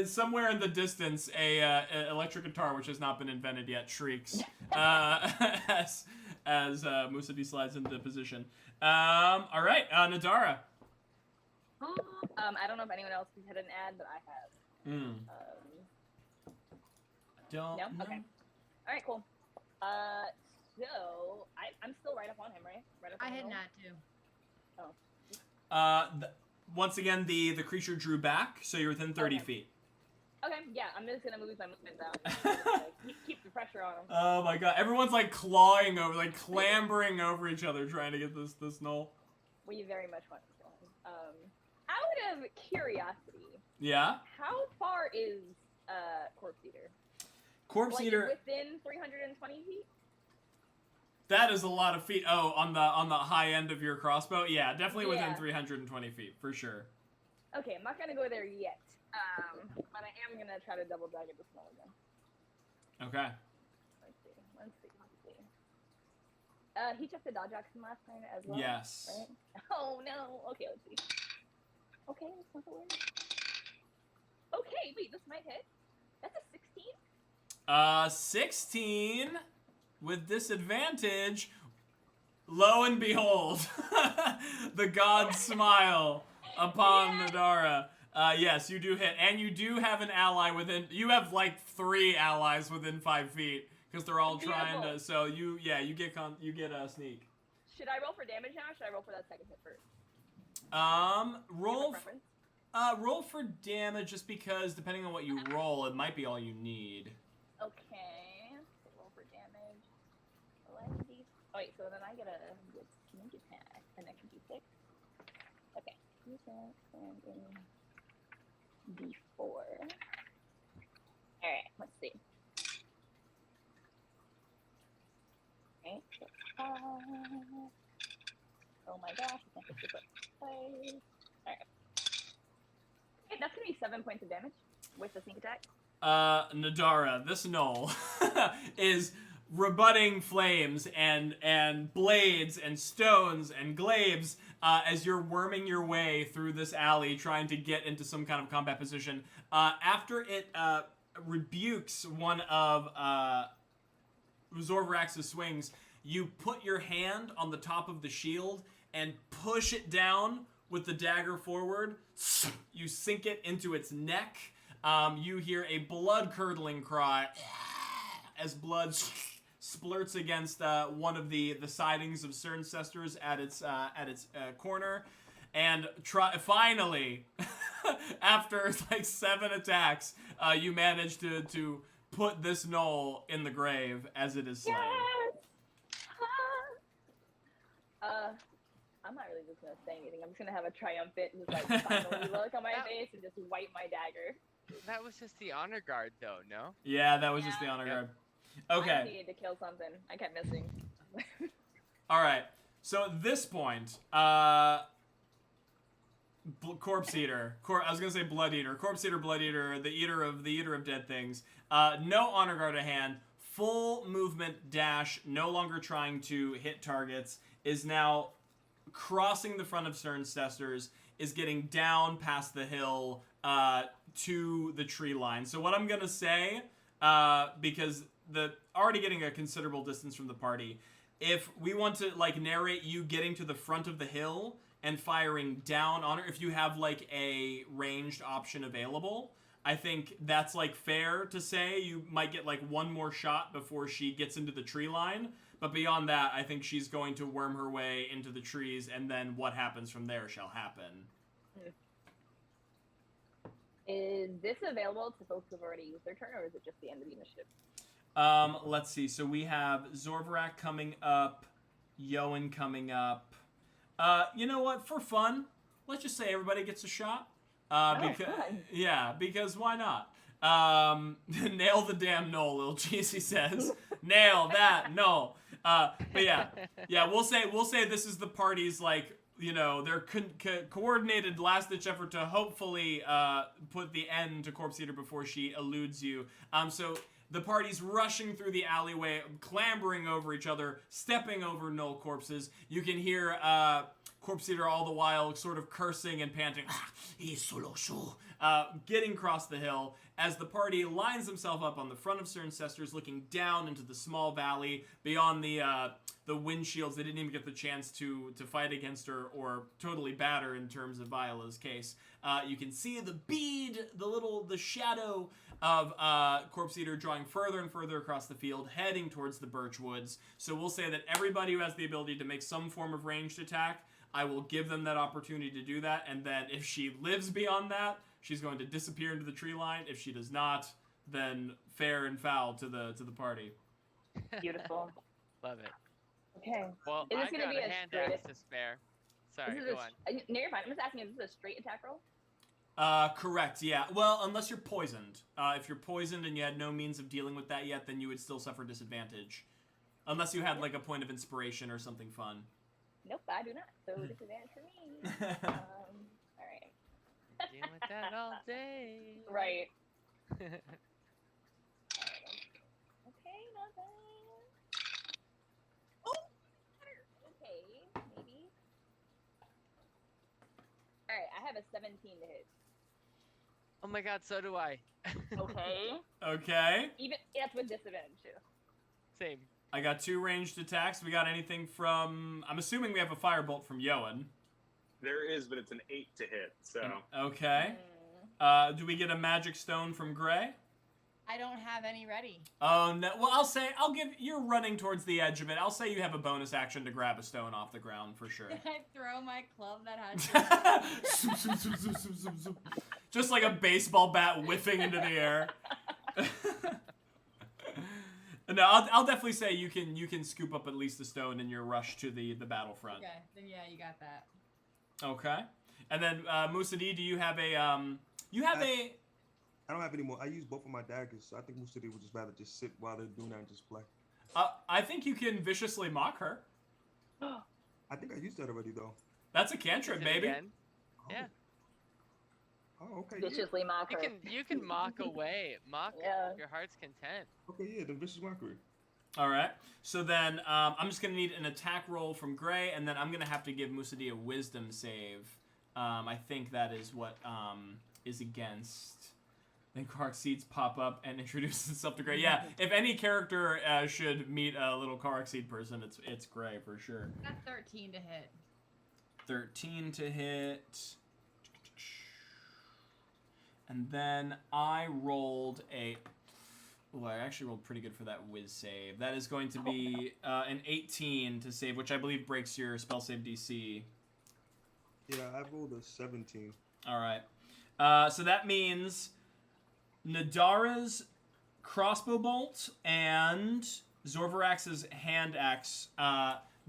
Somewhere in the distance, a electric guitar, which has not been invented yet, shrieks as Musabi slides into position. All right, Nadara. I don't know if anyone else had an ad, but I have. Don't. No. Okay. All right. Cool. So I'm still right up on him, right? Right up on I had him. not too. Once again, the creature drew back, so you're within 30 Okay. feet. Okay. Yeah. I'm just gonna move my movement down. Keep the pressure on him. Oh my god, everyone's like clawing over, like clambering over each other, trying to get this Gnoll. We very much want to kill him. Out of curiosity, Yeah. how far is Corpse Eater? Corpse Like Eater. within 320 feet? That is a lot of feet. Oh, on the high end of your crossbow? Yeah, definitely within Yeah. 320 feet, for sure. Okay, I'm not gonna go there yet. But I am gonna try to double dagger the small again. Okay. Let's see. He took the dodge action last turn as well. Yes. Right? Oh no. Okay, let's see. Okay, that's not the word. Okay, wait, this might hit. That's a 16? 16 with disadvantage. Lo and behold, the gods smile upon Nadara. Yes, you do hit, and you do have an ally within. You have like 3 allies within 5 feet because they're all trying to. So you get a sneak. Should I roll for damage now, or should I roll for that second hit first? Roll for damage just because depending on what you roll, it might be all you need. Okay. So roll for damage. Oh wait, so then I get a sneak attack, an extra d6. Okay. D6 and d4. Alright, let's see. Okay, so 5. Oh my gosh, I can't put this up. Alright. Okay, that's gonna be 7 points of damage with the sneak attack. Nadara, this Gnoll is rebutting flames and blades and stones and glaives as you're worming your way through this alley trying to get into some kind of combat position. After it rebukes one of Zorvarax's swings, you put your hand on the top of the shield and push it down with the dagger forward. You sink it into its neck. You hear a blood-curdling cry as blood splurts against one of the sidings of Cerncestors at its corner, and finally, after like 7 attacks, you manage to put this Gnoll in the grave as it is slain. Yes! I'm not really just gonna say anything. I'm just gonna have a triumphant, just like finally look on my face and just wipe my dagger. That was just the honor guard, though, no? Yeah, that was just the honor guard. Okay. I needed to kill something. I kept missing. All right. So at this point, Corpse Eater. I was gonna say Blood Eater. Corpse Eater, Blood Eater, the eater of dead things. No honor guard at hand. Full movement dash. No longer trying to hit targets. Is now crossing the front of Cerncestors. Is getting down past the hill to the tree line. So what I'm gonna say, because already getting a considerable distance from the party, if we want to like narrate you getting to the front of the hill and firing down on her, if you have like a ranged option available, I think that's like fair to say. You might get like one more shot before she gets into the tree line, but beyond that, I think she's going to worm her way into the trees, and then what happens from there shall happen. Is this available to folks who've already used their turn, or is it just the end of the initiative? Let's see. So we have Zorvarak coming up, Yoan coming up. You know what? For fun, let's just say everybody gets a shot. Because why not? Nail the damn Gnoll, Lil Cheesy says. Nail that Gnoll. But yeah. We'll say this is the party's like, you know, their coordinated last-ditch effort to hopefully put the end to Corpse Eater before she eludes you. So The party's rushing through the alleyway, clambering over each other, stepping over gnoll corpses. You can hear Corpse Eater all the while sort of cursing and panting, getting across the hill as the party lines themselves up on the front of Sir Ancestors, looking down into the small valley beyond the windshields. They didn't even get the chance to fight against her or totally batter in terms of Viola's case. You can see the bead, the shadow of Corpse Eater drawing further and further across the field, heading towards the birch woods. So we'll say that everybody who has the ability to make some form of ranged attack, I will give them that opportunity to do that, and then if she lives beyond that, she's going to disappear into the tree line. If she does not, then fair and foul to the party. Beautiful. Love it. Okay. Well, Is this I gonna got be a a hand straight- axe to spare. Sorry, This go is on. no, you're fine. I'm just asking, is this a straight attack roll? Correct, yeah. Well, unless you're poisoned. If you're poisoned and you had no means of dealing with that yet, then you would still suffer disadvantage. Unless you had, like, a point of inspiration or something fun. Nope, I do not. So disadvantage for me. All right. Dealing with that all day. Right. Okay, not bad. Oh, okay, maybe. All right, I have a 17 to hit. Oh my god, so do I. Okay. Okay. Even that's with disadvantage too. Same. I got 2 ranged attacks. We got anything from... I'm assuming we have a firebolt from Yoan. There is, but it's an 8 to hit, so. Okay. Do we get a magic stone from Gray? I don't have any ready. Oh, no. Well, you're running towards the edge of it. I'll say you have a bonus action to grab a stone off the ground for sure. I throw my club that has. Just like a baseball bat whiffing into the air. No, I'll definitely say you can scoop up at least a stone in your rush to the battlefront. Okay, then yeah, you got that. Okay. And then Musadi, do you have a I don't have any more. I use both of my daggers, so I think Musadi would just rather just sit while they're doing that and just play. I think you can viciously mock her. I think I used that already though. That's a cantrip, Use it baby. again. Yeah. Oh, okay. Yeah. Viciously mock her. You can mock away. Mock Yeah. your heart's content. Okay, yeah, then vicious mockery. All right. So then I'm just going to need an attack roll from Gray, and then I'm going to have to give Musadi a wisdom save. I think that is what is against. Then Kark Seeds pop up and introduce itself to Gray. Yeah, if any character should meet a little Kark Seed person, it's Gray for sure. Got 13 to hit. 13 to hit. And then I rolled a... Oh, I actually rolled pretty good for that whiz save. That is going to be an 18 to save, which I believe breaks your spell save DC. Yeah, I rolled a 17. All right. So that means Nadara's crossbow bolt and Zorvarax's hand axe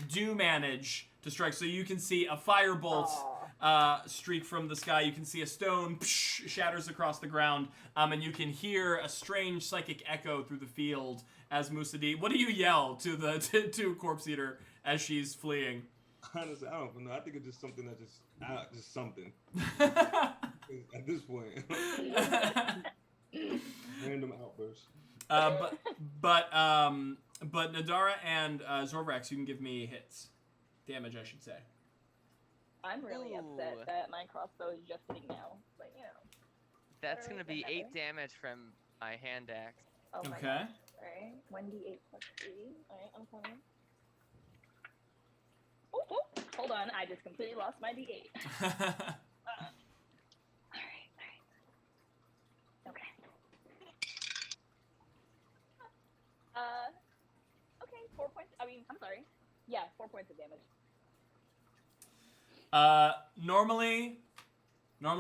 do manage to strike. So you can see a firebolt streak from the sky. You can see a stone shatters across the ground, and you can hear a strange psychic echo through the field as Musadi. What do you yell to the to Corpse Eater as she's fleeing? Honestly, I don't know. I think it's just something that just something. At this point, random outburst. But Nadara and Zorvarax, you can give me hits. Damage, I should say. I'm really upset Ooh. that my crossbow is just hitting now. But you know. That's gonna be 8 Better. damage from my hand axe. Oh my Okay. gosh. Alright. 1d8 plus 3. Alright, I'm coming. Oh, hold on. I just completely lost my d8. Alright. Okay. Okay, 4 points. I'm sorry. Yeah, 4 points of damage. Normally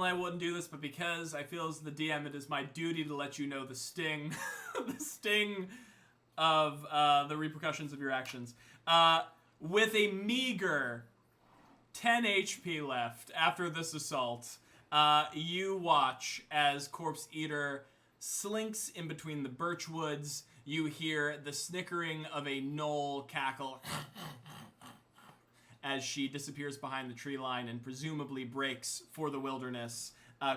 I wouldn't do this, but because I feel as the DM, it is my duty to let you know the sting, the sting of the repercussions of your actions. With a meager 10 HP left after this assault, you watch as Corpse Eater slinks in between the birch woods. You hear the snickering of a gnoll cackle as she disappears behind the tree line and presumably breaks for the wilderness.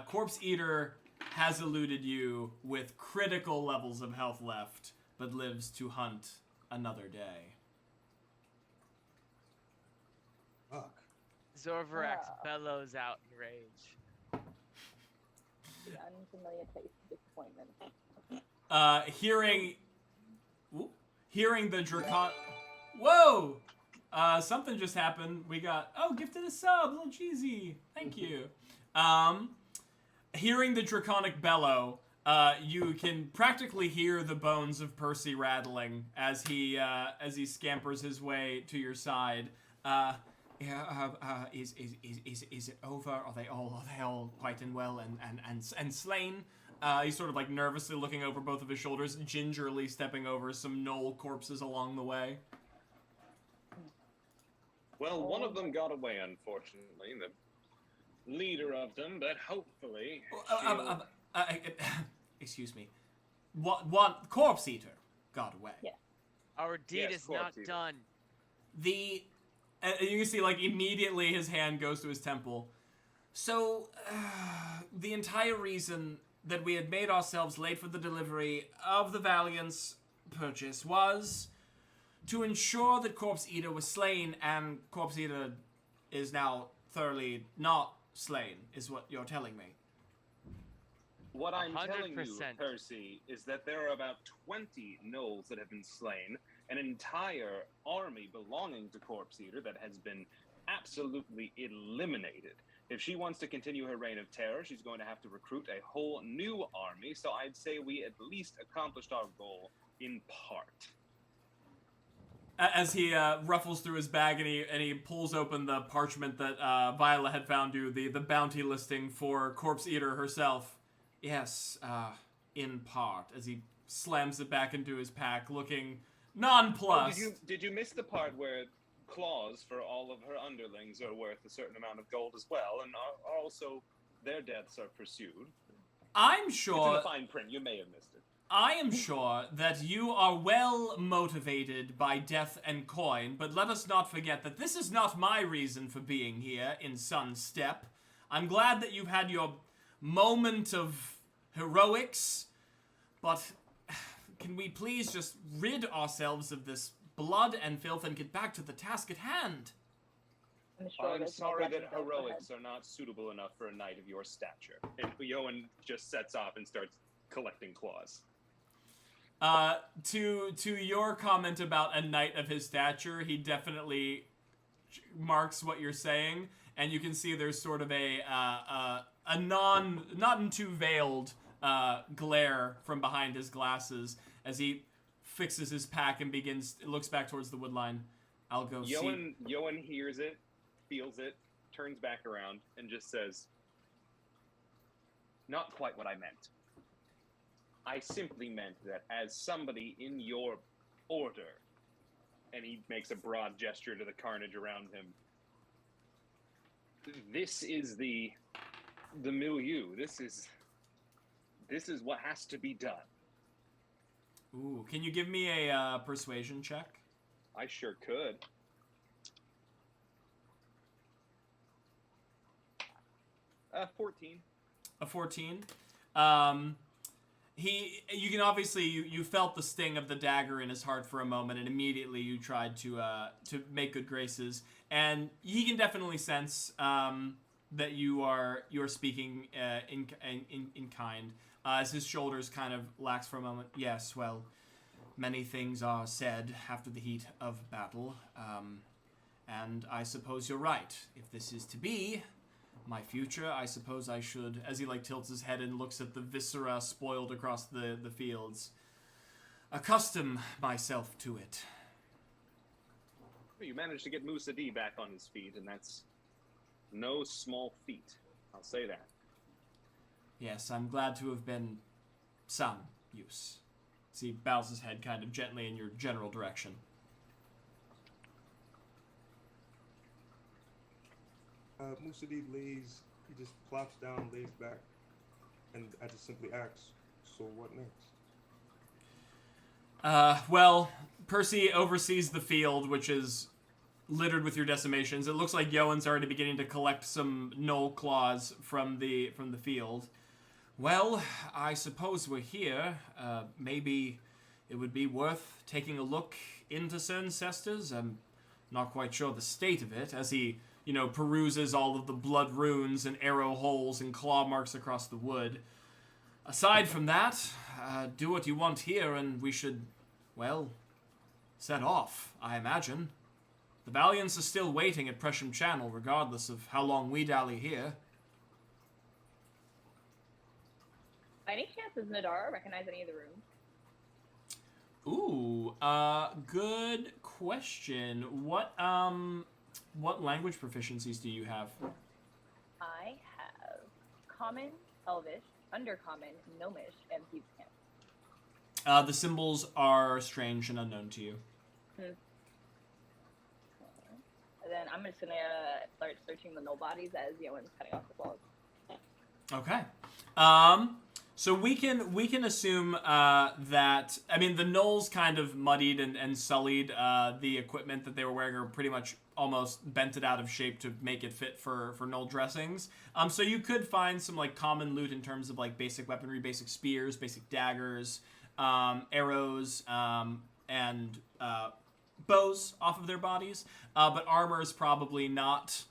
Corpse Eater has eluded you with critical levels of health left, but lives to hunt another day. Fuck. Zorvarax bellows out in rage. The unfamiliar taste of disappointment. Hearing the Dracon... Whoa! Something just happened. We got... Oh, gifted a sub, little cheesy. Thank you. Hearing the draconic bellow, you can practically hear the bones of Percy rattling as he scampers his way to your side. Is it over? Are they all quite and well and slain? He's sort of like nervously looking over both of his shoulders, gingerly stepping over some gnoll corpses along the way. Well, one of them got away, unfortunately. The leader of them, but hopefully. Excuse me. What corpse eater got away? Yeah. Our deed is not Eater. done. You can see, like, immediately his hand goes to his temple. So, the entire reason that we had made ourselves late for the delivery of the Valiant's purchase was to ensure that Corpse Eater was slain, and Corpse Eater is now thoroughly not slain, is what you're telling me. What I'm telling you, 100%. Percy, is that there are about 20 gnolls that have been slain, an entire army belonging to Corpse Eater that has been absolutely eliminated. If she wants to continue her reign of terror, she's going to have to recruit a whole new army, so I'd say we at least accomplished our goal in part. As he ruffles through his bag and he pulls open the parchment that Viola had found you, the bounty listing for Corpse Eater herself. Yes, in part, as he slams it back into his pack, looking nonplussed. Oh, did you miss the part where claws for all of her underlings are worth a certain amount of gold as well, and are also their deaths are pursued? I'm It's in sure... the fine print. You may have missed it. I am sure that you are well motivated by death and coin, but let us not forget that this is not my reason for being here in Sun's Step. I'm glad that you've had your moment of heroics, but can we please just rid ourselves of this blood and filth and get back to the task at hand? I'm sorry that heroics are not suitable enough for a knight of your stature. And Yoan just sets off and starts collecting claws. To your comment about a knight of his stature, he definitely marks what you're saying, and you can see there's sort of a not too veiled glare from behind his glasses as he fixes his pack and looks back towards the woodline. I'll go see. Yoan hears it, feels it, turns back around, and just says, "Not quite what I meant. I simply meant that as somebody in your order," and he makes a broad gesture to the carnage around him, "this is the milieu. This is what has to be done." Ooh, can you give me a persuasion check? I sure could. Uh, 14. A 14. You can obviously you felt the sting of the dagger in his heart for a moment, and immediately you tried to make good graces, and he can definitely sense that you're speaking in kind. As his shoulders kind of lax for a moment. Yes, well, many things are said after the heat of battle, and I suppose you're right. If this is to be my future, I suppose I should, as he tilts his head and looks at the viscera spoiled across the fields, accustom myself to it. You managed to get Musa D back on his feet, and that's no small feat. I'll say that. Yes, I'm glad to have been some use. As he bows his head kind of gently in your general direction. Musadi lays, he just plops down, lays back, and I just simply ask, "So what next?" Well, Percy oversees the field, which is littered with your decimations. It looks like Yoan's already beginning to collect some gnoll claws from the field. Well, I suppose we're here. Maybe it would be worth taking a look into Cerncestors. I'm not quite sure the state of it, as he, peruses all of the blood runes and arrow holes and claw marks across the wood. Aside from that, do what you want here, and we should, well, set off, I imagine. The Valiants are still waiting at Presham Channel, regardless of how long we dally here. By any chance, does Nadara recognize any of the rooms? Ooh, good question. What language proficiencies do you have? I have Common, Elvish, Undercommon, Gnomish, and Thieves' Camp. The symbols are strange and unknown to you. And then I'm just gonna start searching the Gnoll bodies as Yoan's cutting off the walls. Okay. So we can assume that, I mean, the Knolls kind of muddied and sullied the equipment that they were wearing, or pretty much almost bent it out of shape to make it fit for Gnoll dressings. So you could find some like common loot in terms of like basic weaponry, basic spears, basic daggers, arrows, and bows off of their bodies. But armor is probably not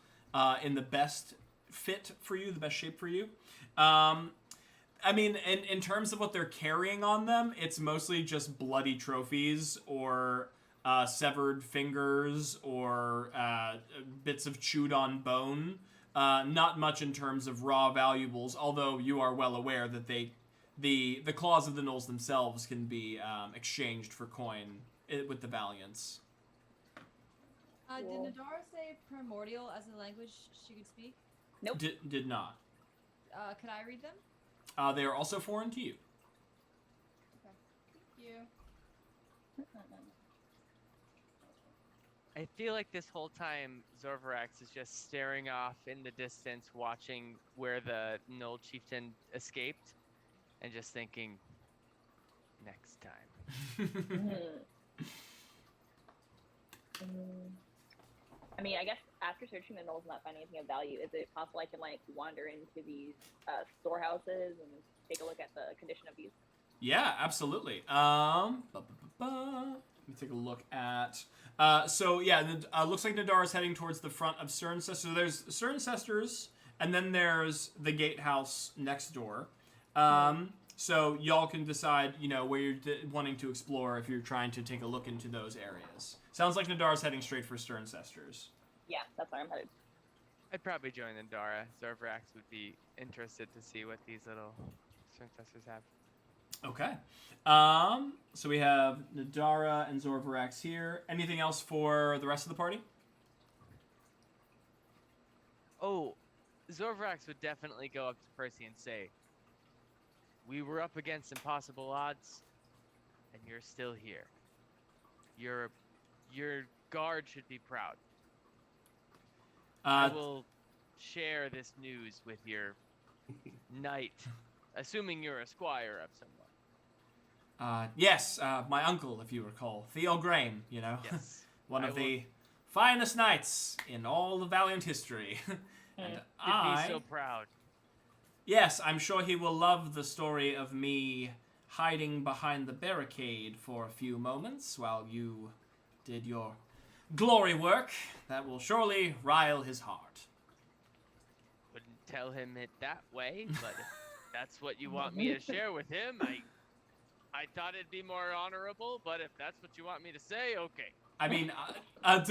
in the best fit for you, the best shape for you. I mean, in terms of what they're carrying on them, it's mostly just bloody trophies or severed fingers or bits of chewed on bone. Not much in terms of raw valuables, although you are well aware that the claws of the Knolls themselves can be exchanged for coin with the Valiants. Did Nadara say primordial as a language she could speak? Nope. Did not. Could I read them? They are also foreign to you. Okay. Thank you. I feel like this whole time Zorvarax is just staring off in the distance, watching where the Gnoll chieftain escaped, and just thinking, next time. I mean, I guess after searching the Knolls and not finding anything of value, is it possible I can like wander into these storehouses and take a look at the condition of these? Yeah, absolutely. Let me take a look at. So yeah, looks like Nadara's heading towards the front of Cerncestors. So there's Cerncestors, and then there's the gatehouse next door. So y'all can decide, where you're wanting to explore if you're trying to take a look into those areas. Sounds like Nadara's heading straight for Cerncestors. Yeah, that's where I'm headed. I'd probably join Nadara. Zorvarax would be interested to see what these little Cerncestors have. Okay. So we have Nadara and Zorvarax here. Anything else for the rest of the party? Oh, Zorvarax would definitely go up to Percy and say, "We were up against impossible odds, and you're still here. Your guard should be proud. I will share this news with your knight, assuming you're a squire of someone." Yes, my uncle, if you recall. Theo Graham, Yes. One of the finest knights in all of Valiant history. And He'd be so proud. Yes, I'm sure he will love the story of me hiding behind the barricade for a few moments while you did your glory work. That will surely rile his heart. Wouldn't tell him it that way, but if that's what you want me to share with him, I thought it'd be more honorable, but if that's what you want me to say, okay. I mean, I'm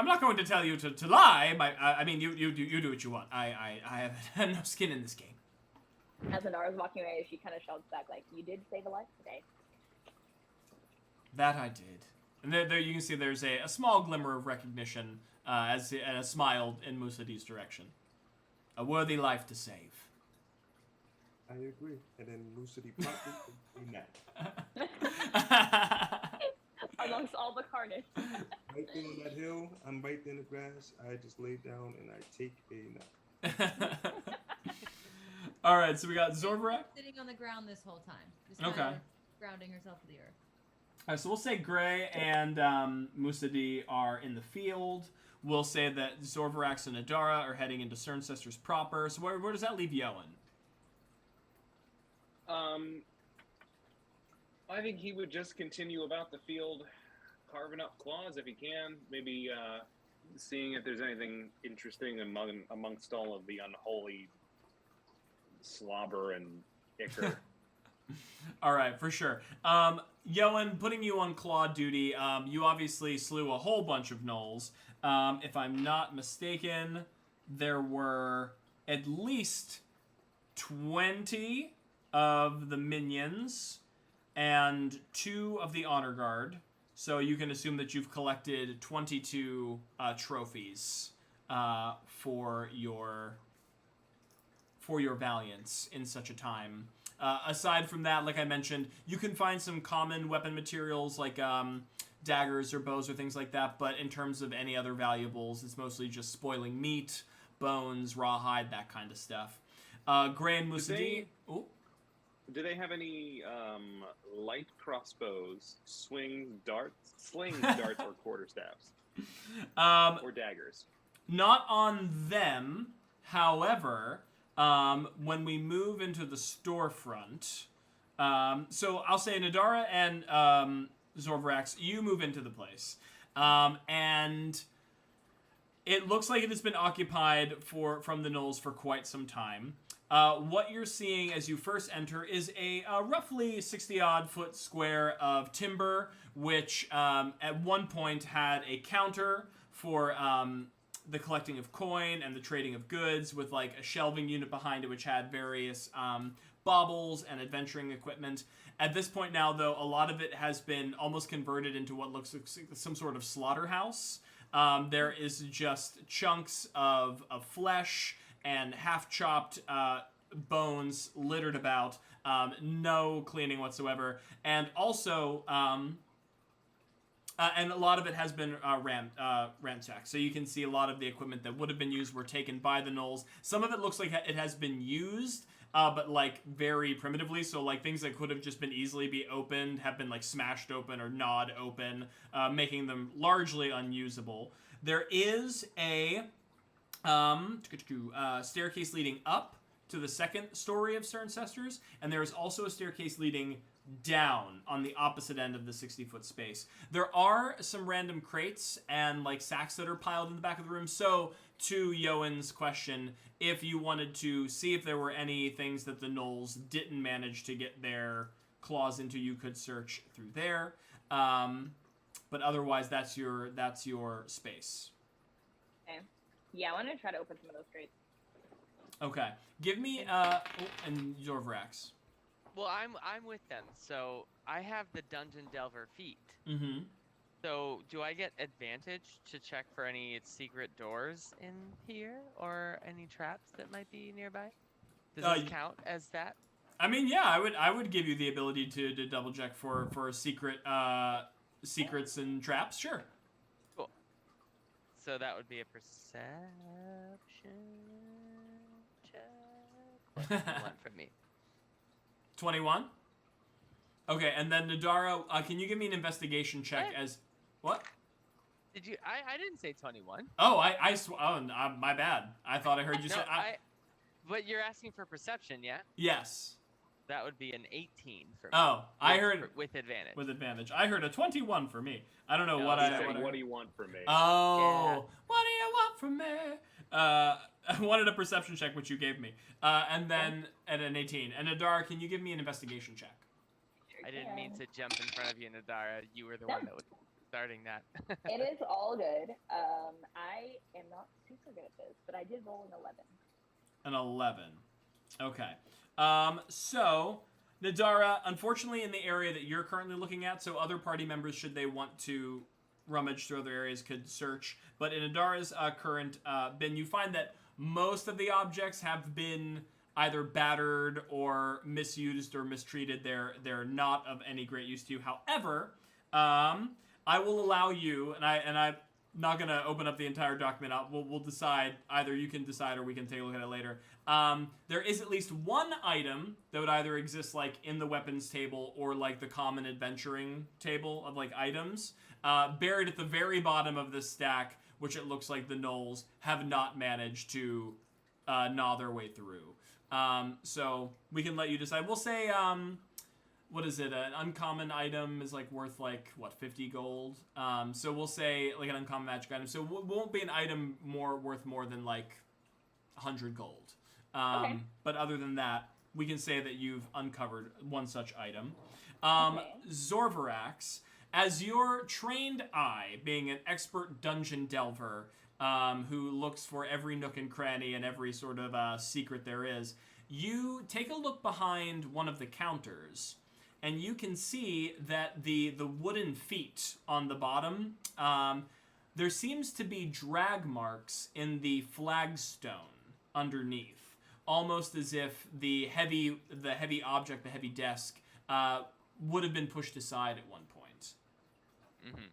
not going to tell you to lie. I mean, you do what you want. I have no skin in this game. As Nadara's walking away, she kind of shouts back, like, "You did save a life today." That I did. And there you can see there's a small glimmer of recognition and a smile in Musadi's direction. A worthy life to save. I agree. And then Lucity promptly in that. Amongst all the carnage. Right there on that hill, I'm right there in the grass. I just lay down and I take a nap. All right, so we got Zorvarax. Sitting on the ground this whole time. Just Okay. kind of grounding herself to the earth. All right, so we'll say Gray and Musadi are in the field. We'll say that Zorvarax and Nadara are heading into Cerncestors proper. So where does that leave Yoan? I think he would just continue about the field, carving up claws if he can. Maybe seeing if there's anything interesting amongst all of the unholy slobber and ichor. All right, for sure. Yoan, putting you on claw duty, you obviously slew a whole bunch of gnolls. If I'm not mistaken, there were at least 20 of the minions and 2 of the honor guard. So you can assume that you've collected 22 trophies for your valiance in such a time. Aside from that, like I mentioned, you can find some common weapon materials like daggers or bows or things like that, but in terms of any other valuables, it's mostly just spoiling meat, bones, rawhide, that kind of stuff. Gray and Musadin... Do they have any light crossbows, slings, darts, or quarterstaffs? Or daggers? Not on them. However, when we move into the storefront... so I'll say Nadara and Zorvrax, you move into the place. And it looks like it has been occupied from the Knolls for quite some time. What you're seeing as you first enter is a roughly 60-odd foot square of timber, which at one point had a counter for the collecting of coin and the trading of goods, with like a shelving unit behind it which had various baubles and adventuring equipment. At this point now, though, a lot of it has been almost converted into what looks like some sort of slaughterhouse. There is just chunks of flesh and half-chopped bones littered about, no cleaning whatsoever, and also, and a lot of it has been ransacked. So you can see a lot of the equipment that would have been used were taken by the Knolls. Some of it looks like it has been used, but like very primitively. So like things that could have just been easily be opened have been like smashed open or gnawed open, making them largely unusable. There is a staircase leading up to the second story of Stern Cesters, and there is also a staircase leading down on the opposite end of the 60-foot space. There are some random crates and like sacks that are piled in the back of the room. So to Yoan's question, if you wanted to see if there were any things that the Knolls didn't manage to get their claws into, you could search through there. But otherwise, that's your space. Okay. Yeah, I want to try to open some of those crates. Okay. Give me and Zorvrax. Well, I'm with them, so I have the Dungeon Delver feat. Mm-hmm. So do I get advantage to check for any secret doors in here or any traps that might be nearby? Does this count as that? I mean, yeah, I would give you the ability to double check for secrets and traps. Sure. Cool. So that would be a perception check. One from me. 21? Okay, and then Nadara, can you give me an investigation check as... What? Did you... I didn't say 21. Oh, my bad. I thought I heard you say... But you're asking for perception, yeah? Yes. That would be an 18 for me. Oh, I heard... With advantage. With advantage. I heard a 21 for me. I don't know what do you want from me? Oh, yeah. What do you want from me? I wanted a perception check, which you gave me. And then at an 18. And Nadara, can you give me an investigation check? I didn't mean to jump in front of you, Nadara. You were the one that was starting that. It is all good. I am not super good at this, but I did roll an 11. An 11. Okay. So, Nadara, unfortunately in the area that you're currently looking at, so other party members, should they want to rummage through other areas, could search. But in Nadara's current bin, you find that most of the objects have been either battered or misused or mistreated. They're not of any great use to you. However, I will allow you, and I'm not going to open up the entire document. We'll decide. Either you can decide or we can take a look at it later. There is at least one item that would either exist like in the weapons table or like the common adventuring table of like items, buried at the very bottom of this stack, which it looks like the Knolls have not managed to gnaw their way through. So we can let you decide. We'll say, what is it? An uncommon item is like worth like what, 50 gold. So we'll say like an uncommon magic item. So it won't be an item worth more than like 100 gold. Okay. But other than that, we can say that you've uncovered one such item. Zorvarax, as your trained eye, being an expert dungeon delver, who looks for every nook and cranny and every sort of secret there is, you take a look behind one of the counters, and you can see that the wooden feet on the bottom, there seems to be drag marks in the flagstone underneath, almost as if the heavy object, the heavy desk, would have been pushed aside at one point. Mm-hmm.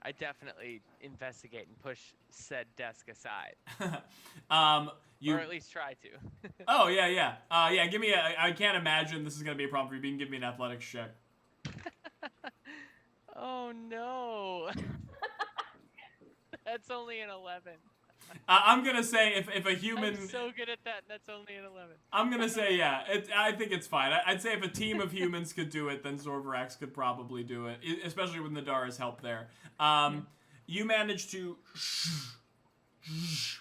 I definitely investigate and push said desk aside. Or at least try to. Oh, yeah. Give me I can't imagine this is going to be a problem for you. You can give me an athletics check. Oh, no. That's only an 11. I'm going to say if a human... I'm so good at that, and that's only an 11. I'm going to say, yeah. I think it's fine. I'd say if a team of humans could do it, then Zorvarax could probably do it, especially with Nadara's help there. You manage to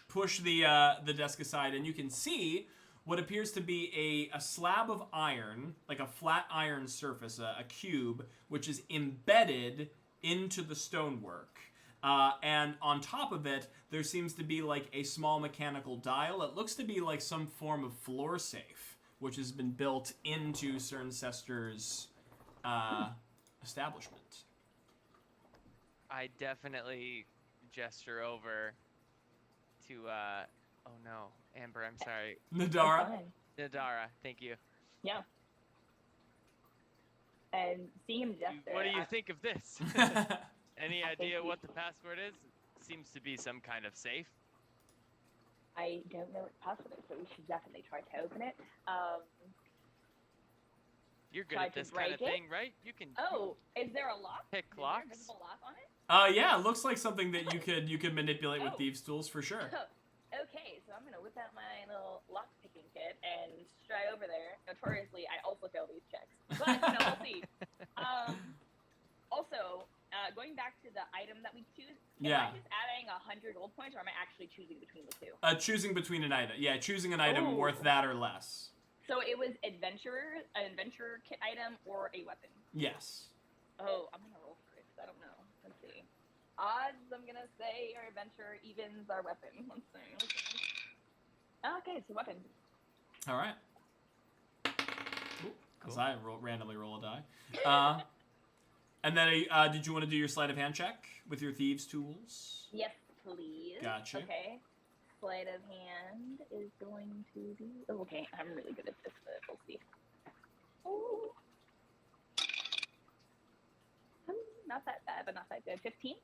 push the desk aside, and you can see what appears to be a slab of iron, like a flat iron surface, a cube, which is embedded into the stonework. And on top of it, there seems to be like a small mechanical dial. It looks to be like some form of floor safe, which has been built into Cerncester's establishment. I definitely gesture over to, oh no, Amber, I'm sorry. Nadara? Nadara, thank you. Yeah. And seeing him gesture. What do you think of this? Any idea what the password is? Seems to be some kind of safe. I don't know what the password is, so we should definitely try to open it. You're good try at this to kind break of it? thing, right? You can Oh, is there a lock? pick Is there a locks. visible lock on it? Yeah, it looks like something that you could manipulate with Oh. thieves' tools for sure. Okay, so I'm gonna whip out my little lock picking kit and stride over there. Notoriously, I also fail these checks, but we'll see. Also, going back to the item that we choose, am I just adding 100 gold points, or am I actually choosing between the two? Choosing between an item. Yeah, choosing an item Ooh. worth that or less. So it was an adventure kit item, or a weapon? Yes. Oh, I'm gonna roll for it, 'cause I don't know. Let's see. Odds, I'm gonna say our adventure evens our weapon. Let's see. Okay, it's a weapon. All right. Because I randomly roll a die. And then, did you want to do your sleight of hand check with your thieves' tools? Yes, please. Gotcha. Okay. Sleight of hand is going to be... Oh, okay, I'm really good at this, but we'll see. Oh. Not that bad, but not that good. 15?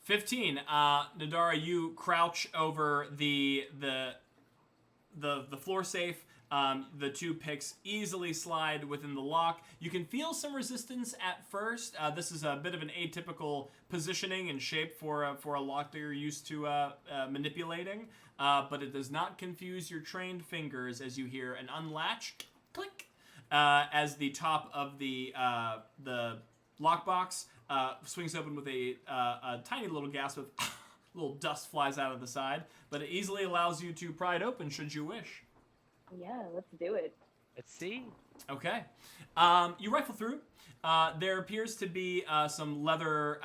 15. Nadara, you crouch over the floor safe. The two picks easily slide within the lock. You can feel some resistance at first. This is a bit of an atypical positioning and shape for a lock that you're used to manipulating, but it does not confuse your trained fingers as you hear an unlatch click as the top of the lockbox swings open with a tiny little gasp of little dust flies out of the side, but it easily allows you to pry it open should you wish. Yeah, let's do it. Let's see. Okay. You rifle through. There appears to be some leather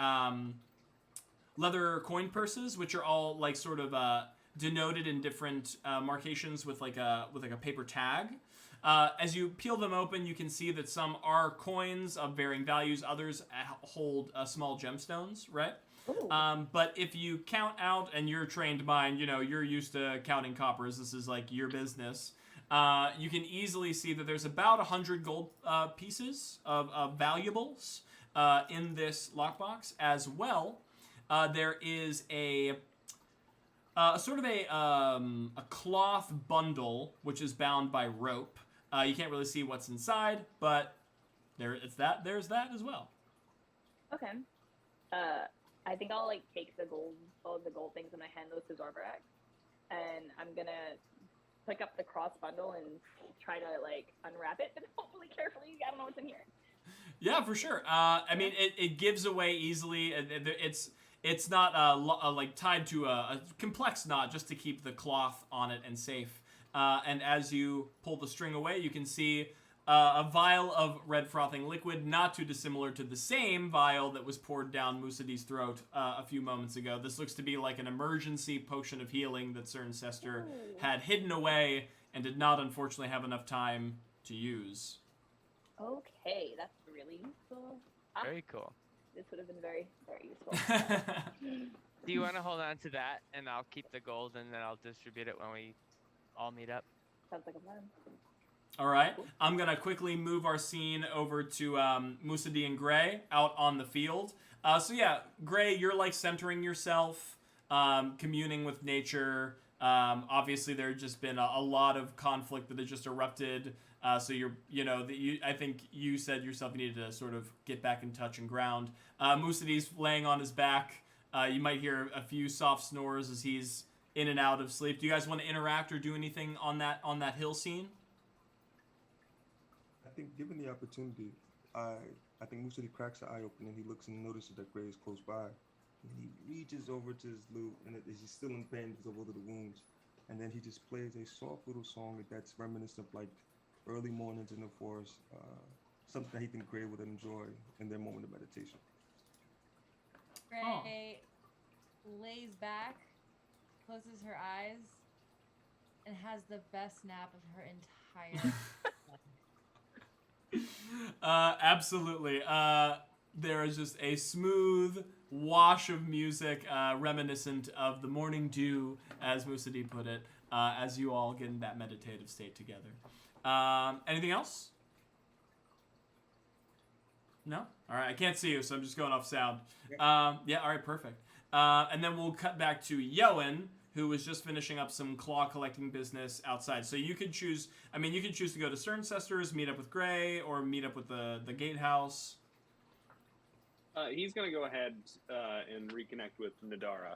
coin purses, which are all like sort of denoted in different markations with like a paper tag. As you peel them open, you can see that some are coins of varying values. Others hold small gemstones, right? But if you count out, and you're trained mind, you're used to counting coppers. This is like your business. You can easily see that there's about 100 gold pieces of valuables in this lockbox as well. There is a sort of a cloth bundle which is bound by rope. You can't really see what's inside, but there's that as well. Okay. I think I'll take all the gold things and I hand those to Zorvarax. and I'm gonna pick up the cross bundle and try to like unwrap it, but hopefully carefully. I don't know what's in here. Yeah, for sure. I mean, it gives away easily. It's not like tied to a complex knot just to keep the cloth on it and safe. And as you pull the string away, you can see a vial of red frothing liquid, not too dissimilar to the same vial that was poured down Musadi's throat a few moments ago. This looks to be like an emergency potion of healing that Cirencester had hidden away and did not, unfortunately, have enough time to use. Okay, that's really useful. Very cool. This would have been very, very useful. Do you want to hold on to that, and I'll keep the gold, and then I'll distribute it when we all meet up? Sounds like a plan. All right. I'm going to quickly move our scene over to Musadi and Gray out on the field. So yeah, Gray, you're like centering yourself, communing with nature. Obviously, there's just been a lot of conflict that has just erupted. So I think you said yourself you needed to sort of get back in touch and ground. Musadi's laying on his back. You might hear a few soft snores as he's in and out of sleep. Do you guys want to interact or do anything on that hill scene? I think given the opportunity, I think Musadi cracks an eye open and he looks and notices that Gray is close by. And he reaches over to his lute, and he's still in pain because of all of the wounds. And then he just plays a soft little song that's reminiscent of like early mornings in the forest, something that he thinks Gray would enjoy in their moment of meditation. Gray lays back, closes her eyes, and has the best nap of her entire Absolutely. There is just a smooth wash of music reminiscent of the morning dew, as Musadi put it, as you all get in that meditative state together. Anything else? No? All right, I can't see you, so I'm just going off sound. Yeah, all right, perfect. And then we'll cut back to Yoan, who was just finishing up some claw collecting business outside. So you could choose, you could choose to go to Cirencester's, meet up with Gray, or meet up with the gatehouse. He's going to go ahead and reconnect with Nadara.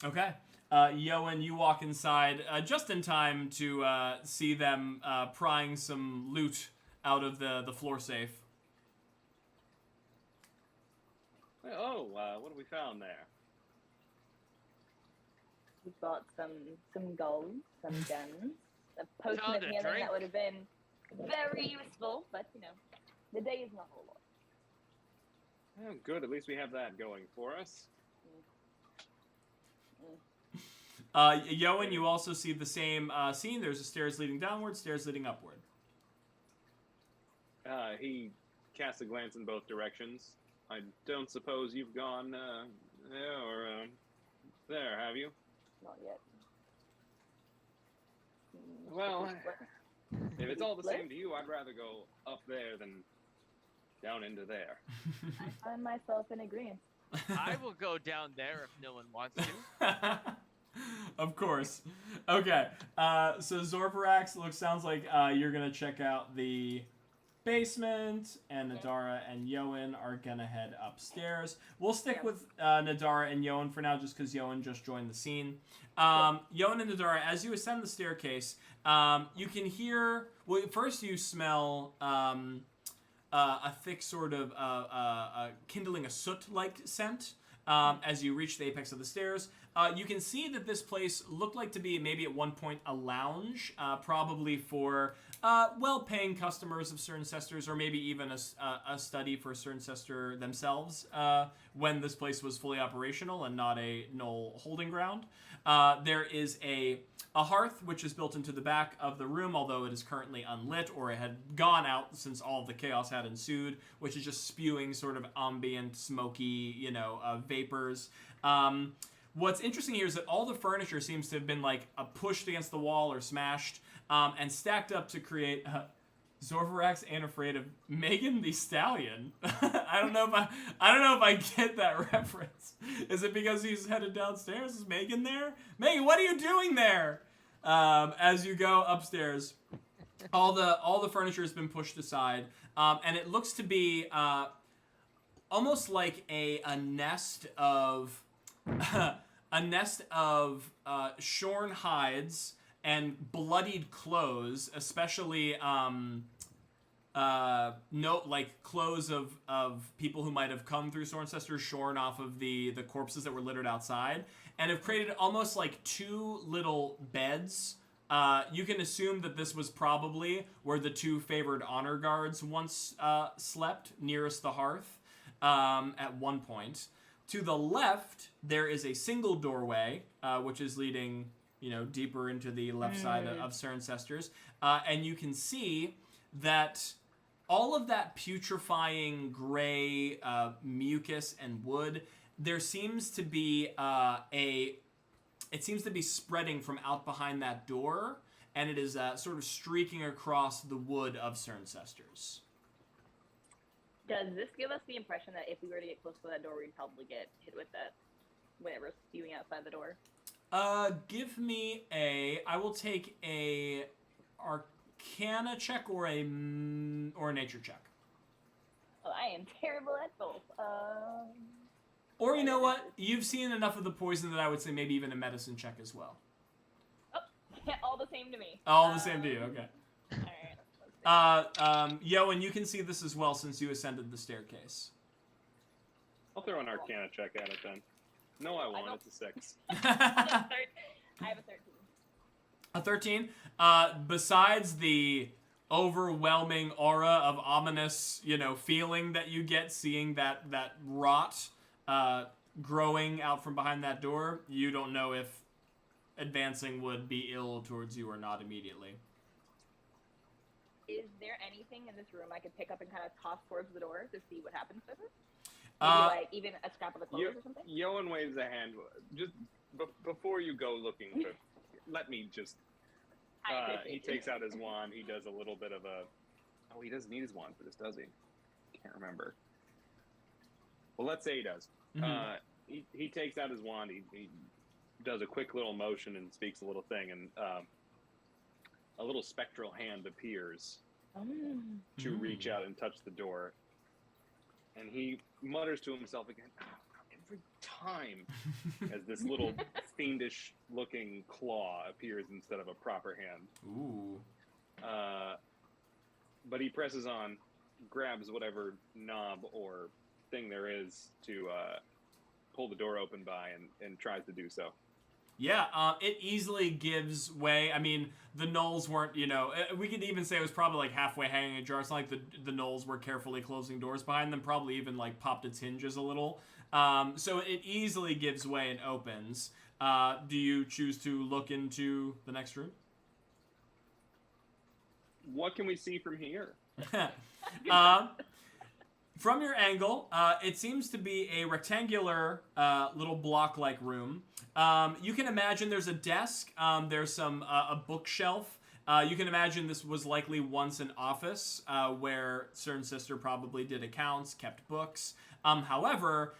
Okay. Yoan, you walk inside just in time to see them prying some loot out of the floor safe. Oh, what have we found there? We bought some gold, some gems, a potion Found of a healing drink. that would have been very useful, but the day is not over. Oh, good. At least we have that going for us. Yoan, you also see the same scene. There's a stairs leading downward, stairs leading upward. He casts a glance in both directions. I don't suppose you've gone there or there, have you? Not yet. Well, if it's all the same to you, I'd rather go up there than down into there. I find myself in agreement. I will go down there if no one wants to. Of course. Okay. So Zorvarax sounds like you're gonna check out the basement, and Nadara and Yoan are gonna head upstairs. We'll stick with Nadara and Yoan for now, just because Yoan just joined the scene. Yoan and Nadara, as you ascend the staircase, you can hear. Well, first you smell a thick sort of kindling a soot-like scent. As you reach the apex of the stairs, you can see that this place looked like to be maybe at one point a lounge, probably for well-paying customers of Cirencester's, or maybe even a study for Cirencester themselves when this place was fully operational and not a Gnoll holding ground. There is a hearth which is built into the back of the room, although it is currently unlit, or it had gone out since all of the chaos had ensued, which is just spewing sort of ambient, smoky, vapors. What's interesting here is that all the furniture seems to have been pushed against the wall or smashed and stacked up to create Zorvarax ain't afraid of Megan the Stallion. I don't know if I get that reference. Is it because he's headed downstairs? Is Megan there? Megan, what are you doing there? As you go upstairs, all the furniture has been pushed aside, and it looks to be almost like a nest of a nest of shorn hides and bloodied clothes, especially clothes of people who might have come through Sorncester, shorn off of the corpses that were littered outside, and have created almost like two little beds. You can assume that this was probably where the two favored honor guards once slept, nearest the hearth, at one point. To the left, there is a single doorway, which is leading, deeper into the left side of Cirencestors. And you can see that all of that putrefying gray mucus and wood, there seems to be it seems to be spreading from out behind that door, and it is sort of streaking across the wood of Cirencestors. Does this give us the impression that if we were to get close to that door, we'd probably get hit with that whatever's spewing outside the door? Give me I will take a Arcana check or a nature check. Oh, I am terrible at both. Or you know what? You've seen enough of the poison that I would say maybe even a medicine check as well. Oh, all the same to me. All the same to you, okay. Alright. Yoan, you can see this as well since you ascended the staircase. I'll throw an Arcana check at it then. No, I won't. It's a 6. I have a 13. A 13? Besides the overwhelming aura of ominous, feeling that you get seeing that rot growing out from behind that door, you don't know if advancing would be ill towards you or not immediately. Is there anything in this room I could pick up and kind of toss towards the door to see what happens with it? Maybe even a scrap of the clothes or something? Yoan waves a hand. Just before you go looking, let me just... he takes out his wand. He does a little bit of a... Oh, he doesn't need his wand for this, does he? Can't remember. Well, let's say he does. Mm-hmm. He takes out his wand. He does a quick little motion and speaks a little thing, and a little spectral hand appears to reach out and touch the door. And he mutters to himself again, every time, as this little fiendish-looking claw appears instead of a proper hand. Ooh. But he presses on, grabs whatever knob or thing there is to pull the door open by, and tries to do so. Yeah, it easily gives way. I mean, the Knolls weren't, we could even say it was probably like halfway hanging ajar. It's not like the Knolls were carefully closing doors behind them, probably even like popped its hinges a little. So it easily gives way and opens. Do you choose to look into the next room? What can we see from here? From your angle, it seems to be a rectangular little block-like room. You can imagine there's a desk, there's a bookshelf. You can imagine this was likely once an office where Cirencester probably did accounts, kept books. However,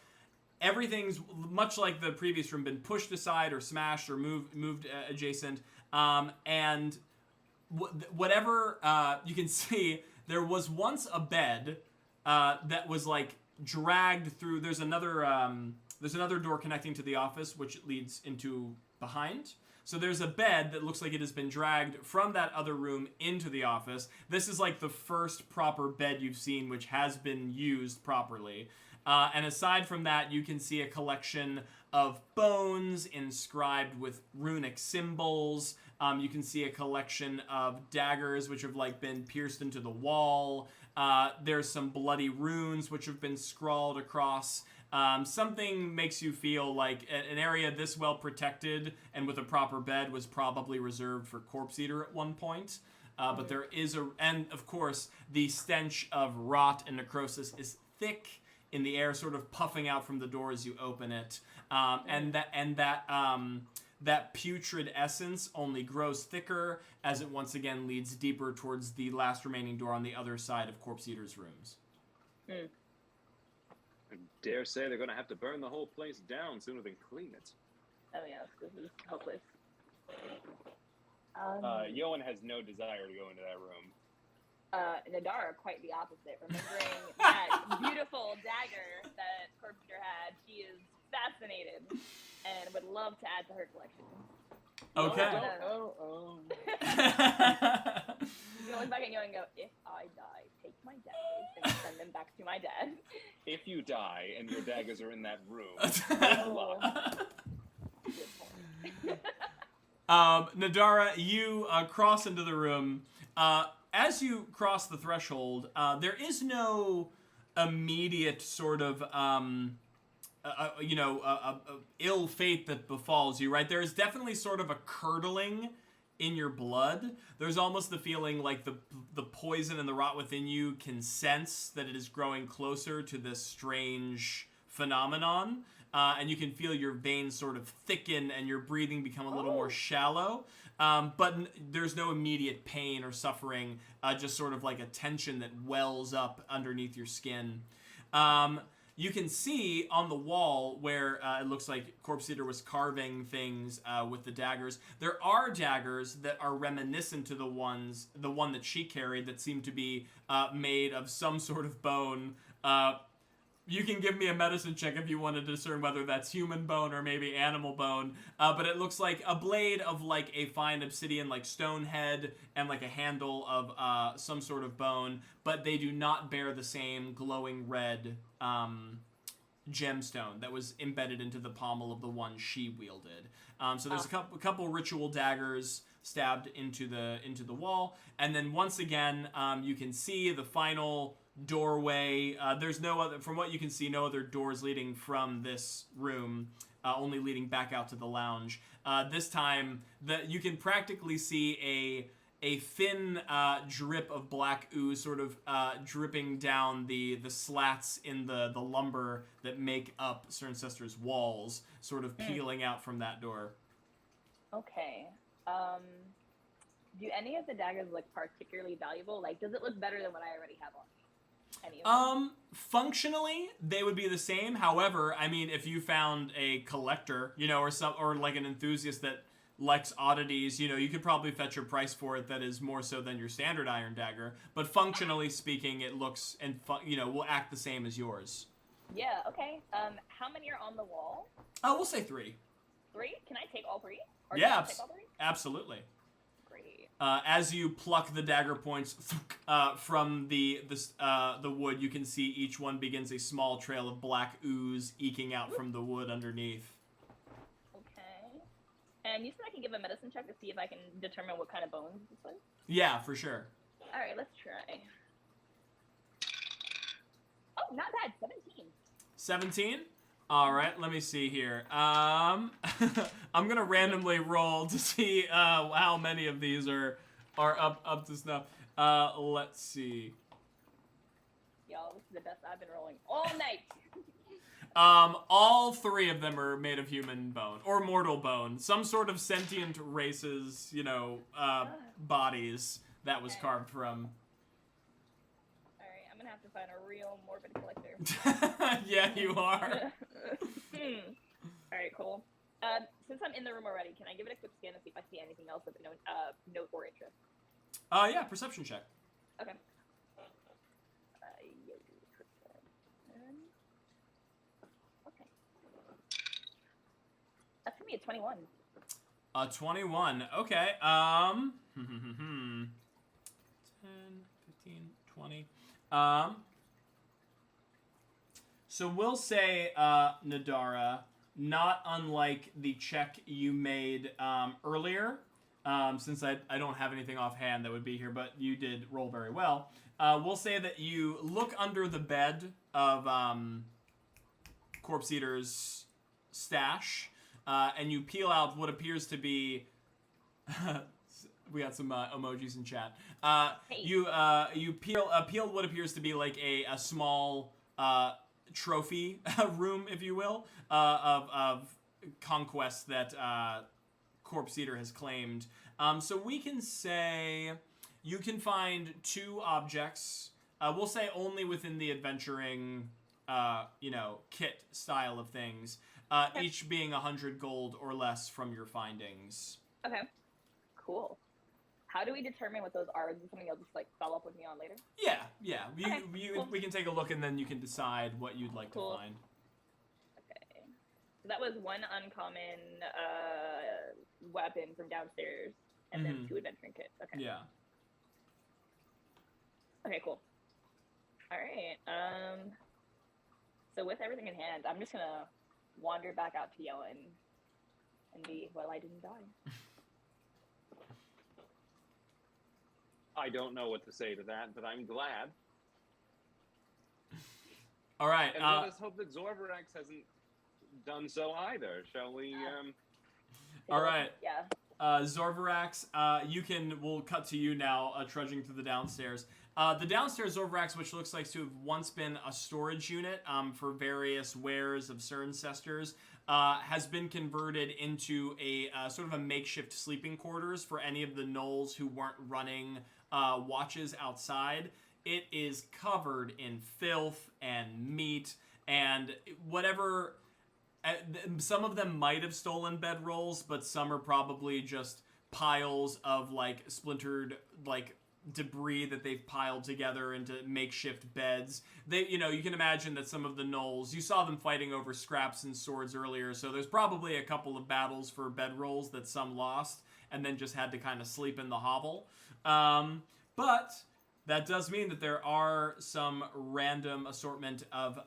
everything's, much like the previous room, been pushed aside or smashed or moved adjacent. And whatever you can see, there was once a bed that was like dragged through. There's another door connecting to the office, which leads into behind. So there's a bed that looks like it has been dragged from that other room into the office. This is like the first proper bed you've seen which has been used properly. And aside from that, you can see a collection of bones inscribed with runic symbols. You can see a collection of daggers which have like been pierced into the wall. There's some bloody runes which have been scrawled across. Something makes you feel like an area this well protected and with a proper bed was probably reserved for Corpse Eater at one point. But there is and of course, the stench of rot and necrosis is thick in the air, sort of puffing out from the door as you open it. That putrid essence only grows thicker as it once again leads deeper towards the last remaining door on the other side of Corpse Eater's rooms. I dare say they're going to have to burn the whole place down sooner than clean it. Oh yeah, this is hopeless. Yoan has no desire to go into that room. Nadara, quite the opposite. Remembering that beautiful dagger that Corpse Eater had, she is fascinated and would love to add to her collection. Okay. You can look back at you and go, if I die, take my daggers and send them back to my dad. If you die and your daggers are in that room, good luck. Nadara, you cross into the room. As you cross the threshold, there is no immediate sort of, ill fate that befalls you, right? There is definitely sort of a curdling in your blood. There's almost the feeling like the poison and the rot within you can sense that it is growing closer to this strange phenomenon. And you can feel your veins sort of thicken and your breathing become a little more shallow. But there's no immediate pain or suffering, just sort of like a tension that wells up underneath your skin. You can see on the wall where it looks like Corpse Eater was carving things with the daggers. There are daggers that are reminiscent to the one that she carried that seem to be made of some sort of bone. You can give me a medicine check if you want to discern whether that's human bone or maybe animal bone. But it looks like a blade of like a fine obsidian, like stone head, and like a handle of some sort of bone. But they do not bear the same glowing red gemstone that was embedded into the pommel of the one she wielded. So there's a couple ritual daggers stabbed into the wall, and then once again you can see the final doorway. There's no other, from what you can see, no other doors leading from this room, only leading back out to the lounge. This time, you can practically see a thin drip of black ooze sort of dripping down the slats in the lumber that make up Sir Ancestr's walls, sort of peeling out from that door. Okay. Do any of the daggers look particularly valuable? Like, does it look better than what I already have on me? Any of them? Functionally, they would be the same. However, I mean, if you found a collector, or like an enthusiast that likes oddities, you could probably fetch a price for it that is more so than your standard iron dagger. But functionally speaking, it looks and will act the same as yours. Yeah. Okay. How many are on the wall? We'll say 3. 3? Can I take all 3? Or Yeah, can I take all 3? absolutely. Great. As you pluck the dagger points from the wood, you can see each one begins a small trail of black ooze eking out from the wood underneath. Okay. And you said I can give a medicine check to see if I can determine what kind of bones this was? Yeah, for sure. All right, let's try. Oh, not bad. 17. 17? All right, let me see here. I'm gonna randomly roll to see how many of these are up to snuff. Let's see. Y'all, this is the best I've been rolling all night. All 3 of them are made of human bone or mortal bone, some sort of sentient race's, bodies that was carved from. I'm gonna have to find a real morbid collector. Yeah, you are. Alright, cool. Since I'm in the room already, can I give it a quick scan and see if I see anything else of note or interest? Yeah, perception check. Okay. Okay. That's gonna be a 21. 21. Okay. 10, 15, 20. So we'll say, Nadara, not unlike the check you made earlier, since I don't have anything offhand that would be here, but you did roll very well. We'll say that you look under the bed of Corpse Eater's stash, and you peel out what appears to be... We got some emojis in chat. Hey. You peeled what appears to be like a small trophy room, if you will, of conquest that Corpse Eater has claimed. So we can say you can find 2 objects. We'll say only within the adventuring, kit style of things. Okay. Each being 100 gold or less from your findings. Okay. Cool. How do we determine what those are? Is this something you'll just follow up with me on later? Yeah. Okay, cool. We can take a look and then you can decide what you'd like Cool. to find. Okay. So that was one uncommon weapon from downstairs, and then 2 adventuring kits. Okay. Yeah. Okay, cool. All right. So with everything in hand, I'm just gonna wander back out to Yellen and be, well, I didn't die. I don't know what to say to that, but I'm glad. All right. And let us hope that Zorvarax hasn't done so either. Shall we? All right. Yeah. Zorvarax, we'll cut to you now, trudging through the downstairs. The downstairs Zorvarax, which looks like to have once been a storage unit for various wares of Cerncestors, has been converted into a sort of a makeshift sleeping quarters for any of the gnolls who weren't running watches outside. It is covered in filth and meat and whatever. Some of them might have stolen bedrolls, but some are probably just piles of like splintered like debris that they've piled together into makeshift beds. You can imagine that some of the gnolls, you saw them fighting over scraps and swords earlier, so there's probably a couple of battles for bedrolls that some lost and then just had to kind of sleep in the hovel. But that does mean that there are some random assortment of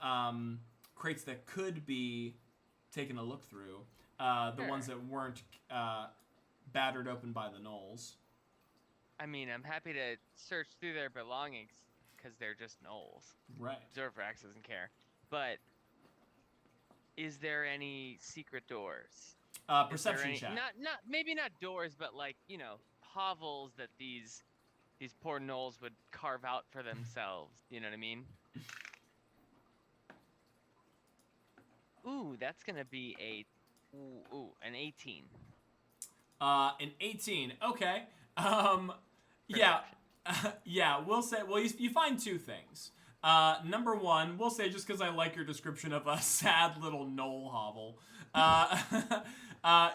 crates that could be taken a look through. The ones that weren't battered open by the gnolls. I mean, I'm happy to search through their belongings because they're just gnolls. Right. Zorvarax doesn't care. But is there any secret doors? Perception check. Maybe not doors, but like, hovels that these poor gnolls would carve out for themselves. You know what I mean? Ooh, that's gonna be an 18. An 18. Okay. Yeah. Yeah, we'll say, well, you find 2 things. Number 1, we'll say, just because I like your description of a sad little gnoll hovel,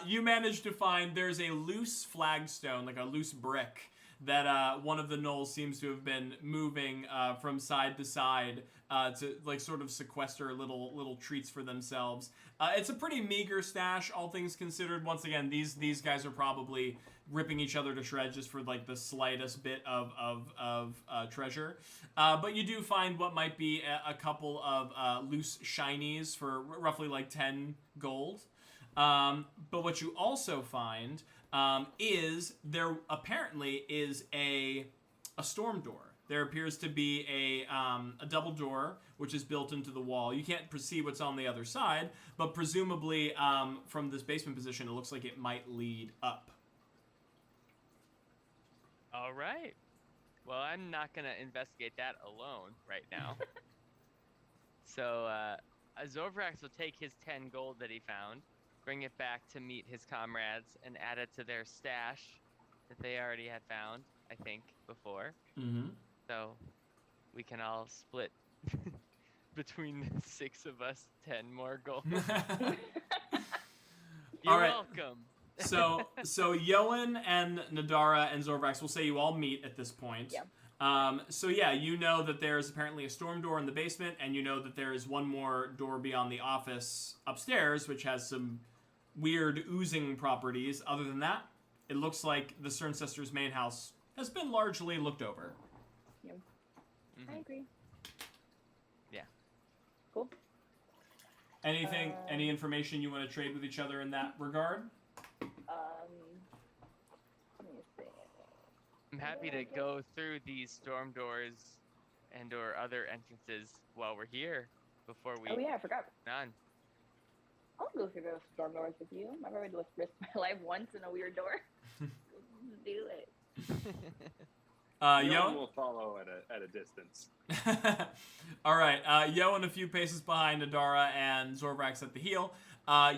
you managed to find there's a loose flagstone, like a loose brick, that one of the gnolls seems to have been moving from side to side to like sort of sequester little treats for themselves. It's a pretty meager stash, all things considered. Once again, these guys are probably ripping each other to shreds just for like the slightest bit of treasure. But you do find what might be a couple of loose shinies for roughly like 10 gold. But what you also find is there apparently is a storm door. There appears to be a double door, which is built into the wall. You can't see what's on the other side, but presumably from this basement position, it looks like it might lead up. All right. Well, I'm not going to investigate that alone right now. So Zorvarax will take his 10 gold that he found, bring it back to meet his comrades, and add it to their stash that they already had found, I think, before. Mm-hmm. So we can all split between the 6 of us 10 more gold. You're all right. welcome. So Yoan and Nadara and Zorvarax, will say you all meet at this point. Yeah. So yeah, you know that there's apparently a storm door in the basement, and you know that there is one more door beyond the office upstairs, which has some weird oozing properties. Other than that, it looks like the Cerncestors' main house has been largely looked over. Yeah. Mm-hmm. I agree. Yeah. Cool. Anything, any information you want to trade with each other in that regard? Let me see. I'm happy to go through these storm doors and or other entrances while we're here before we... Oh yeah, I forgot. None. I'll go through those storm doors with you. I'm ready to risk my life once in a weird door. Let's do it. Yoan Yoan will follow at a distance. All right, Yoan a few paces behind Nadara and Zorvarax at the heel.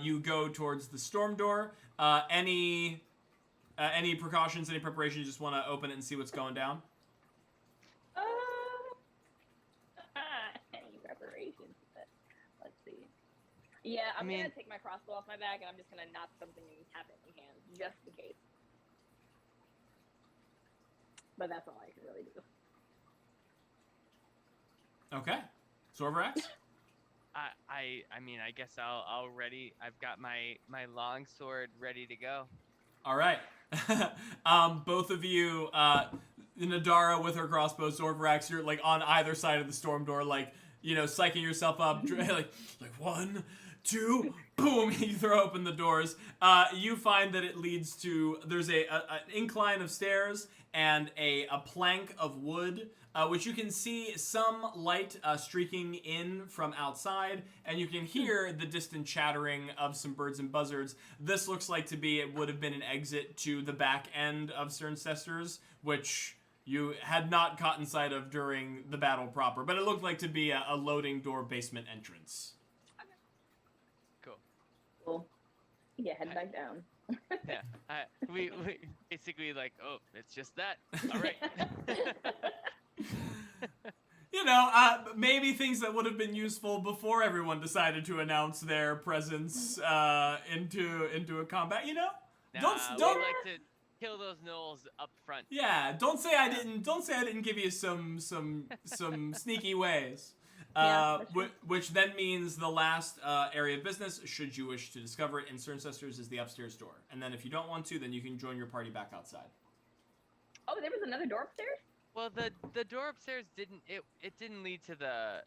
You go towards the storm door. Any precautions, any preparations? You just want to open it and see what's going down? Any preparations? Let's see. Yeah, I'm gonna take my crossbow off my back and I'm just gonna knock something and have it in my hand, just in case. But that's all I can really do. Okay. Zorvarax? I I mean, I guess I'll ready. I've got my long sword ready to go. All right. Both of you, Nadara with her crossbow, Zorvrax, you're like on either side of the storm door, like, you know, psyching yourself up, like 1, 2, boom, you throw open the doors. You find that it leads to, there's an incline of stairs and a plank of wood, which you can see some light streaking in from outside, and you can hear the distant chattering of some birds and buzzards. This looks like to be, it would have been an exit to the back end of Cerncestors, which you had not caught in sight of during the battle proper, but it looked like to be a loading door basement entrance. Cool. Yeah, head back down. Yeah, we basically like, oh, it's just that. All right. You know, maybe things that would have been useful before everyone decided to announce their presence into a combat. You know, don't We like to kill those gnolls up front. Yeah, don't say I didn't give you some sneaky ways. Yeah, Which then means the last area of business, should you wish to discover it in Cerncestors, is the upstairs door. And then if you don't want to, then you can join your party back outside. Oh, there was another door upstairs? Well, the door upstairs didn't lead to the.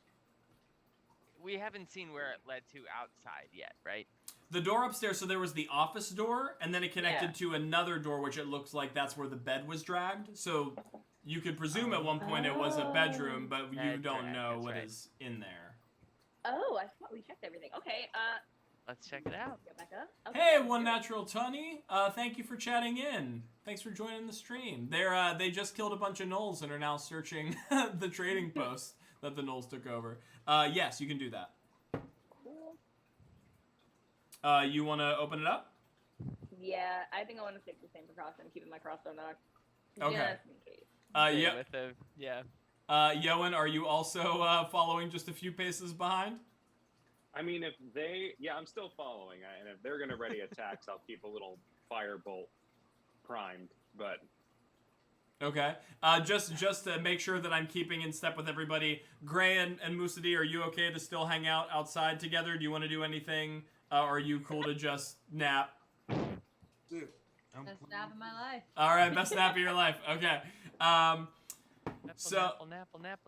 We haven't seen where it led to outside yet, right? The door upstairs, so there was the office door, and then it connected to another door, which it looks like that's where the bed was dragged. So you could presume at one point it was a bedroom, but you don't know what is in there. Oh, I thought we checked everything. Okay, Let's check it out. go back up. Okay. Hey, One Natural Tunny. Thank you for chatting in. Thanks for joining the stream. They just killed a bunch of gnolls and are now searching the trading post that the gnolls took over. Yes, you can do that. Cool. You want to open it up? Yeah, I think I want to take the same precaution, keeping my crossbow knocked. Okay. Just in case. Yeah. With the, yeah. Yoan, are you also following just a few paces behind? I mean, if they, I'm still following, and if they're gonna ready attacks, I'll keep a little firebolt primed. But Okay. Just to make sure that I'm keeping in step with everybody, Gray and Musadi, are you okay to still hang out outside together? Do you want to do anything? Or are you cool to just nap? Dude, I'm Best playing- nap of my life. All right, best nap of your life. Okay.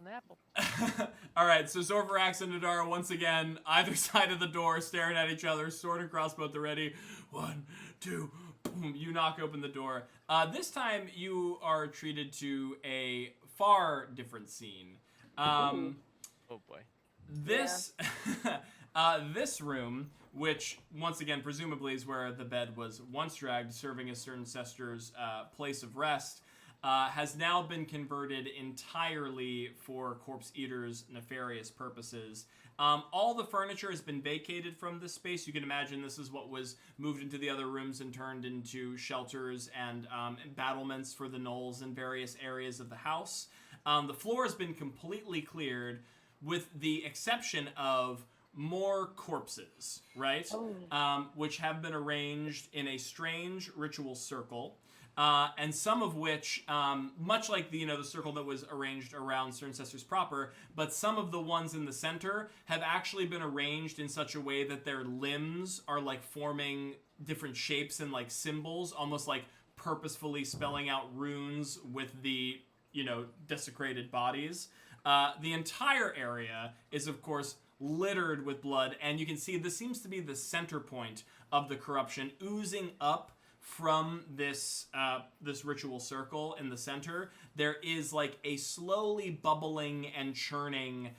Napple. All right, so Zorvarax and Nadara once again, either side of the door, staring at each other, sword and crossbow at the ready. 1, 2, boom, you knock open the door. This time you are treated to a far different scene. Oh boy. This this room, which once again presumably is where the bed was once dragged, serving as Cerncestors' place of rest, has now been converted entirely for Corpse Eater's nefarious purposes. All the furniture has been vacated from this space. You can imagine this is what was moved into the other rooms and turned into shelters and battlements for the gnolls in various areas of the house. The floor has been completely cleared, with the exception of more corpses, right? Which have been arranged in a strange ritual circle. And some of which, much like the circle that was arranged around Cerncestors proper, but some of the ones in the center have actually been arranged in such a way that their limbs are like forming different shapes and like symbols, almost like purposefully spelling out runes with the desecrated bodies. The entire area is, of course, littered with blood, and you can see this seems to be the center point of the corruption, oozing up from this ritual circle in the center. There is like a slowly bubbling and churning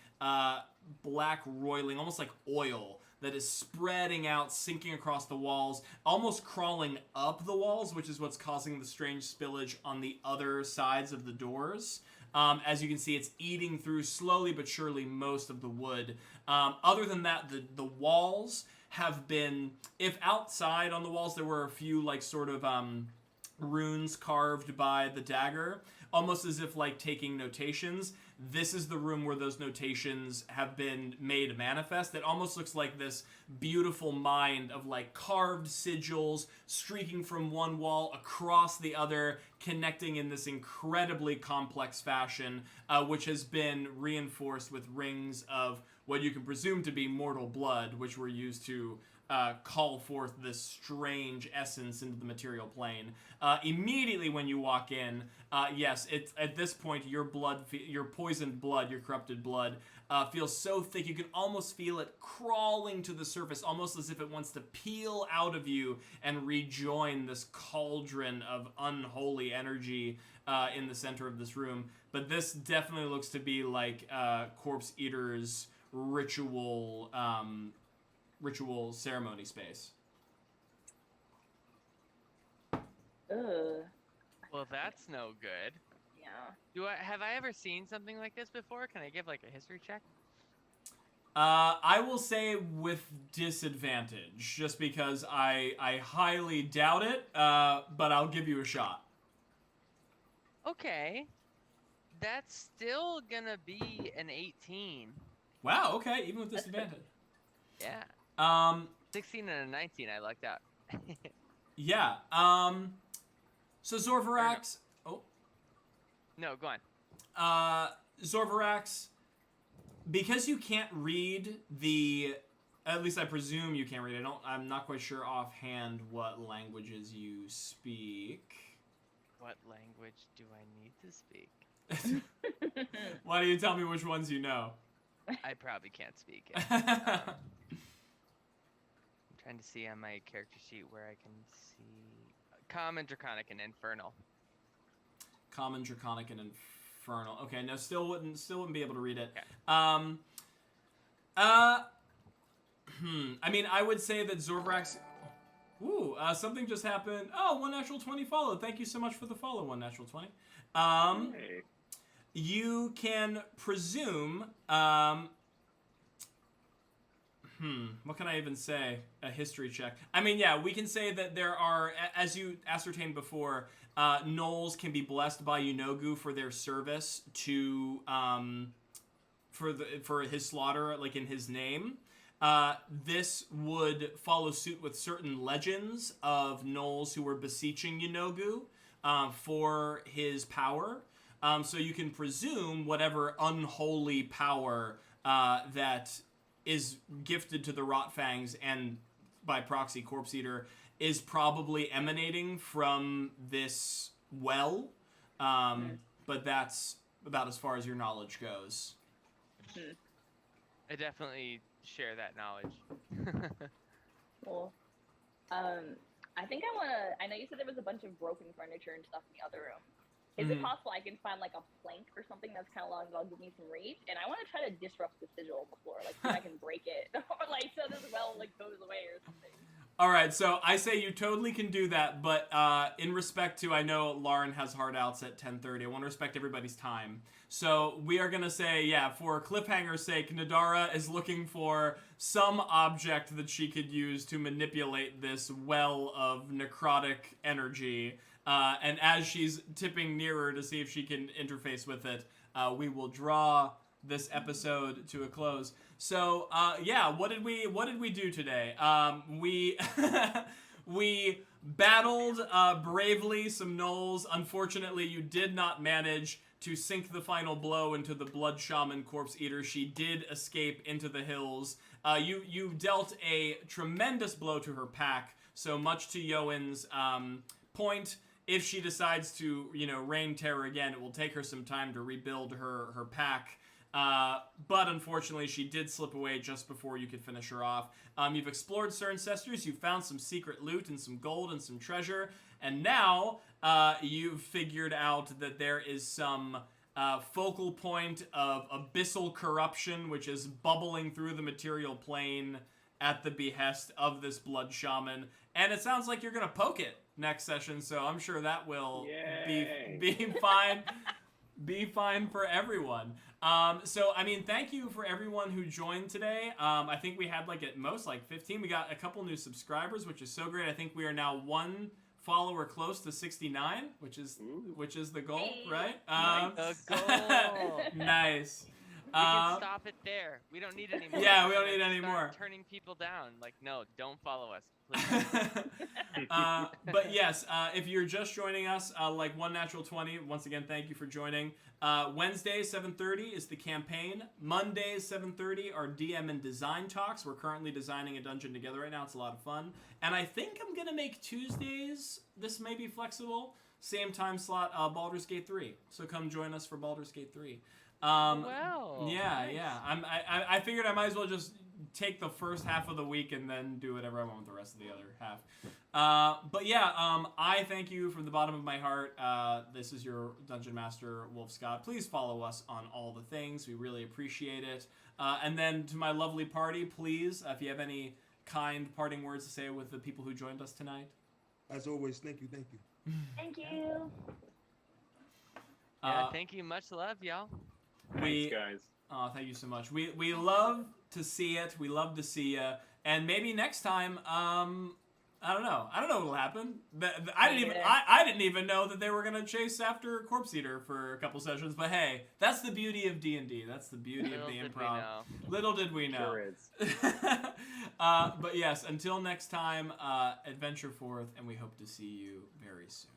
black roiling, almost like oil, that is spreading out, sinking across the walls, almost crawling up the walls, which is what's causing the strange spillage on the other sides of the doors. As you can see, it's eating through slowly but surely most of the wood. Other than that, the walls have been, if outside on the walls there were a few like sort of runes carved by the dagger, almost as if like taking notations, this is the room where those notations have been made manifest. It almost looks like this beautiful mind of like carved sigils streaking from one wall across the other, connecting in this incredibly complex fashion, which has been reinforced with rings of what you can presume to be mortal blood, which were used to call forth this strange essence into the material plane. Immediately when you walk in, yes, it's at this point your blood, your poisoned blood, your corrupted blood, feels so thick you can almost feel it crawling to the surface, almost as if it wants to peel out of you and rejoin this cauldron of unholy energy in the center of this room. But this definitely looks to be like Corpse Eater's ritual ceremony space. Ugh. Well, that's no good. Yeah. Have I ever seen something like this before? Can I give like a history check? I will say with disadvantage, just because I highly doubt it, but I'll give you a shot. Okay. That's still gonna be an 18. Wow, okay, even with disadvantage. Yeah. 16 and a 19, I lucked out. Yeah, so Zorvarax... Oh. No, go on. Zorvarax, because you can't read the... At least I presume you can't read it. I'm not quite sure offhand what languages you speak. What language do I need to speak? Why don't you tell me which ones you know? I probably can't speak it. I'm trying to see on my character sheet where I can see Common, Draconic, and Infernal. Common, Draconic, and Infernal. Okay, no, still wouldn't be able to read it. Okay. I mean, I would say that Zorvarax... Ooh, something just happened. Oh, 1 natural 20 followed. Thank you so much for the follow, 1 natural 20. Hey. You can presume... what can I even say? A history check. I mean, yeah, we can say that there are, as you ascertained before, Knolls can be blessed by Yunogu for their service to, for his slaughter, like in his name. This would follow suit with certain legends of Knolls who were beseeching Yunogu for his power. So you can presume whatever unholy power that is gifted to the Rottfangs and by proxy Corpse Eater is probably emanating from this well. But that's about as far as your knowledge goes. I definitely share that knowledge. Cool. I think I know you said there was a bunch of broken furniture and stuff in the other room. Is it possible I can find like a plank or something that's kind of long that'll give me some rage? And I want to try to disrupt the sigil before, like, so I can break it, or like so this well like goes away or something. All right, so I say you totally can do that, but in respect to, I know Lauren has hard outs at 10:30. I want to respect everybody's time. So we are going to say, yeah, for cliffhanger's sake, Nadara is looking for some object that she could use to manipulate this well of necrotic energy. And as she's tipping nearer to see if she can interface with it, we will draw this episode to a close. So, yeah, what did we do today? We we battled bravely some Knolls. Unfortunately, you did not manage to sink the final blow into the Blood Shaman Corpse Eater. She did escape into the hills. You dealt a tremendous blow to her pack. So much to Yoan's point. If she decides to, rain terror again, it will take her some time to rebuild her pack. But unfortunately, she did slip away just before you could finish her off. You've explored Sir Ancestors, you've found some secret loot and some gold and some treasure, and now you've figured out that there is some focal point of abyssal corruption, which is bubbling through the material plane at the behest of this Blood Shaman. And it sounds like you're going to poke it next session, so I'm sure that will be fine. Be fine for everyone. So, I mean, thank you for everyone who joined today. I think we had at most 15. We got a couple new subscribers, which is so great. I think we are now one follower close to 69, which is the goal, right? The goal. Nice. can stop it there. We don't need any more. Yeah, we don't need Start any more. Turning people down. Like, no, don't follow us, please. But yes, if you're just joining us, like One Natural 20, once again, thank you for joining. Wednesday, 7:30 is the campaign. Mondays, 7:30 are DM and design talks. We're currently designing a dungeon together right now. It's a lot of fun. And I think I'm going to make Tuesdays, this may be flexible, same time slot, Baldur's Gate 3. So come join us for Baldur's Gate 3. Well, Yeah, nice. yeah. I figured I might as well just take the first half of the week and then do whatever I want with the rest of the other half. But yeah, I thank you from the bottom of my heart. This is your Dungeon Master, Wolfe Scott. Please follow us on all the things. We really appreciate it. And then to my lovely party, please, if you have any kind parting words to say with the people who joined us tonight. As always, thank you. Thank you. Yeah, thank you. Much love, y'all. Thanks, guys. Oh, thank you so much. We love to see it. We love to see you. And maybe next time, I don't know what will happen. I didn't even know that they were gonna chase after Corpse Eater for a couple sessions. But hey, that's the beauty of D&D. That's the beauty of the improv. Little did we know. Sure is. But yes, until next time, adventure forth, and we hope to see you very soon.